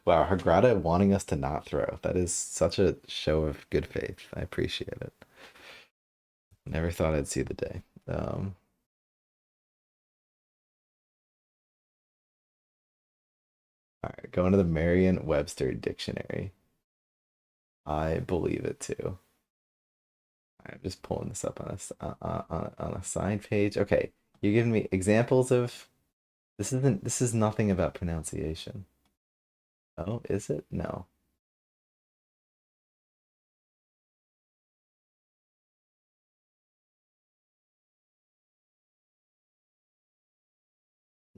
Wow, Hagrada wanting us to not throw. That is such a show of good faith. I appreciate it. Never thought I'd see the day. All right, going to the Merriam-Webster dictionary. I believe it too. I'm just pulling this up on a side page. Okay, you're giving me examples of this is nothing about pronunciation. Oh, is it? No.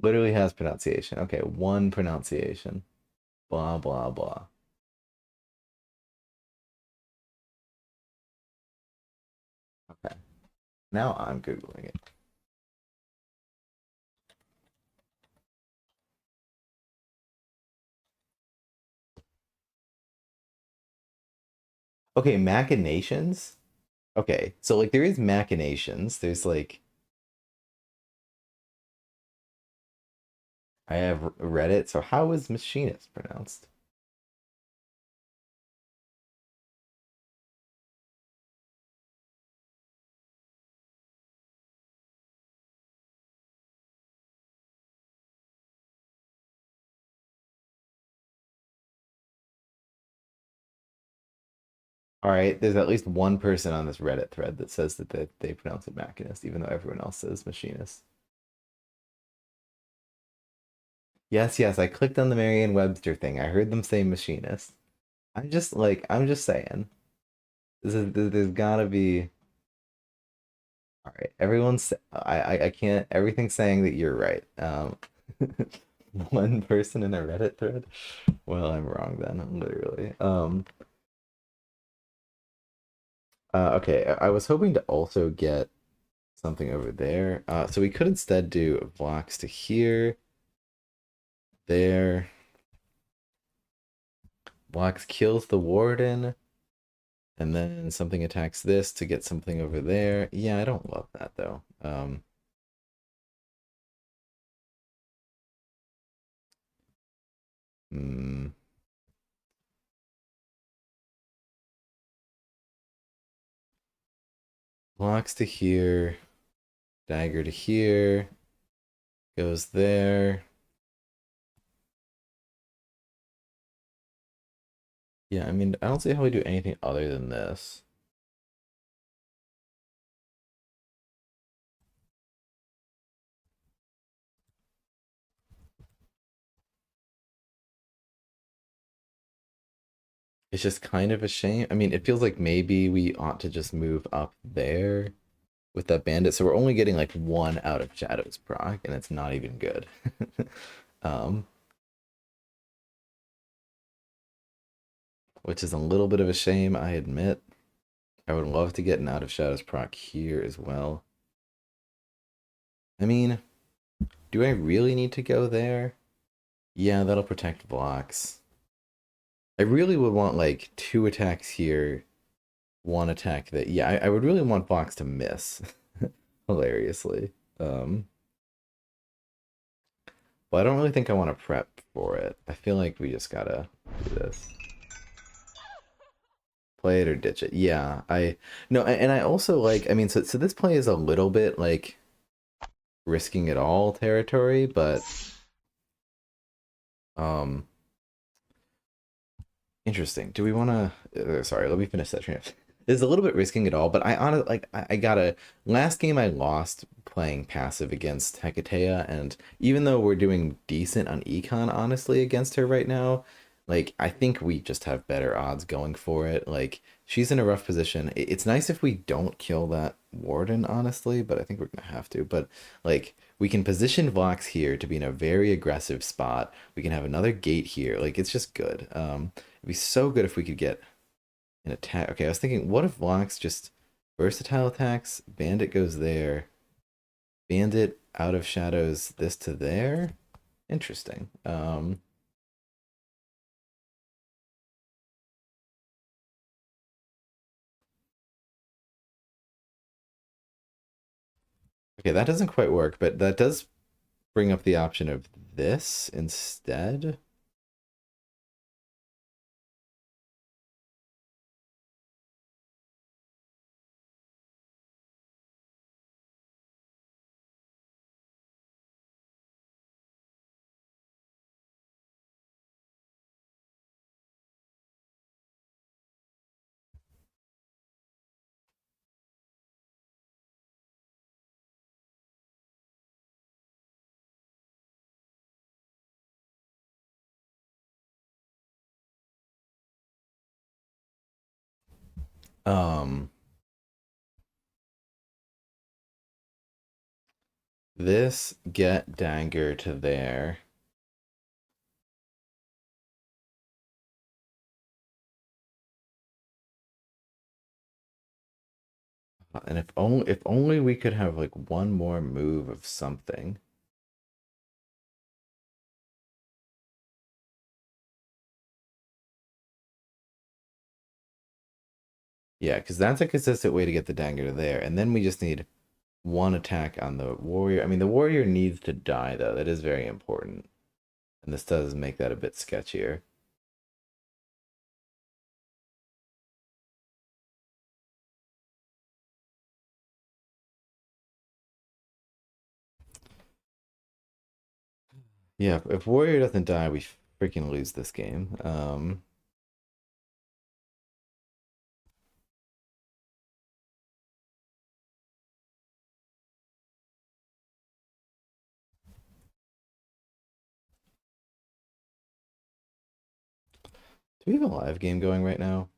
Literally has pronunciation. Okay, one pronunciation. Blah blah blah. Okay. Now I'm Googling it. Okay, machinations. Okay, so like there is machinations. There's like I have read it. So how is machinist pronounced? All right, there's at least one person on this Reddit thread that says that they pronounce it machinist, even though everyone else says machinist. Yes, yes, I clicked on the Merriam-Webster thing. I heard them say machinist. I'm just saying. There's gotta be. All right, I can't. Everything's saying that you're right. One person in a Reddit thread. Well, I'm wrong then, literally. Okay, I was hoping to also get something over there. So we could instead do blocks to here, there. Blocks kills the warden, and then something attacks this to get something over there. Yeah, I don't love that though. Hmm. Blocks to here, dagger to here, goes there. Yeah, I mean, I don't see how we do anything other than this. It's just kind of a shame. I mean, it feels like maybe we ought to just move up there with that bandit. So we're only getting like one out of Shadow's proc, and it's not even good. um, which is a little bit of a shame, I admit. I would love to get an out of Shadow's proc here as well. I mean, do I really need to go there? Yeah, that'll protect blocks. I really would want like two attacks here, one attack that. Yeah, I would really want blocks to miss. Hilariously. Um, but I don't really think I want to prep for it. I feel like we just gotta do this. Play it or ditch it. Yeah, I no, and I also like. I mean, so this play is a little bit like risking it all territory, but um, interesting. Do we want to? Sorry, let me finish that train. It's a little bit risking it all, but I honestly like. I gotta. Last game I lost playing passive against Hecatea, and even though we're doing decent on econ, honestly, against her right now, like I think we just have better odds going for it. Like she's in a rough position. It's nice if we don't kill that warden, honestly, but I think we're gonna have to. But like we can position Vox here to be in a very aggressive spot. We can have another gate here. Like it's just good. It'd be so good if we could get an attack. Okay, I was thinking, what if Vox just versatile attacks? Bandit goes there. Bandit out of shadows this to there. Interesting. Okay, that doesn't quite work, but that does bring up the option of this instead. Um, this get dagger to there. And if only we could have like one more move of something. Yeah, because that's a consistent way to get the dagger to there. And then we just need one attack on the warrior. I mean, the warrior needs to die, though. That is very important. And this does make that a bit sketchier. Yeah, if warrior doesn't die, we freaking lose this game. we have a live game going right now?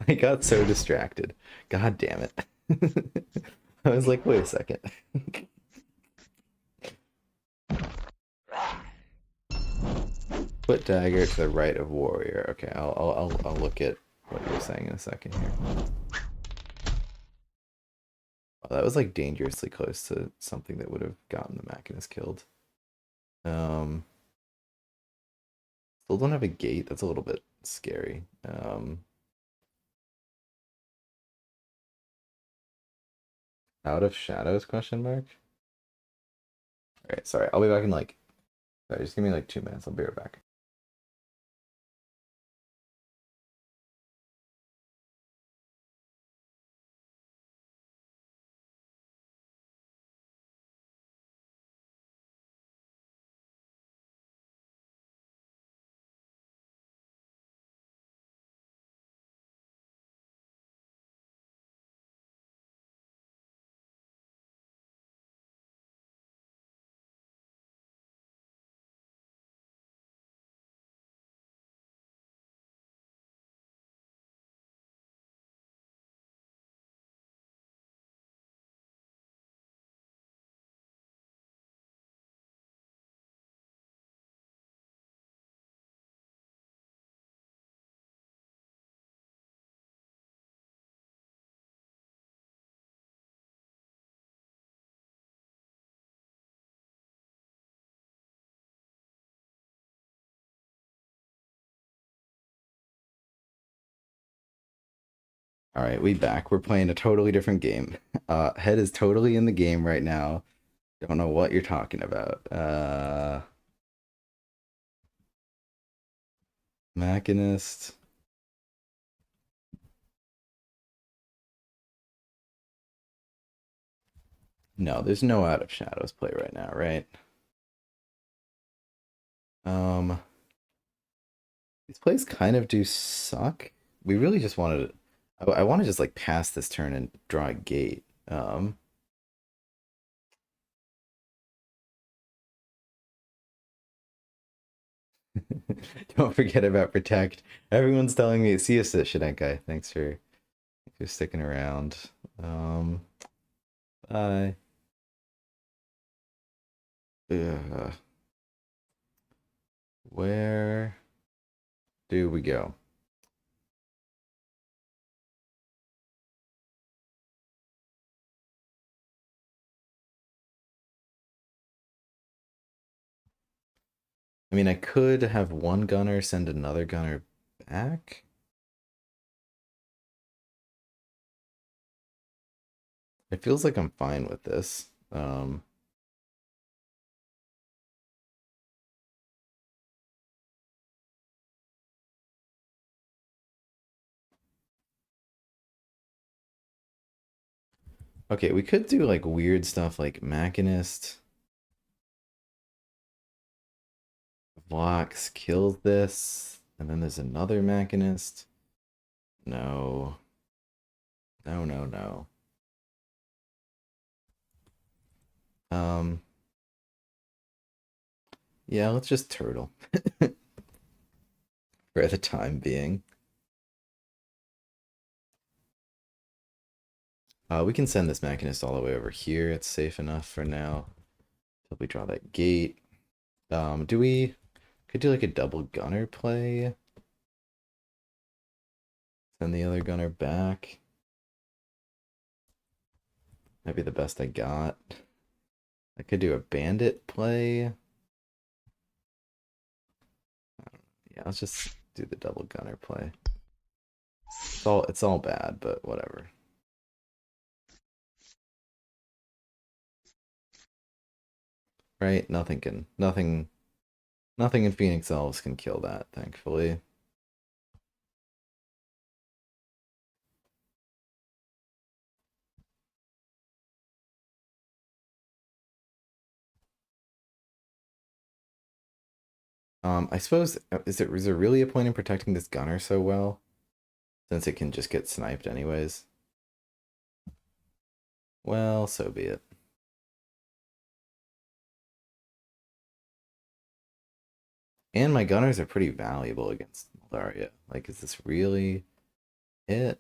I got so distracted. God damn it. I was like, wait a second. Put dagger to the right of warrior. Okay, I'll look at what you were saying in a second here. Oh, that was like dangerously close to something that would have gotten the Machinist killed. Um, Still don't have a gate. That's a little bit scary. Out of shadows? Question mark. All right, sorry. I'll be back in like. Sorry, just give me like 2 minutes. I'll be right back. All right, we back. We're playing a totally different game. Head is totally in the game right now. Don't know what you're talking about. Machinist. No, there's no Out of Shadows play right now, right? Um, these plays kind of do suck. We really just wanted. I want to just like pass this turn and draw a gate. Don't forget about protect. Everyone's telling me. See you, Shidenkai. Thanks for sticking around. Bye. Ugh. Where do we go? I mean, I could have one gunner send another gunner back. It feels like I'm fine with this. Okay, we could do like weird stuff like Machinist. Vox kills this. And then there's another Machinist. No. No, no, no. Um, yeah, let's just turtle. For the time being. We can send this Machinist all the way over here. It's safe enough for now. Till we draw that gate. Do we could do like a double gunner play? Send the other gunner back. Might be the best I got. I could do a bandit play. Yeah, let's just do the double gunner play. It's all bad, but whatever. Right? Nothing in Phoenix Elves can kill that, thankfully. I suppose is there really a point in protecting this gunner so well? Since it can just get sniped anyways. Well, so be it. And my gunners are pretty valuable against Malaria. Like, is this really it?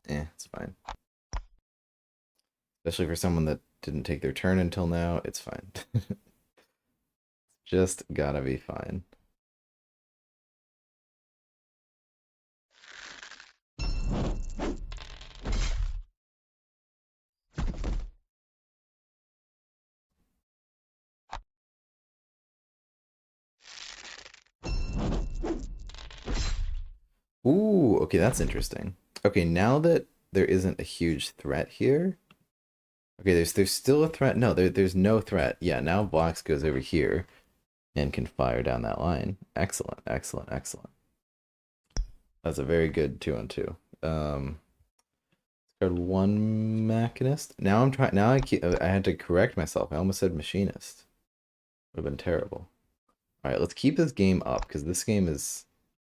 It's fine. Especially for someone that didn't take their turn until now, it's fine. Just gotta be fine. Ooh, okay, that's interesting. Okay, now that there isn't a huge threat here. Okay, there's still a threat. No, there's no threat. Yeah, now Blocks goes over here and can fire down that line. Excellent, excellent, excellent. That's a very good 2-on-2. Card one Machinist. Now I'm trying. Now I had to correct myself. I almost said Machinist. Would have been terrible. All right, let's keep this game up because this game is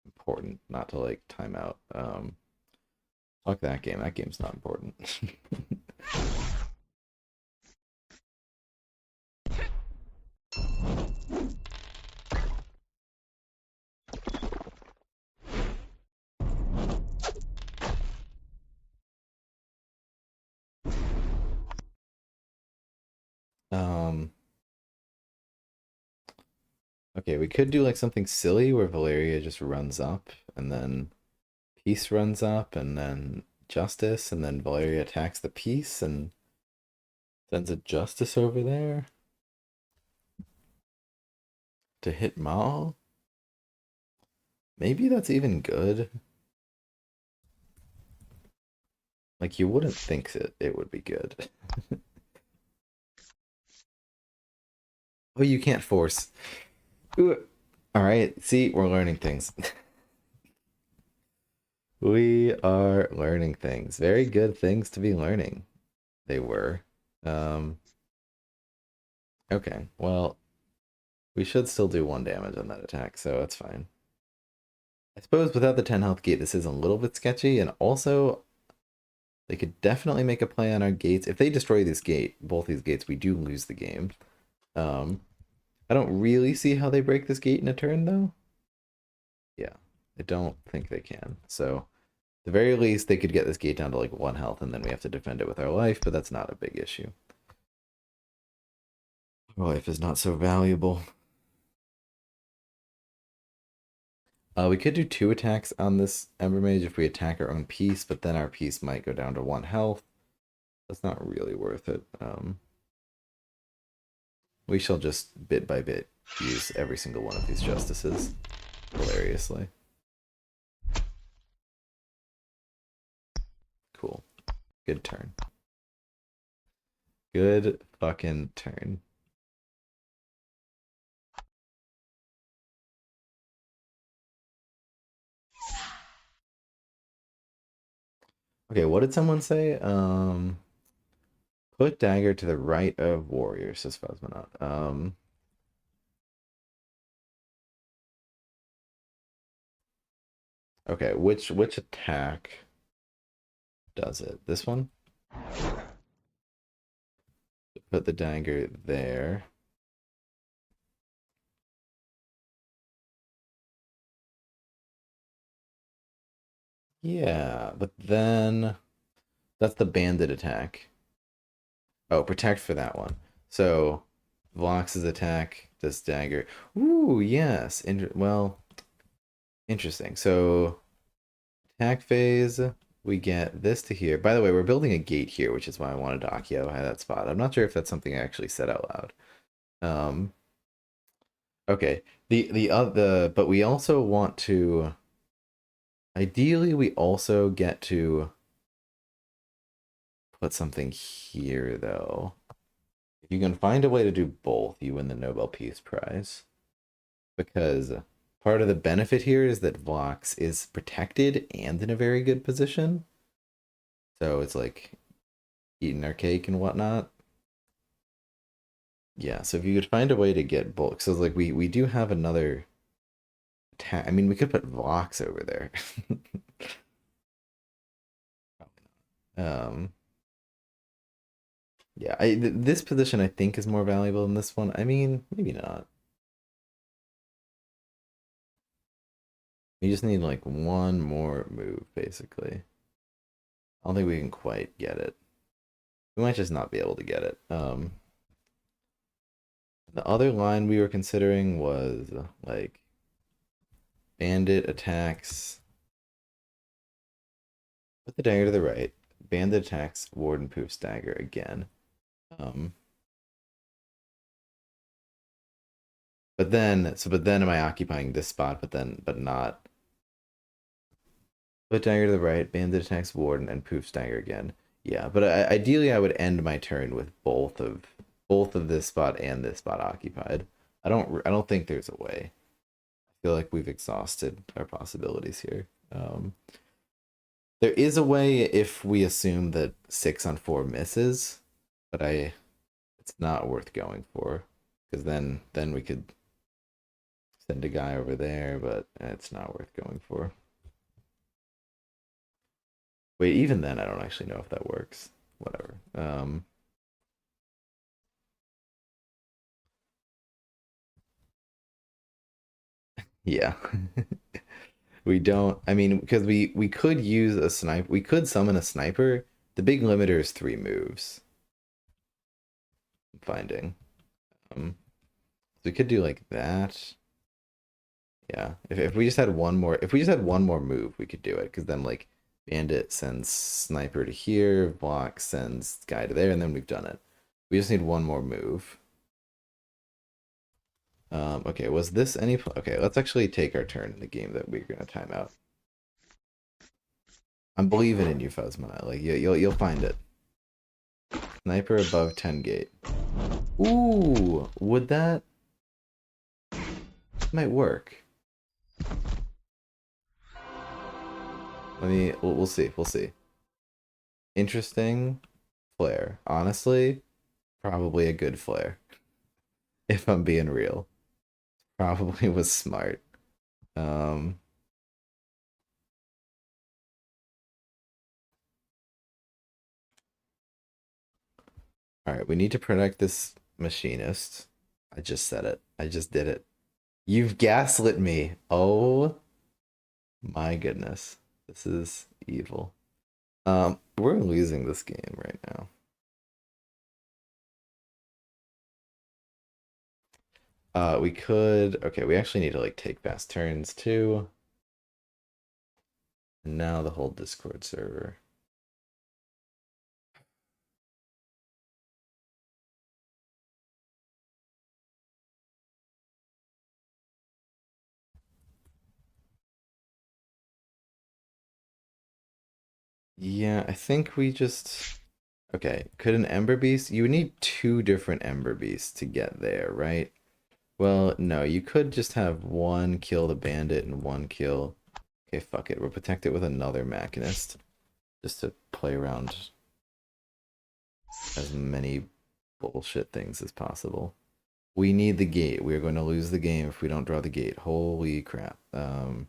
important. Not to like time out. Fuck that game. That game's not important. um. Okay, we could do like something silly where Valeria just runs up and then Peace runs up and then Justice and then Valeria attacks the Peace and sends a Justice over there to hit Maul. Maybe that's even good. Like you wouldn't think it would be good. Oh, you can't force. Ooh. All right, see, we're learning things. We are learning things. Very good things to be learning. They were. Um, okay, well, we should still do 1 damage on that attack, so that's fine. I suppose without the 10 health gate, this is a little bit sketchy, and also they could definitely make a play on our gates. If they destroy this gate, both these gates, we do lose the game. Um, I don't really see how they break this gate in a turn, though. Yeah, I don't think they can. So, at the very least, they could get this gate down to like 1 health, and then we have to defend it with our life, but that's not a big issue. Our life is not so valuable. We could do 2 attacks on this Ember Mage if we attack our own piece, but then our piece might go down to 1 health. That's not really worth it. We shall just bit by bit use every single one of these justices hilariously. Cool. Good turn. Good fucking turn. Okay, what did someone say? Put dagger to the right of warrior, says Phasmonaut. Okay, which attack does it? This one? Put the dagger there. Yeah, but then that's the bandit attack. Oh, protect for that one. So Vox's attack, this dagger. Ooh, yes. Well, interesting. So attack phase, we get this to here. By the way, we're building a gate here, which is why I wanted to Akio have that spot. I'm not sure if that's something I actually said out loud. Um, okay. But we also want to. Ideally, we also get to put something here, though. If you can find a way to do both, you win the Nobel Peace Prize. Because part of the benefit here is that Vox is protected and in a very good position. So it's like eating our cake and whatnot. Yeah, so if you could find a way to get both, so like we do have another I mean, we could put Vox over there. um, Yeah, this position I think is more valuable than this one. I mean, maybe not. We just need like one more move, basically. I don't think we can quite get it. We might just not be able to get it. The other line we were considering was like bandit attacks. Put the dagger to the right. Bandit attacks warden poofs dagger again. Um, but then am I occupying this spot? But not. Put dagger to the right. Bandit attacks warden and poofs dagger again. Yeah, but ideally I would end my turn with both of this spot and this spot occupied. I don't think there's a way. I feel like we've exhausted our possibilities here. There is a way if we assume that 6 on 4 misses, but it's not worth going for because then we could send a guy over there, but it's not worth going for. Wait, even then I don't actually know if that works. Whatever. Yeah. We don't. I mean, because we could use a sniper. We could summon a sniper. The big limiter is 3 moves. I'm finding. So we could do like that. Yeah. If we just had one more, if we just had one more move, we could do it. Because then like bandit sends sniper to here, block sends guy to there, and then we've done it. We just need one more move. Okay, was this any? Okay, let's actually take our turn in the game that we're gonna time out. I'm believing in you, Phasma. Like you'll find it. Sniper above 10 gate. Ooh, would that might work? We'll see. We'll see. Interesting flare. Honestly, probably a good flare. If I'm being real, probably was smart. Um, all right, we need to protect this machinist. I just said it. I just did it. You've gaslit me. Oh my goodness. This is evil. We're losing this game right now. We could. Okay, we actually need to like take fast turns too. And now the whole Discord server. Yeah, I think we just. Okay, could an Ember Beast? You would need 2 different Ember Beasts to get there, right? Well, no, you could just have one kill the bandit and one kill. Okay, fuck it. We'll protect it with another Machinist just to play around as many bullshit things as possible. We need the gate. We are going to lose the game if we don't draw the gate. Holy crap. This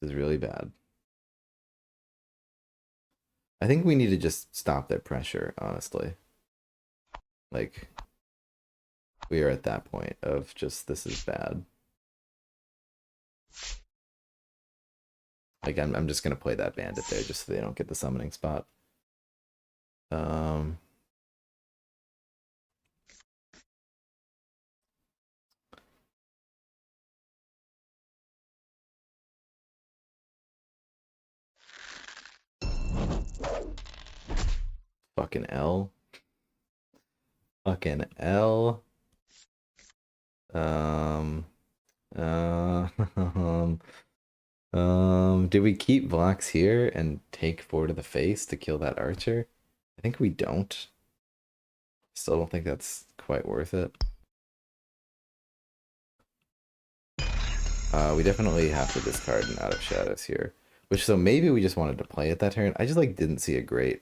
is really bad. I think we need to just stop their pressure, honestly. Like, we are at that point of just, this is bad. Like, I'm just going to play that bandit there just so they don't get the summoning spot. Um, fucking L. Fucking L. Um, uh, do we keep blocks here and take 4 to the face to kill that archer? I think we don't. Still don't think that's quite worth it. We definitely have to discard an Out of Shadows here. Which, so maybe we just wanted to play it that turn. I just, like, didn't see a great,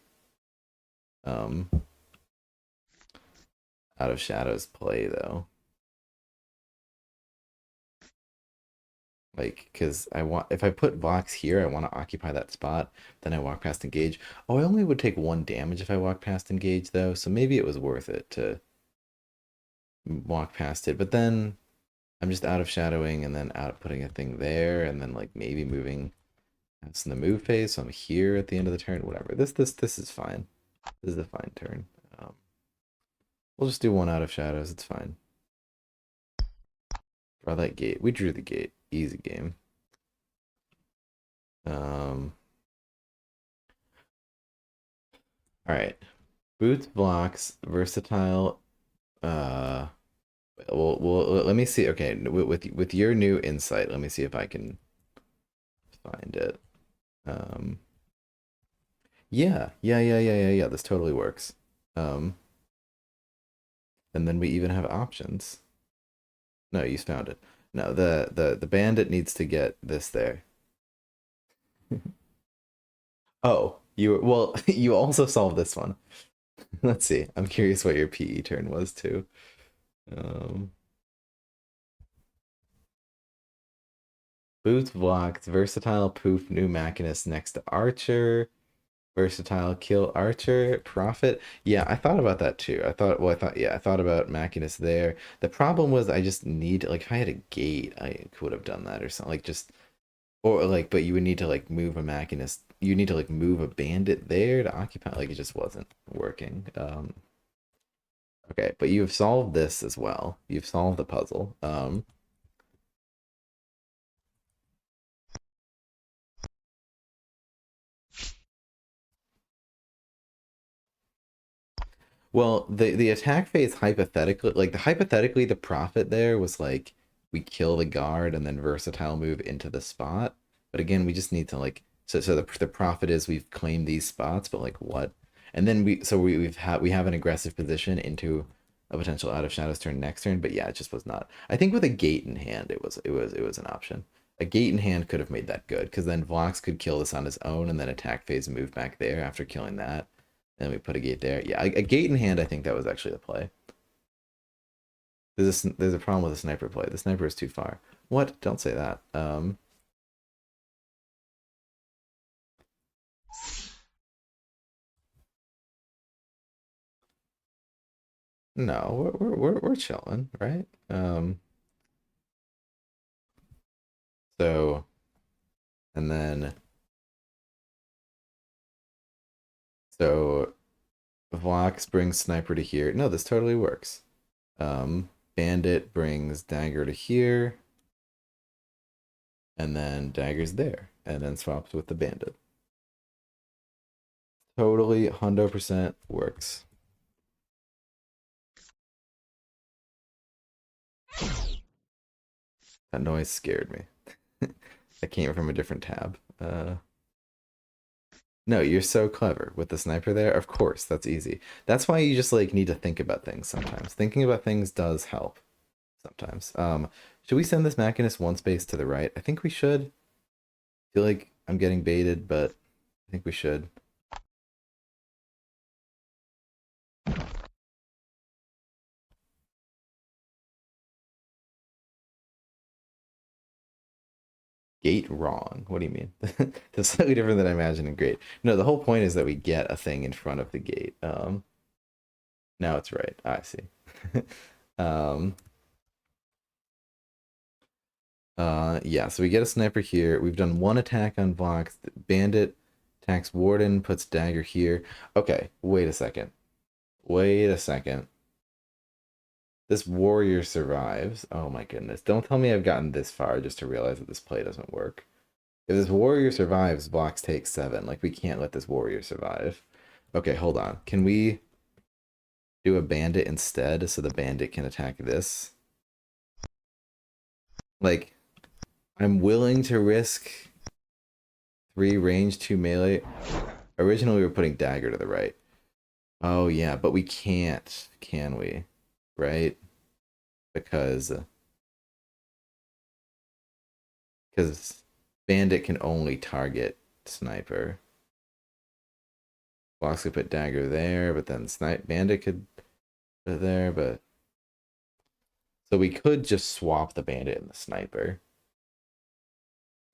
um, Out of Shadows play, though. Like, because I want, if I put Vox here, I want to occupy that spot. Then I walk past engage. Oh, I only would take 1 damage if I walk past engage, though. So maybe it was worth it to walk past it. But then I'm just out of shadowing and then out putting a thing there, and then like maybe moving past in the move phase. So I'm here at the end of the turn. Whatever. This is fine. This is a fine turn. We'll just do 1 out of shadows. It's fine. Draw that gate. We drew the gate. Easy game. All right. Boots, blocks, versatile. Uh, well, let me see. Okay, with your new insight, let me see if I can find it. Um, yeah. This totally works. Um, and then we even have options. No, you found it. No, the bandit needs to get this there. Oh, you well, you also solved this one. Let's see. I'm curious what your PE turn was too. Um, Boots blocked, versatile poof, new machinist next to Archer. Versatile kill Archer, Prophet. Yeah, I thought about that too. I thought about Machinist there. The problem was I just need, like, if I had a gate, I could have done that or something. Like, just, or like, but you would need to, like, move a Machinist. You need to, like, move a bandit there to occupy. Like, it just wasn't working. Okay, but you've solved this as well. You've solved the puzzle. Well, the attack phase hypothetically, like hypothetically, the profit there was like we kill the guard and then versatile move into the spot. But again, we just need to like so the profit is we've claimed these spots, but like what? And then we have an aggressive position into a potential out of shadows turn next turn. But yeah, it just was not. I think with a gate in hand, it was an option. A gate in hand could have made that good because then Vox could kill this on his own and then attack phase move back there after killing that. And we put a gate there. Yeah, a gate in hand, I think that was actually the play. There's a problem with the sniper play. The sniper is too far. What? Don't say that. No, we're chilling, right? So, and then so Vox brings sniper to here. No, this totally works. Bandit brings dagger to here, and then dagger's there, and then swaps with the bandit. Totally 100% works. That noise scared me. That came from a different tab. No, you're so clever with the sniper there. Of course, that's easy. That's why you just like need to think about things sometimes. Thinking about things does help sometimes. Should we send this Machinist 1 space to the right? I think we should. I feel like I'm getting baited, but I think we should. Gate wrong. What do you mean? That's slightly different than I imagined in Great. No, the whole point is that we get a thing in front of the gate. Now it's right. I see. um, yeah, so we get a sniper here. We've done 1 attack on Vox. Bandit attacks Warden, puts dagger here. Okay, wait a second. Wait a second. This warrior survives. Oh my goodness. Don't tell me I've gotten this far just to realize that this play doesn't work. If this warrior survives, Vox takes 7. Like, we can't let this warrior survive. Okay, hold on. Can we do a bandit instead so the bandit can attack this? Like, I'm willing to risk 3 range, 2 melee. Originally, we were putting dagger to the right. Oh, yeah, but we can't, can we? Right? Because bandit can only target sniper. Fox could put dagger there, but then snipe bandit could put it there, but so we could just swap the bandit and the sniper.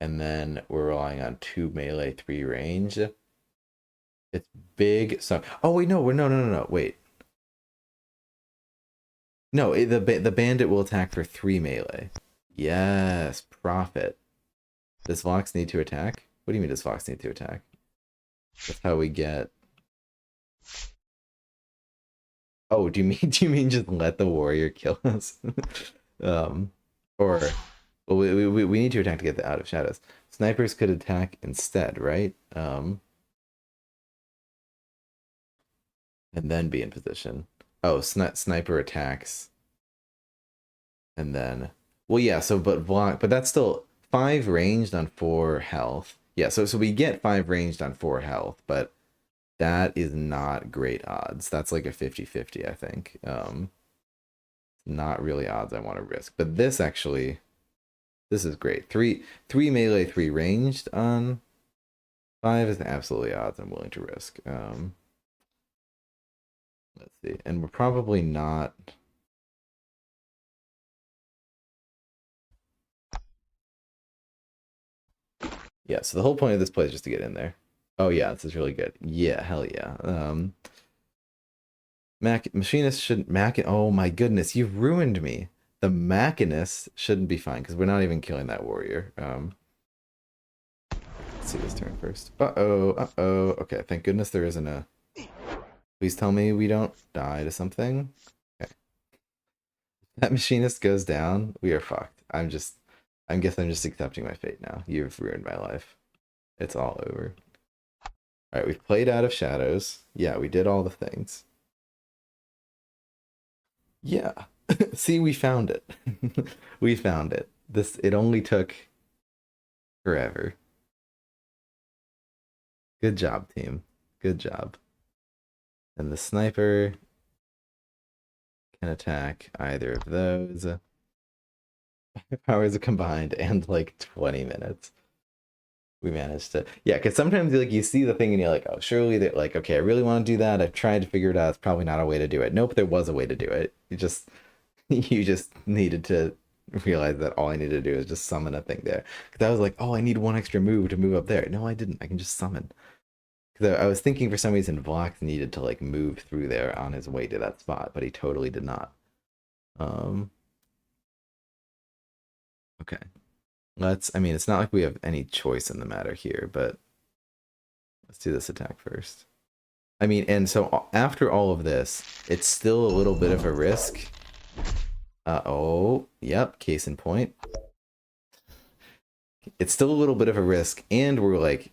and then we're relying on 2 melee, 3 range. It's big. So, oh wait, no. Wait, no. The bandit will attack for 3 melee. Yes, profit. Does Vox need to attack? What do you mean? Does Vox need to attack? That's how we get. Oh, do you mean just let the warrior kill us? Or well, we need to attack to get the out of shadows. Snipers could attack instead, right? And then be in position. Oh, sniper attacks, and then well, yeah. So, but that's still 5 ranged on 4 health. Yeah, so we get 5 ranged on 4 health, but that is not great odds. That's like a 50-50, I think. Not really odds I want to risk. But this actually, this is great. 3 melee, 3 ranged on 5 is absolutely odds I'm willing to risk. Let's see. And we're probably not. Yeah, so the whole point of this play is just to get in there. Oh yeah, this is really good. Yeah, hell yeah. Machinist shouldn't oh my goodness, you've ruined me. The Machinist shouldn't be fine because we're not even killing that warrior. Let's see this turn first. Uh-oh. Okay, thank goodness there isn't a. Please tell me we don't die to something. Okay. That Machinist goes down, we are fucked. I guess I'm just accepting my fate now. You've ruined my life. It's all over. Alright, we've played out of shadows. Yeah, we did all the things. Yeah. See, we found it. We found it. It only took forever. Good job, team. Good job. And the sniper can attack either of those. 5 hours combined and like 20 minutes. We managed to, yeah, because sometimes like you see the thing and you're like, oh, surely they're like, okay, I really want to do that. I've tried to figure it out. It's probably not a way to do it. Nope, there was a way to do it. You just needed to realize that all I needed to do is just summon a thing there. Because I was like, oh, I need 1 extra move to move up there. No, I didn't. I can just summon. Because I was thinking for some reason Vox needed to like move through there on his way to that spot, but he totally did not. Okay. I mean, it's not like we have any choice in the matter here, but let's do this attack first. I mean, and so after all of this, it's still a little bit of a risk. Oh, yep, case in point. It's still a little bit of a risk, and we're like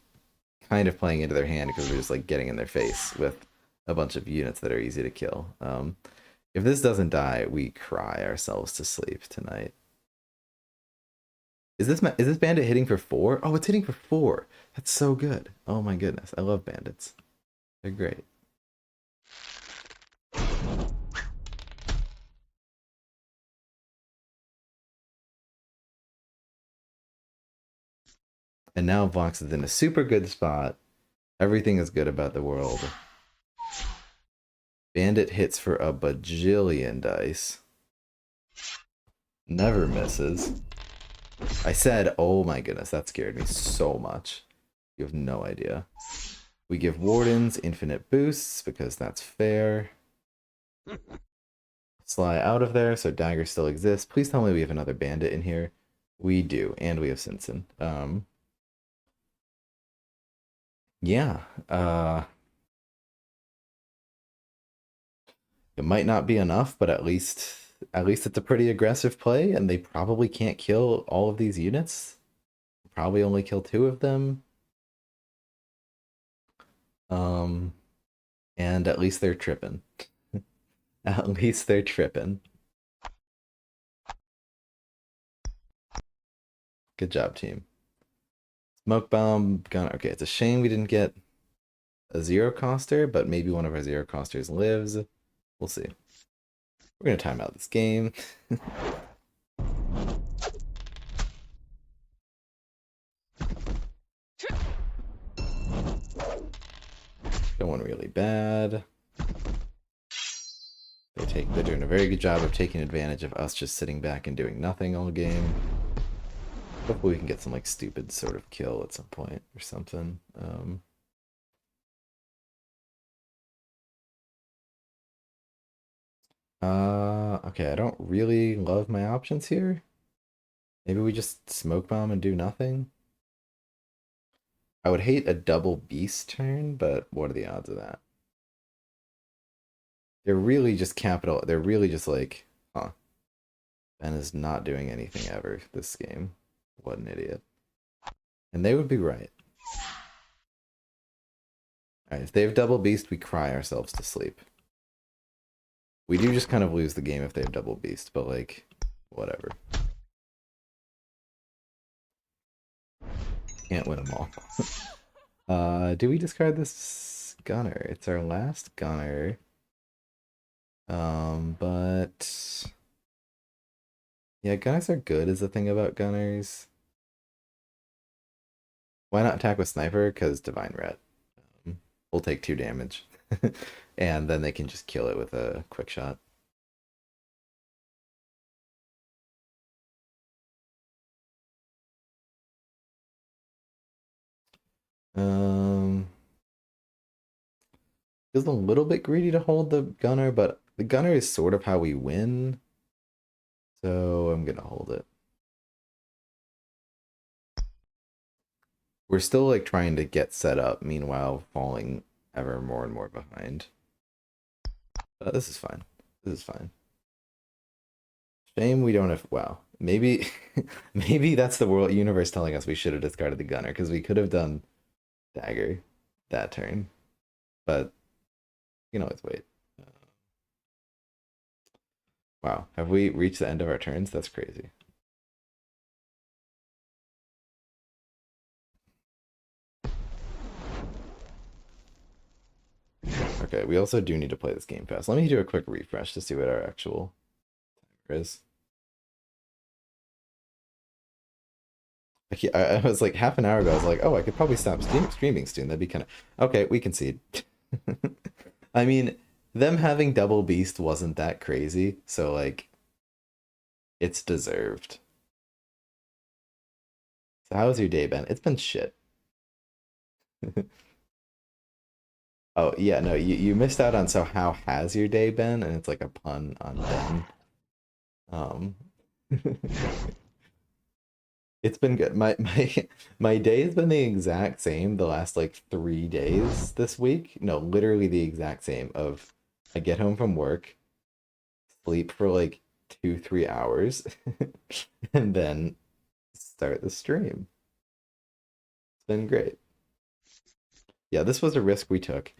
kind of playing into their hand because we're just like getting in their face with a bunch of units that are easy to kill. If this doesn't die, we cry ourselves to sleep tonight. Is this bandit hitting for 4? Oh, it's hitting for 4. That's so good. Oh my goodness. I love bandits. They're great. And now Vox is in a super good spot. Everything is good about the world. Bandit hits for a bajillion dice. Never misses. I said, oh my goodness, that scared me so much. You have no idea. We give Wardens infinite boosts because that's fair. Sly out of there, so Dagger still exists. Please tell me we have another bandit in here. We do, and we have Sinsen. Yeah. It might not be enough, but at least it's a pretty aggressive play, and they probably can't kill all of these units. Probably only kill 2 of them. And at least they're tripping. At least they're tripping. Good job, team. Smoke bomb gun. Okay, it's a shame we didn't get a 0-coster, but maybe one of our 0-costers lives. We'll see. We're gonna time out this game. Going really bad. They're doing a very good job of taking advantage of us just sitting back and doing nothing all game. Hopefully we can get some like stupid sort of kill at some point or something. Okay, I don't really love my options here. Maybe we just smoke bomb and do nothing. I would hate a double beast turn, but what are the odds of that? They're really just capital. They're really just like, huh. Ben is not doing anything ever this game. What an idiot. And they would be right. Alright, if they have double beast, we cry ourselves to sleep. We do just kind of lose the game if they have double beast, but like, whatever. Can't win them all. Do we discard this gunner? It's our last gunner. But yeah, gunners are good is the thing about gunners. Why not attack with sniper? Because divine ret. We'll take 2 damage. And then they can just kill it with a quick shot. Feels a little bit greedy to hold the gunner, but the gunner is sort of how we win. So I'm gonna hold it. We're still like trying to get set up, meanwhile falling ever more and more behind. This is fine. This is fine. Shame we don't have. Wow. Maybe, maybe that's the world universe telling us we should have discarded the gunner because we could have done dagger that turn, but you can always wait. Wow. Have we reached the end of our turns? That's crazy. Okay, we also do need to play this game fast. Let me do a quick refresh to see what our actual timer is. I was like half an hour ago, I was like, oh, I could probably stop streaming soon. That'd be kind of okay. We concede. I mean, them having double beast wasn't that crazy, so like, it's deserved. So how was your day, Ben? It's been shit. Oh yeah, no, you missed out on so how has your day been? And it's like a pun on Ben. Um, it's been good. My day has been the exact same the last like 3 days this week. No, literally the exact same. Of I get home from work, sleep for like 2, 3 hours, and then start the stream. It's been great. Yeah, this was a risk we took.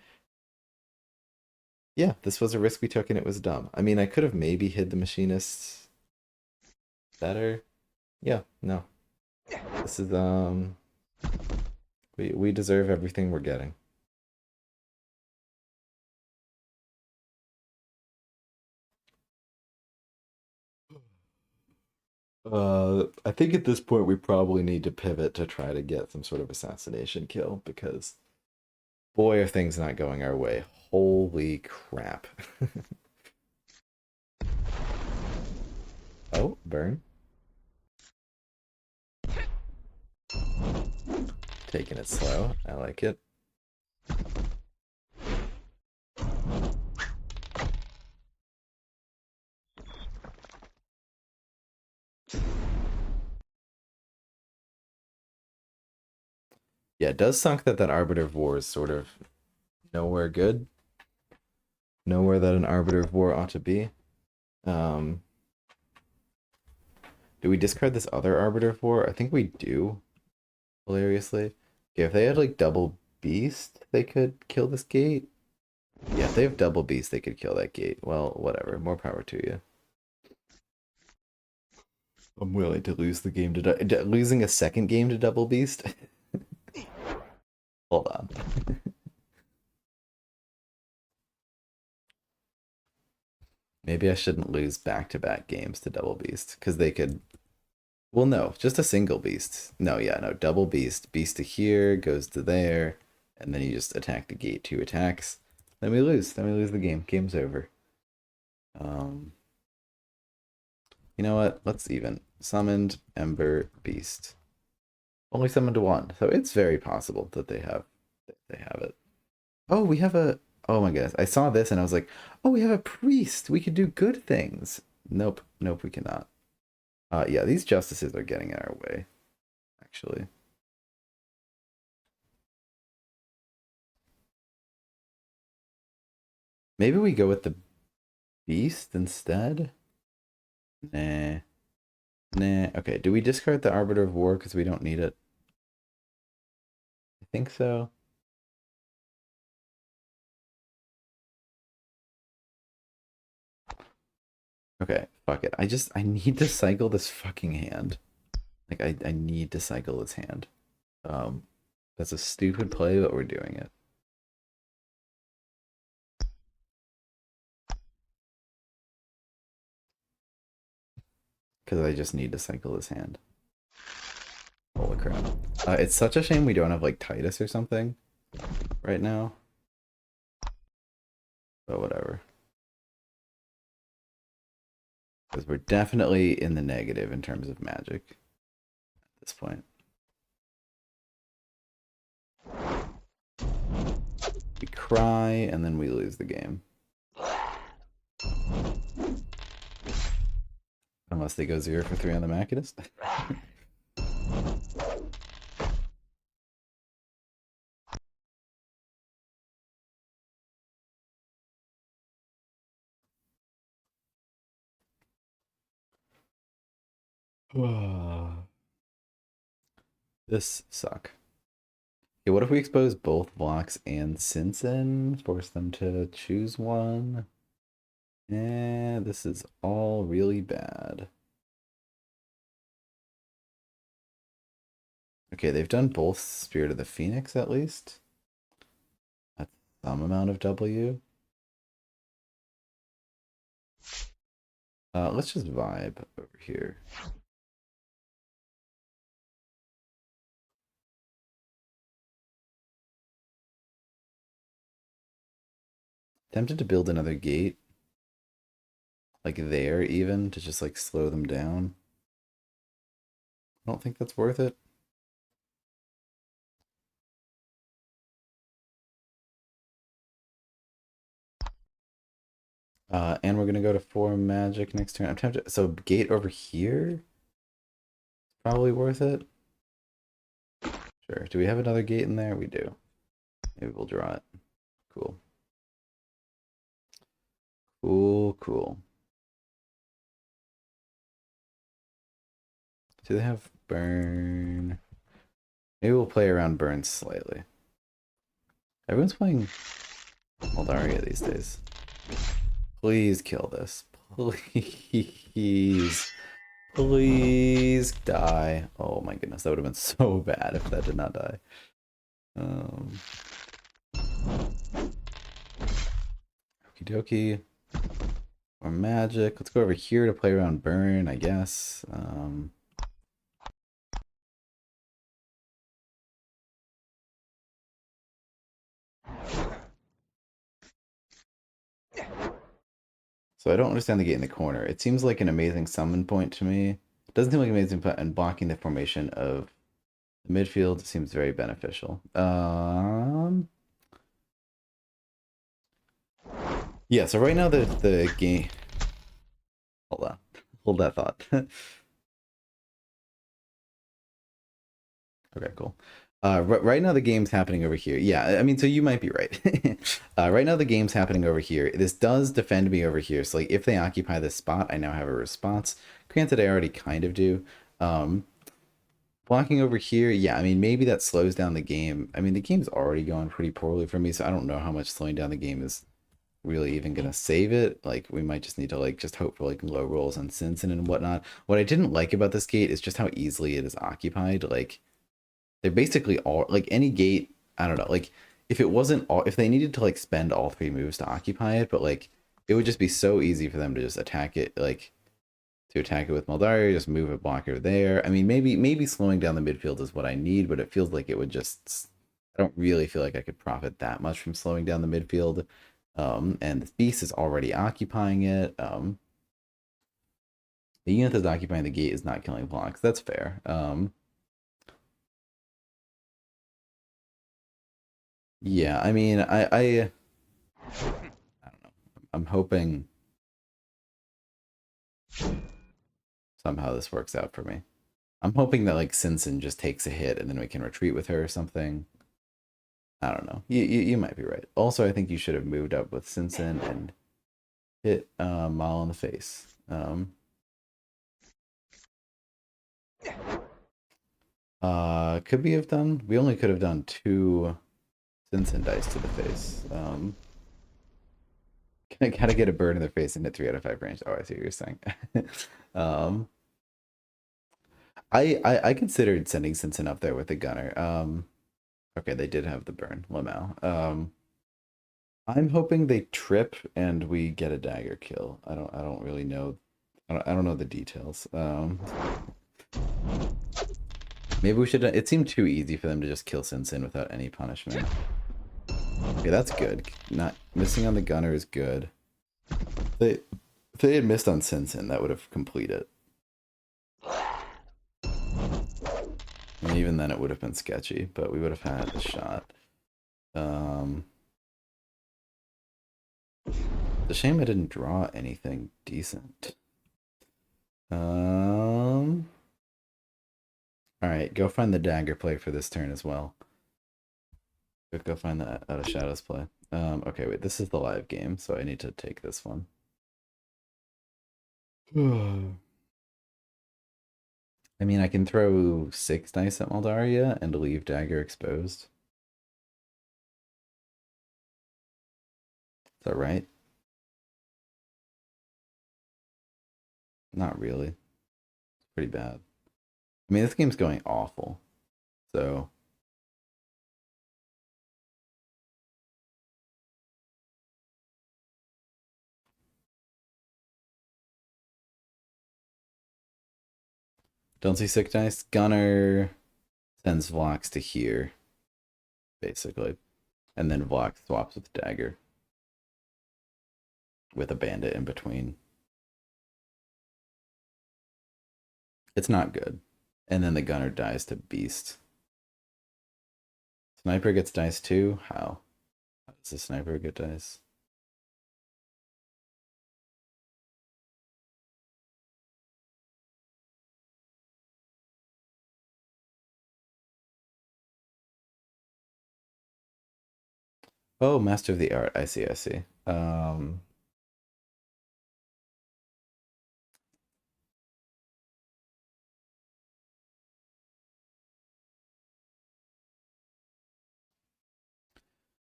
Yeah, this was a risk we took and it was dumb. I mean, I could have maybe hid the machinists better. Yeah, no. This is we deserve everything we're getting. I think at this point we probably need to pivot to try to get some sort of assassination kill because boy are things not going our way. Holy crap. Oh, burn. Taking it slow. I like it. Yeah, it does suck that that Arbiter of War is sort of nowhere good. Nowhere that an Arbiter of War ought to be. Um, do we discard this other Arbiter of War? I think we do, hilariously. Okay, if they had like double beast, they could kill this gate. Yeah, if they have double beast, they could kill that gate. Well, whatever. More power to you. I'm willing to lose the game to losing a second game to double beast. Hold on. Maybe I shouldn't lose back-to-back games to double beast because they could. Well, no, just a single beast. No, yeah, no, double beast. Beast to here goes to there, and then you just attack the gate 2 attacks. Then we lose. Then we lose the game. Game's over. You know what? Let's even. Summoned Ember Beast. Only summon to one. So it's very possible that they have it. Oh, we have a oh my goodness. I saw this and I was like, oh, we have a priest. We could do good things. Nope, nope, we cannot. Yeah, these justices are getting in our way, actually. Maybe we go with the beast instead? Nah. Nah. Okay, do we discard the Arbiter of War because we don't need it? I think so. Okay, fuck it. I need to cycle this fucking hand. Like I need to cycle this hand. Um that's a stupid play, but we're doing it. Because I just need to cycle this hand. Holy crap. It's such a shame we don't have like Titus or something right now. But whatever. Because we're definitely in the negative in terms of magic at this point. We cry and then we lose the game. Unless they go 0 for 3 on the Machinist. This suck. Okay, what if we expose both blocks and Sinsen? Force them to choose one? Yeah, this is all really bad. Okay, they've done both Spirit of the Phoenix at least. That's some amount of W. Let's just vibe over here. Tempted to build another gate. Like there even, to just like slow them down. I don't think that's worth it. And we're gonna go to 4 magic next turn. I'm tempted. So gate over here, probably worth it. Sure. Do we have another gate in there? We do. Maybe we'll draw it. Cool. Cool, cool. Do they have burn? Maybe we'll play around burn slightly. Everyone's playing Moldaria these days. Please kill this. Please. Please die. Oh my goodness, that would have been so bad if that did not die. Okie dokie. Or magic. Let's go over here to play around burn, I guess. So I don't understand the gate in the corner. It seems like an amazing summon point to me. It doesn't seem like an amazing point, and blocking the formation of the midfield seems very beneficial. Yeah, so right now the game. Hold on. Hold that thought. Okay, cool. Right now the game's happening over here. Yeah, I mean, so you might be right. Right now the game's happening over here. This does defend me over here. So like, if they occupy this spot, I now have a response. Granted, I already kind of do. Blocking over here, yeah, I mean, maybe that slows down the game. I mean, the game's already going pretty poorly for me, so I don't know how much slowing down the game is really even gonna save it. Like, we might just need to like just hope for like low rolls on Sinsen and whatnot. What I didn't like about this gate is just how easily it is occupied. Like, they're basically all like any gate. I don't know. Like, if it wasn't all, if they needed to like spend all 3 moves to occupy it, but like it would just be so easy for them to just attack it. Like, to attack it with Moldaria, just move a blocker there. I mean, maybe slowing down the midfield is what I need, but it feels like it would just. I don't really feel like I could profit that much from slowing down the midfield. And this beast is already occupying it. The unit that's occupying the gate is not killing blocks. That's fair. Yeah, I mean, I don't know. I'm hoping somehow this works out for me. I'm hoping that like Sinsen just takes a hit and then we can retreat with her or something. I don't know. You might be right. Also, I think you should have moved up with Sinsen and hit Mal in the face. Could we have done? We only could have done two Sinsen dice to the face. Gotta get a bird in their face and hit 3 out of 5 range. Oh, I see what you're saying. um, I considered sending Sinsen up there with the gunner. Okay, they did have the burn, Lamau. I'm hoping they trip and we get a dagger kill. I don't really know. I don't know the details. Maybe we should. It seemed too easy for them to just kill Sinsen without any punishment. Okay, that's good. Not missing on the gunner is good. They if they had missed on Sinsen, that would have completed. And even then, it would have been sketchy, but we would have had a shot. It's a shame I didn't draw anything decent. All right, go find the dagger play for this turn as well. Go find that out of shadows play. Okay, wait, this is the live game, so I need to take this one. I mean, I can throw 6 dice at Maldaria and leave dagger exposed. Is that right? Not really. It's pretty bad. I mean, this game's going awful. So don't see 6 dice. Gunner sends Vlox to here, basically. And then Vlox swaps with dagger. With a bandit in between. It's not good. And then the gunner dies to beast. Sniper gets dice too? How? How does the sniper get dice? Oh, Master of the Art. I see, I see.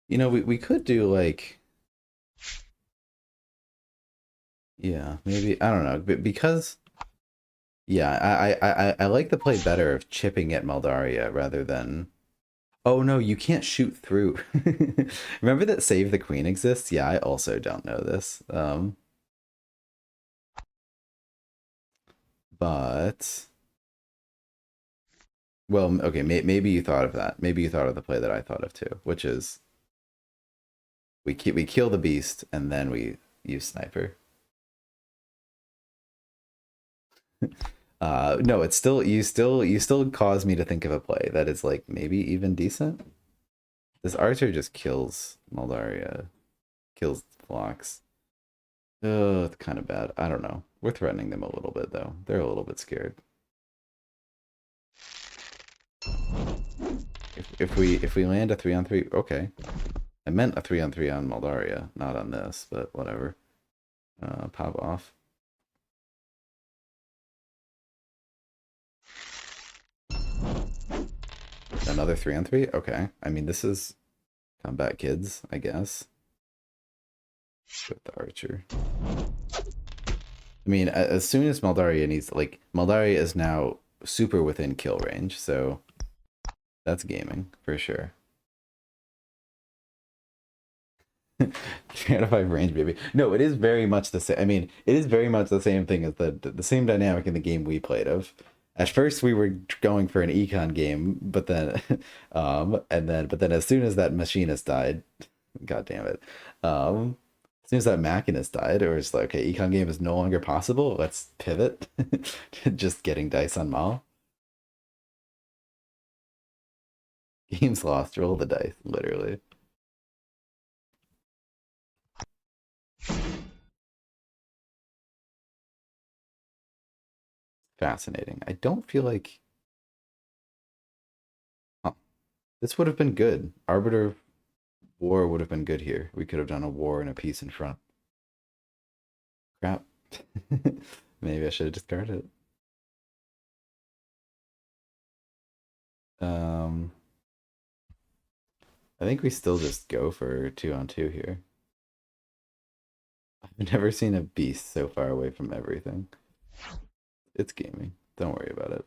You know, we could do like, yeah, maybe, I don't know, but because, yeah, I like the play better of chipping at Maldaria rather than, oh no, you can't shoot through. Remember that Save the Queen exists? Yeah, I also don't know this. But, well, okay, maybe you thought of that. Maybe you thought of the play that I thought of too, which is we kill the beast and then we use sniper. No, it's still you still cause me to think of a play that is like maybe even decent. This archer just kills Maldaria, kills Phlox. Oh, it's kind of bad. I don't know. We're threatening them a little bit though. They're a little bit scared. If we land a 3-on-3, okay. I meant a 3-on-3 on Maldaria, not on this, but whatever. Pop off. Another 3-on-3? Okay. I mean, this is Combat Kids, I guess. With the archer. I mean, as soon as Maldaria needs, like, Maldaria is now super within kill range, so that's gaming for sure. 3 out of 5 range, baby. No, it is very much the same. I mean, it is very much the same thing as the same dynamic in the game we played of. At first, we were going for an econ game, but then, but then as soon as that machinist died, god damn it, as soon as that machinist died, it was like, okay, econ game is no longer possible. Let's pivot to just getting dice on Mal. Game's lost. Roll the dice, literally. fascinating. I don't feel like... Huh. This would have been good. Arbiter of War would have been good here. We could have done a war and a peace in front. Crap. Maybe I should have discarded it. I think we still just go for 2-on-2 here. I've never seen a beast so far away from everything. It's gaming. Don't worry about it.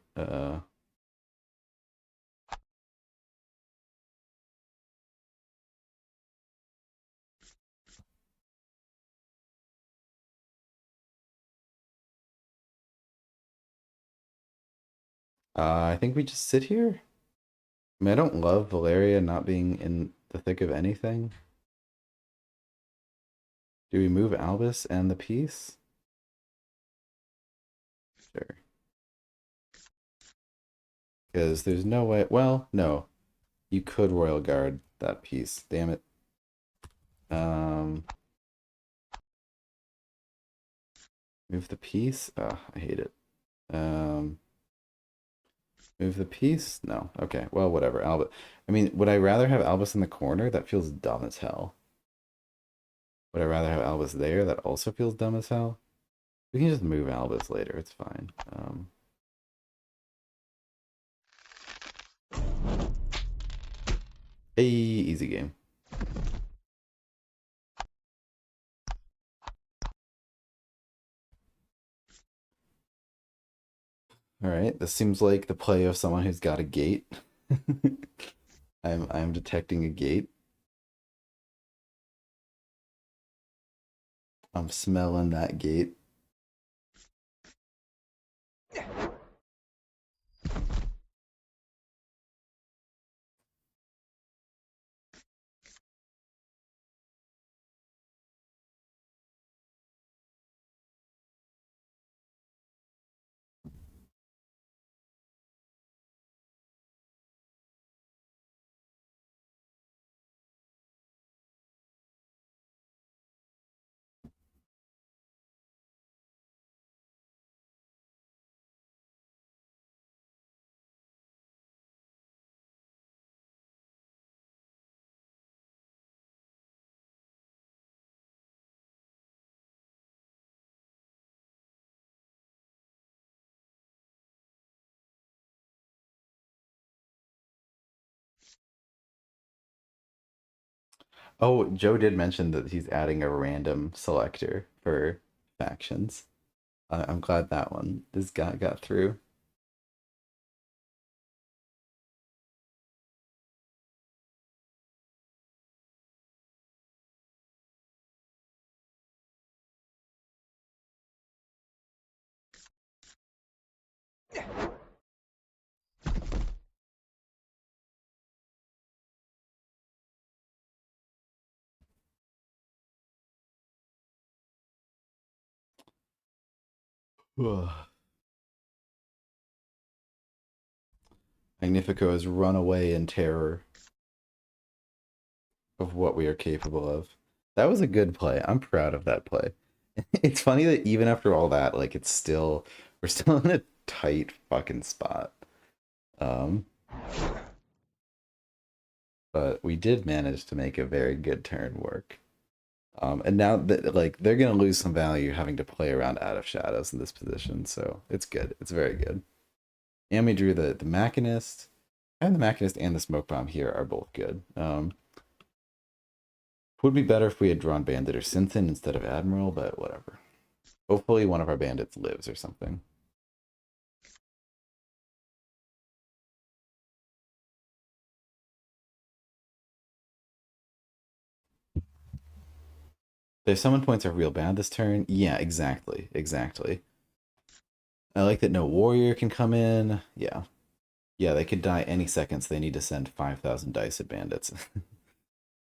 I think we just sit here. I mean, I don't love Valeria not being in the thick of anything. Do we move Albus and the piece? Sure. Because there's no way... Well, no. You could Royal Guard that piece. Damn it. Move the piece? Oh, I hate it. Move the piece? No. Okay. Well, whatever. Albus. I mean, would I rather have Albus in the corner? That feels dumb as hell. Would I rather have Albus there? That also feels dumb as hell. We can just move Albus later. It's fine. Easy game. All right. This seems like the play of someone who's got a gate. I'm detecting a gate. I'm smelling that gate. Oh, Joe did mention that he's adding a random selector for factions. I'm glad that one this got through. Magnifico has run away in terror of what we are capable of. That was a good play. I'm proud of that play. It's funny that even after all that, like it's still we're still in a tight fucking spot. Um, but we did manage to make a very good turn work. And now that like they're gonna lose some value having to play around out of shadows in this position, so it's good. It's very good. And we drew the Machinist, and the Machinist and the Smoke Bomb here are both good. Would be better if we had drawn Bandit or Synthin instead of Admiral, but whatever. Hopefully one of our bandits lives or something. Their summon points are real bad this turn. Yeah, exactly. Exactly. I like that no warrior can come in. Yeah. Yeah, they could die any second, so they need to send 5,000 dice at bandits.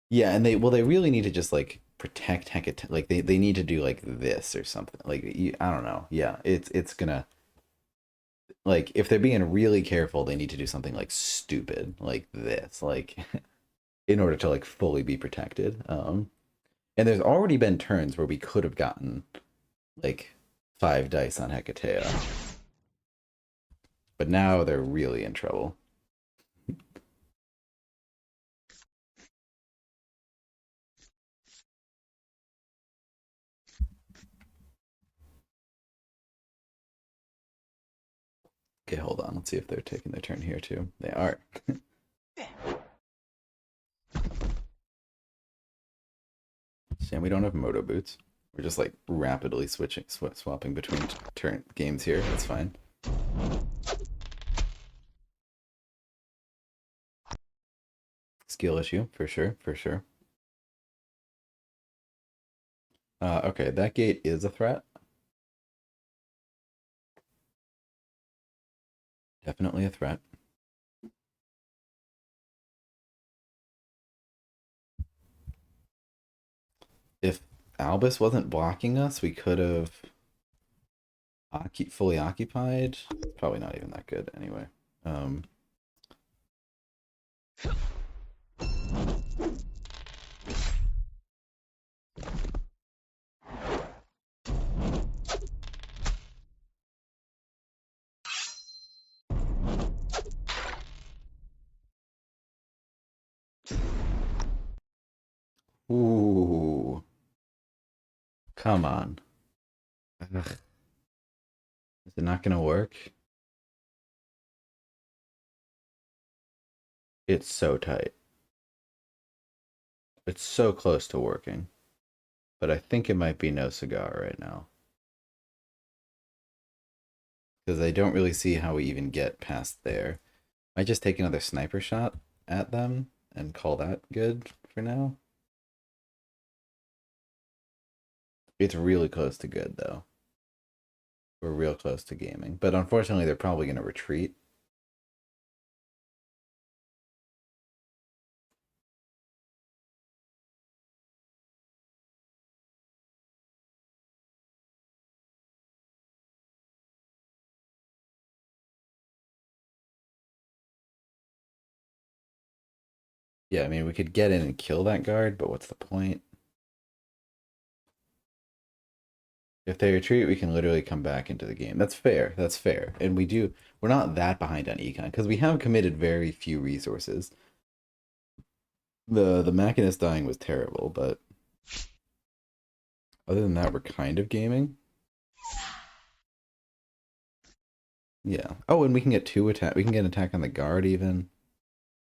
Yeah, and they really need to just like protect Hecate. Like they need to do like this or something. Like I don't know. Yeah, it's gonna like if they're being really careful, they need to do something like stupid like this, like in order to like fully be protected. And there's already been turns where we could have gotten like 5 dice on Hecatea. But now they're really in trouble. Okay, hold on. Let's see if they're taking their turn here too. They are. Shame we don't have moto boots. We're just like rapidly swapping between turn games here. That's fine. Skill issue for sure, for sure. Okay, that gate is a threat. Definitely a threat. If Albus wasn't blocking us, we could have fully occupied. Probably not even that good anyway. Ooh. Come on. Ugh. Is it not gonna work? It's so tight. It's so close to working. But I think it might be no cigar right now. Because I don't really see how we even get past there. Might just take another sniper shot at them and call that good for now. It's really close to good though. We're real close to gaming. But unfortunately they're probably gonna retreat. Yeah, I mean we could get in and kill that guard, but what's the point? If they retreat, we can literally come back into the game. That's fair. That's fair. And we're not that behind on econ because we have committed very few resources. The Machinist dying was terrible, but other than that, we're kind of gaming. Yeah. Oh, and we can get two attack. We can get an attack on the guard even.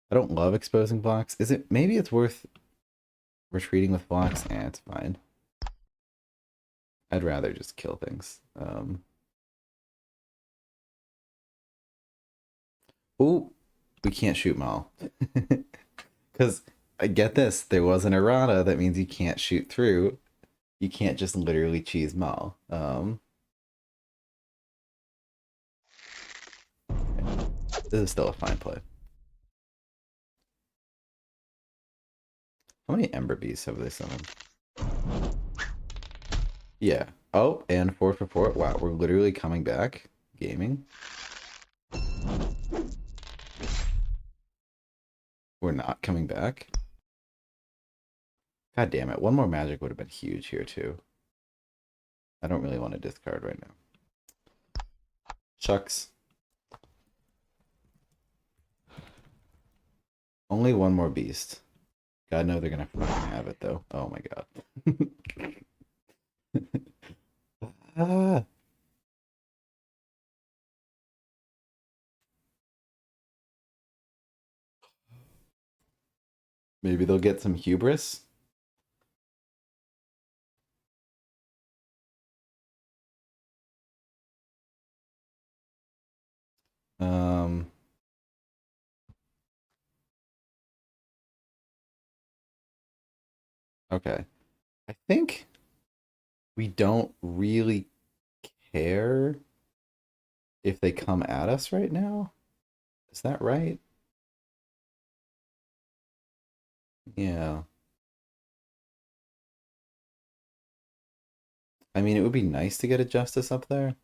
I don't love exposing blocks. Maybe it's worth retreating with blocks? It's fine. I'd rather just kill things. Oh, we can't shoot Maul. Because I get this, there was an errata that means you can't shoot through. You can't just literally cheese Maul. This is still a fine play. How many Ember Beasts have they summoned? Yeah. Oh, and 4 for 4. Wow, we're literally coming back. Gaming. We're not coming back. God damn it. One more magic would have been huge here, too. I don't really want to discard right now. Shucks. Only one more beast. God, no, they're gonna fucking have it, though. Oh my god. Ah. Maybe they'll get some hubris. Um, okay. I think we don't really care if they come at us right now. Is that right? Yeah. I mean, it would be nice to get a justice up there.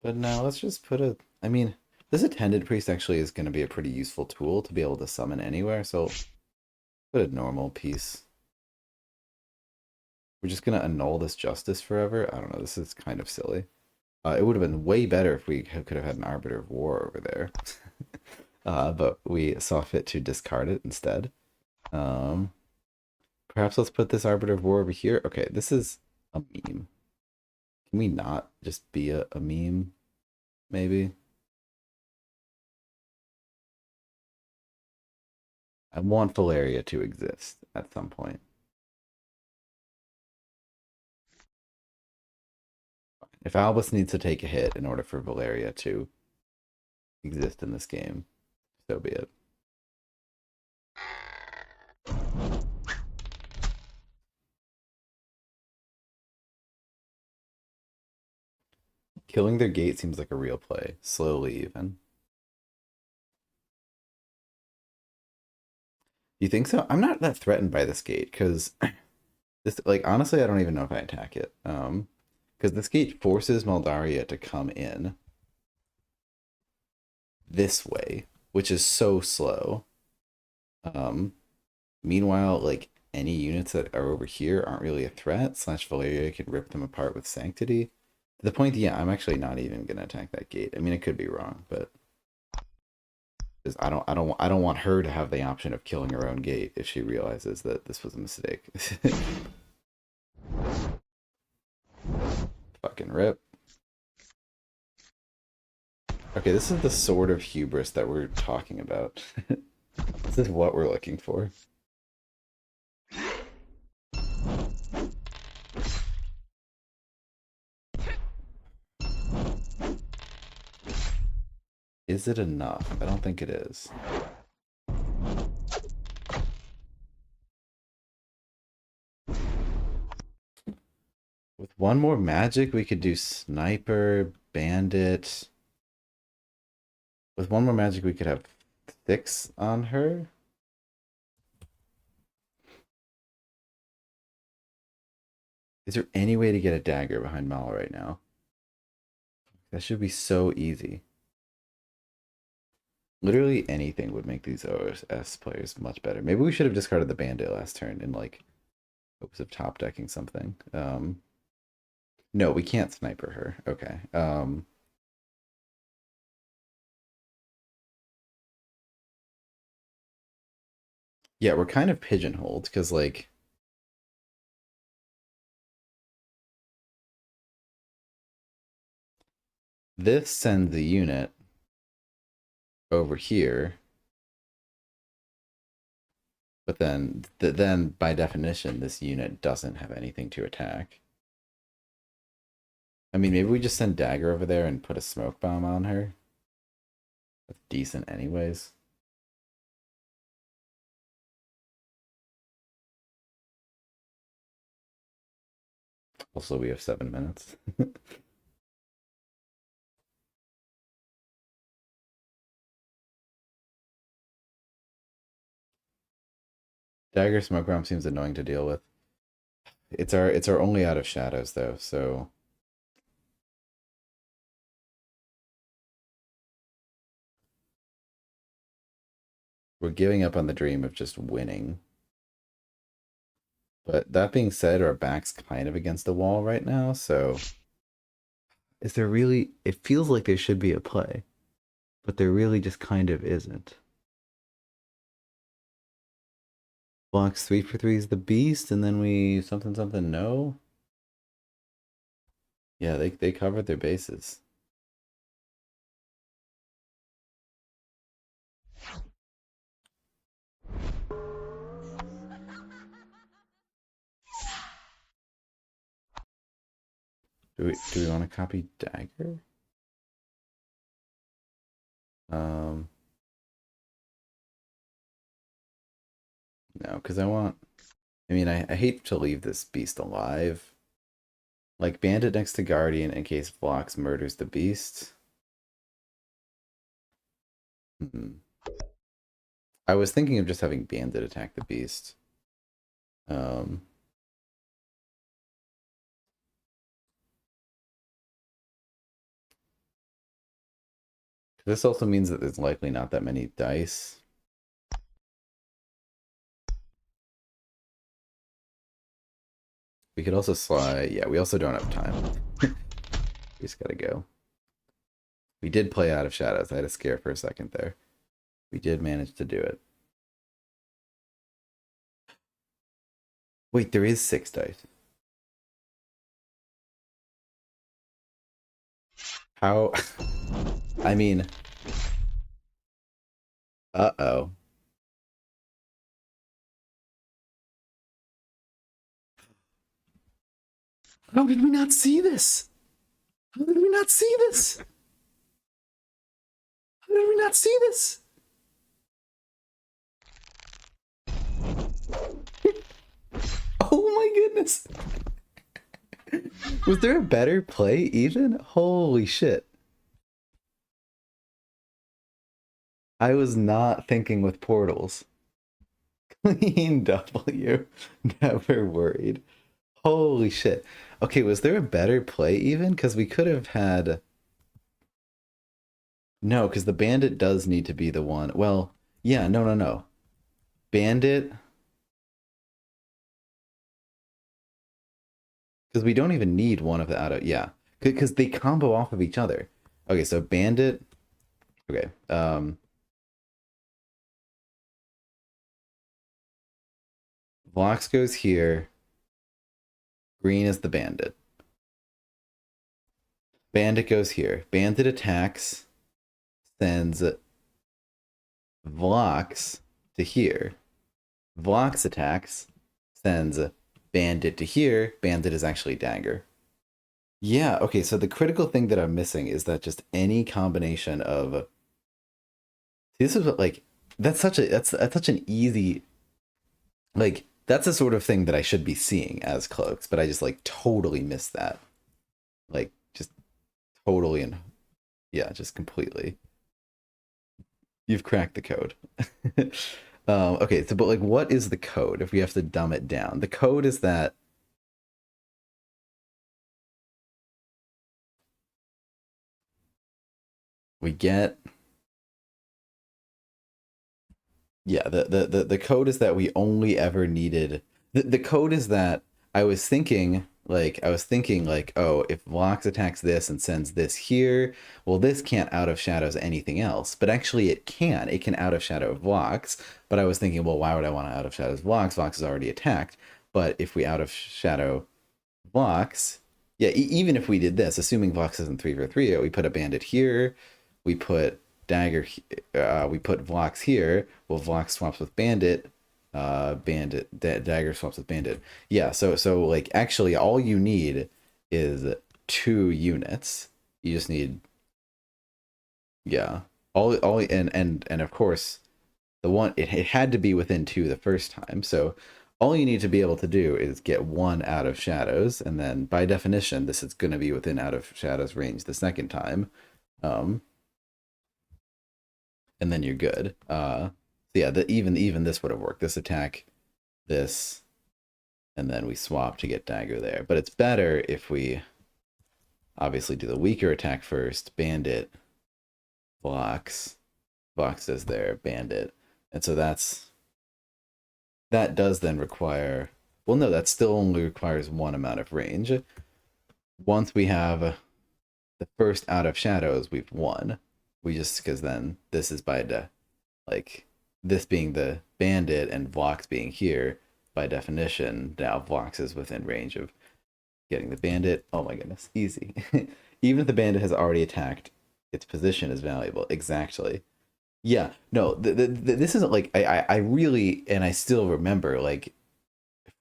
But no, let's just put a... I mean, this attendant priest actually is going to be a pretty useful tool to be able to summon anywhere, so put a normal piece. We're just going to annul this justice forever? I don't know, this is kind of silly. It would have been way better if we could have had an Arbiter of War over there. But we saw fit to discard it instead. Um, Perhaps let's put this Arbiter of War over here. Okay, this is a meme. Can we not just be a meme, maybe? I want Valeria to exist at some point. If Albus needs to take a hit in order for Valeria to exist in this game, so be it. Killing their gate seems like a real play, slowly even. You think so? I'm not that threatened by this gate because this, like, honestly, I don't even know if I attack it. Because this gate forces Maldaria to come in this way, which is so slow. Um, Meanwhile, like any units that are over here aren't really a threat. Slash Valeria can rip them apart with Sanctity. To the point, yeah, I'm actually not even gonna attack that gate. I mean, I could be wrong, but I don't want her to have the option of killing her own gate if she realizes that this was a mistake. Fucking rip. Okay, this is the sort of hubris that we're talking about. This is what we're looking for. Is it enough? I don't think it is. With one more magic, we could do Sniper, Bandit. With one more magic, we could have 6 on her. Is there any way to get a dagger behind Mala right now? That should be so easy. Literally anything would make these OS players much better. Maybe we should have discarded the Bandit last turn in like hopes of top decking something. No, we can't sniper her. Okay. Yeah, we're kind of pigeonholed because like this sends the unit over here, but then by definition this unit doesn't have anything to attack. I mean, maybe we just send Dagger over there and put a smoke bomb on her. That's decent anyways. Also, we have 7 minutes. Dagger smoke bomb seems annoying to deal with. It's our only out of shadows though, so we're giving up on the dream of just winning. But that being said, our back's kind of against the wall right now, so is there really, it feels like there should be a play, but there really just kind of isn't. Blocks 3 for 3 is the beast, and then we something something no. Yeah, they covered their bases. Do we want to copy Dagger? No, because I mean, I hate to leave this beast alive. Like, Bandit next to Guardian in case Vlox murders the beast. I was thinking of just having Bandit attack the beast. This also means that there's likely not that many dice. We could also slide. Yeah, we also don't have time. We just gotta go. We did play Out of Shadows. I had a scare for a second there. We did manage to do it. Wait, there is 6 dice. How? I mean... Uh-oh. How did we not see this? How did we not see this? How did we not see this? Oh my goodness. Was there a better play even? Holy shit. I was not thinking with portals. Clean W. Never worried. Holy shit. Okay, was there a better play even? Because we could have had... No, because the bandit does need to be the one. Well, yeah, no. Bandit... Because we don't even need one of the out of... Yeah, because they combo off of each other. Okay, so bandit... Okay, Vox goes here. Green is the bandit. Bandit goes here. Bandit attacks, sends Vox to here. Vox attacks, sends Bandit to here. Bandit is actually Dagger. Yeah, okay, so the critical thing that I'm missing is that just any combination of... See, this is what, like, that's such an easy... Like, that's the sort of thing that I should be seeing as cloaks, but I just, like, totally missed that. Like, just totally and... Yeah, just completely. You've cracked the code. Okay, so, but, like, what is the code if we have to dumb it down? The code is that... We get... Yeah, the code is that we only ever needed... The code is that I was thinking, like, oh, if Vox attacks this and sends this here, well, this can't out of shadows anything else. But actually it can. It can out of shadow Vox. But I was thinking, well, why would I want to out of shadows Vox? Vox is already attacked. But if we out of shadow Vox, yeah, even if we did this, assuming Vox isn't 3 for 3, we put a bandit here, we put Dagger, we put Vox here. Well, Vox swaps with Bandit. Dagger swaps with Bandit. Yeah, so like actually all you need is 2 units. You just need, yeah, all and of course the one it had to be within 2 the first time. So all you need to be able to do is get 1 out of shadows, and then by definition this is going to be within out of shadows range the second time. And then you're good. So yeah, even this would have worked. This attack, this, and then we swap to get Dagger there. But it's better if we obviously do the weaker attack first. Bandit, Vox. Vox is there, Bandit. And so that does then require... Well, no, that still only requires 1 amount of range. Once we have the first out of shadows, we've won. We just, because then this is like, this being the bandit and Vox being here, by definition, now Vox is within range of getting the bandit. Oh my goodness, easy. Even if the bandit has already attacked, its position is valuable. Exactly. Yeah, no, this isn't like, I really, and I still remember, like,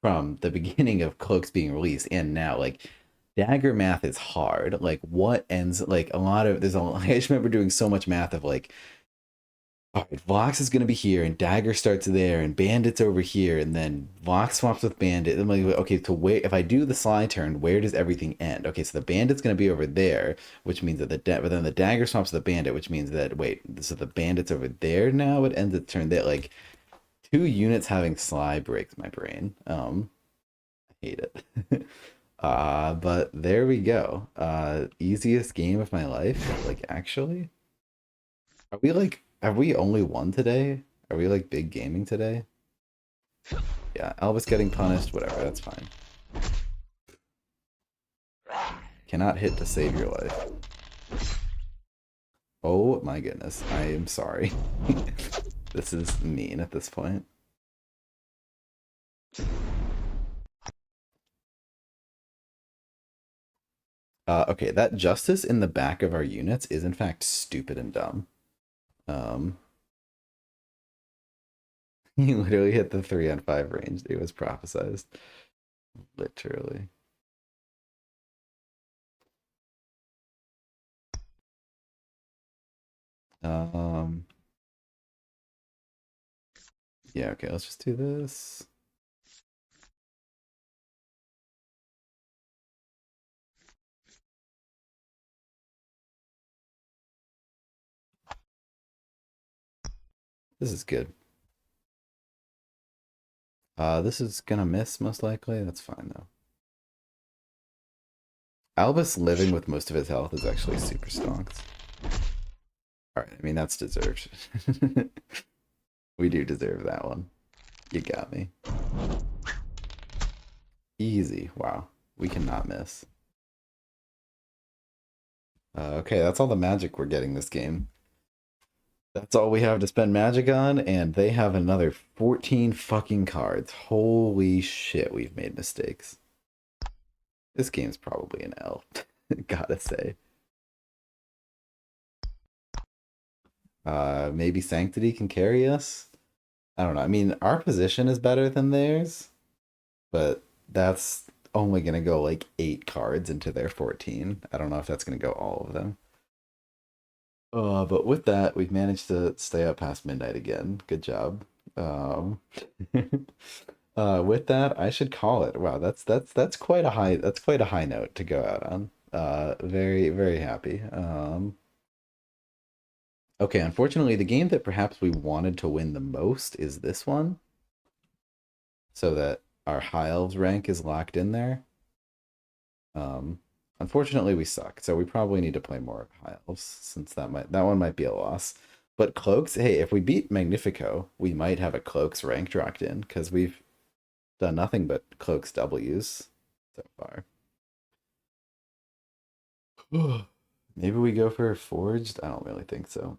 from the beginning of Cloaks being released and now, like, Dagger math is hard. Like, what ends, like, I just remember doing so much math of, like, all right, Vox is going to be here, and Dagger starts there, and Bandit's over here, and then Vox swaps with Bandit. I'm like, okay, so wait, if I do the slide turn, where does everything end? Okay, so the Bandit's going to be over there, which means that but then the Dagger swaps the Bandit, which means that, wait, so the Bandit's over there now? It ends the turn there. Like, 2 units having Sly breaks my brain. I hate it. But there we go. Easiest game of my life. Like, actually, have we only won today? Are we like big gaming today? Yeah, Albus getting punished, whatever, that's fine. Cannot hit to save your life. Oh my goodness. I am sorry. This is mean at this point. Okay, that justice in the back of our units is in fact stupid and dumb. He literally hit the 3-on-5 range. It was prophesized. Literally. Um, yeah, okay, let's just do this. This is good. This is gonna miss most likely. That's fine though. Albus living with most of his health is actually super stonks. Alright, I mean that's deserved. We do deserve that one. You got me. Easy. Wow. We cannot miss. Okay, that's all the magic we're getting this game. That's all we have to spend magic on, and they have another 14 fucking cards. Holy shit, we've made mistakes. This game's probably an L. Gotta say. Maybe Sanctity can carry us? I don't know. I mean, our position is better than theirs, but that's only gonna go like 8 cards into their 14. I don't know if that's gonna go all of them. But with that, we've managed to stay up past midnight again. Good job. Um, with that, I should call it. Wow, that's quite a high note to go out on. Very very happy. Okay, unfortunately, the game that perhaps we wanted to win the most is this one, so that our High Elves rank is locked in there. Um, Unfortunately, we suck, so we probably need to play more of High Elves since that one might be a loss. But Cloaks, hey, if we beat Magnifico, we might have a Cloaks rank dropped in because we've done nothing but Cloaks W's so far. Maybe we go for Forged? I don't really think so.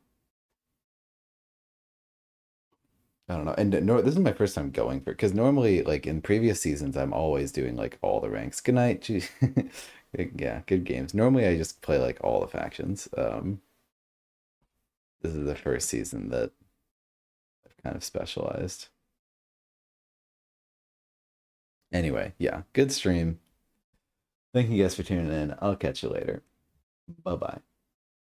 I don't know. And no, this is my first time going for it because normally, like in previous seasons, I'm always doing like all the ranks. Good night. Yeah, good games. Normally, I just play like all the factions. This is the first season that I've kind of specialized. Anyway, yeah, good stream. Thank you guys for tuning in. I'll catch you later. Bye bye.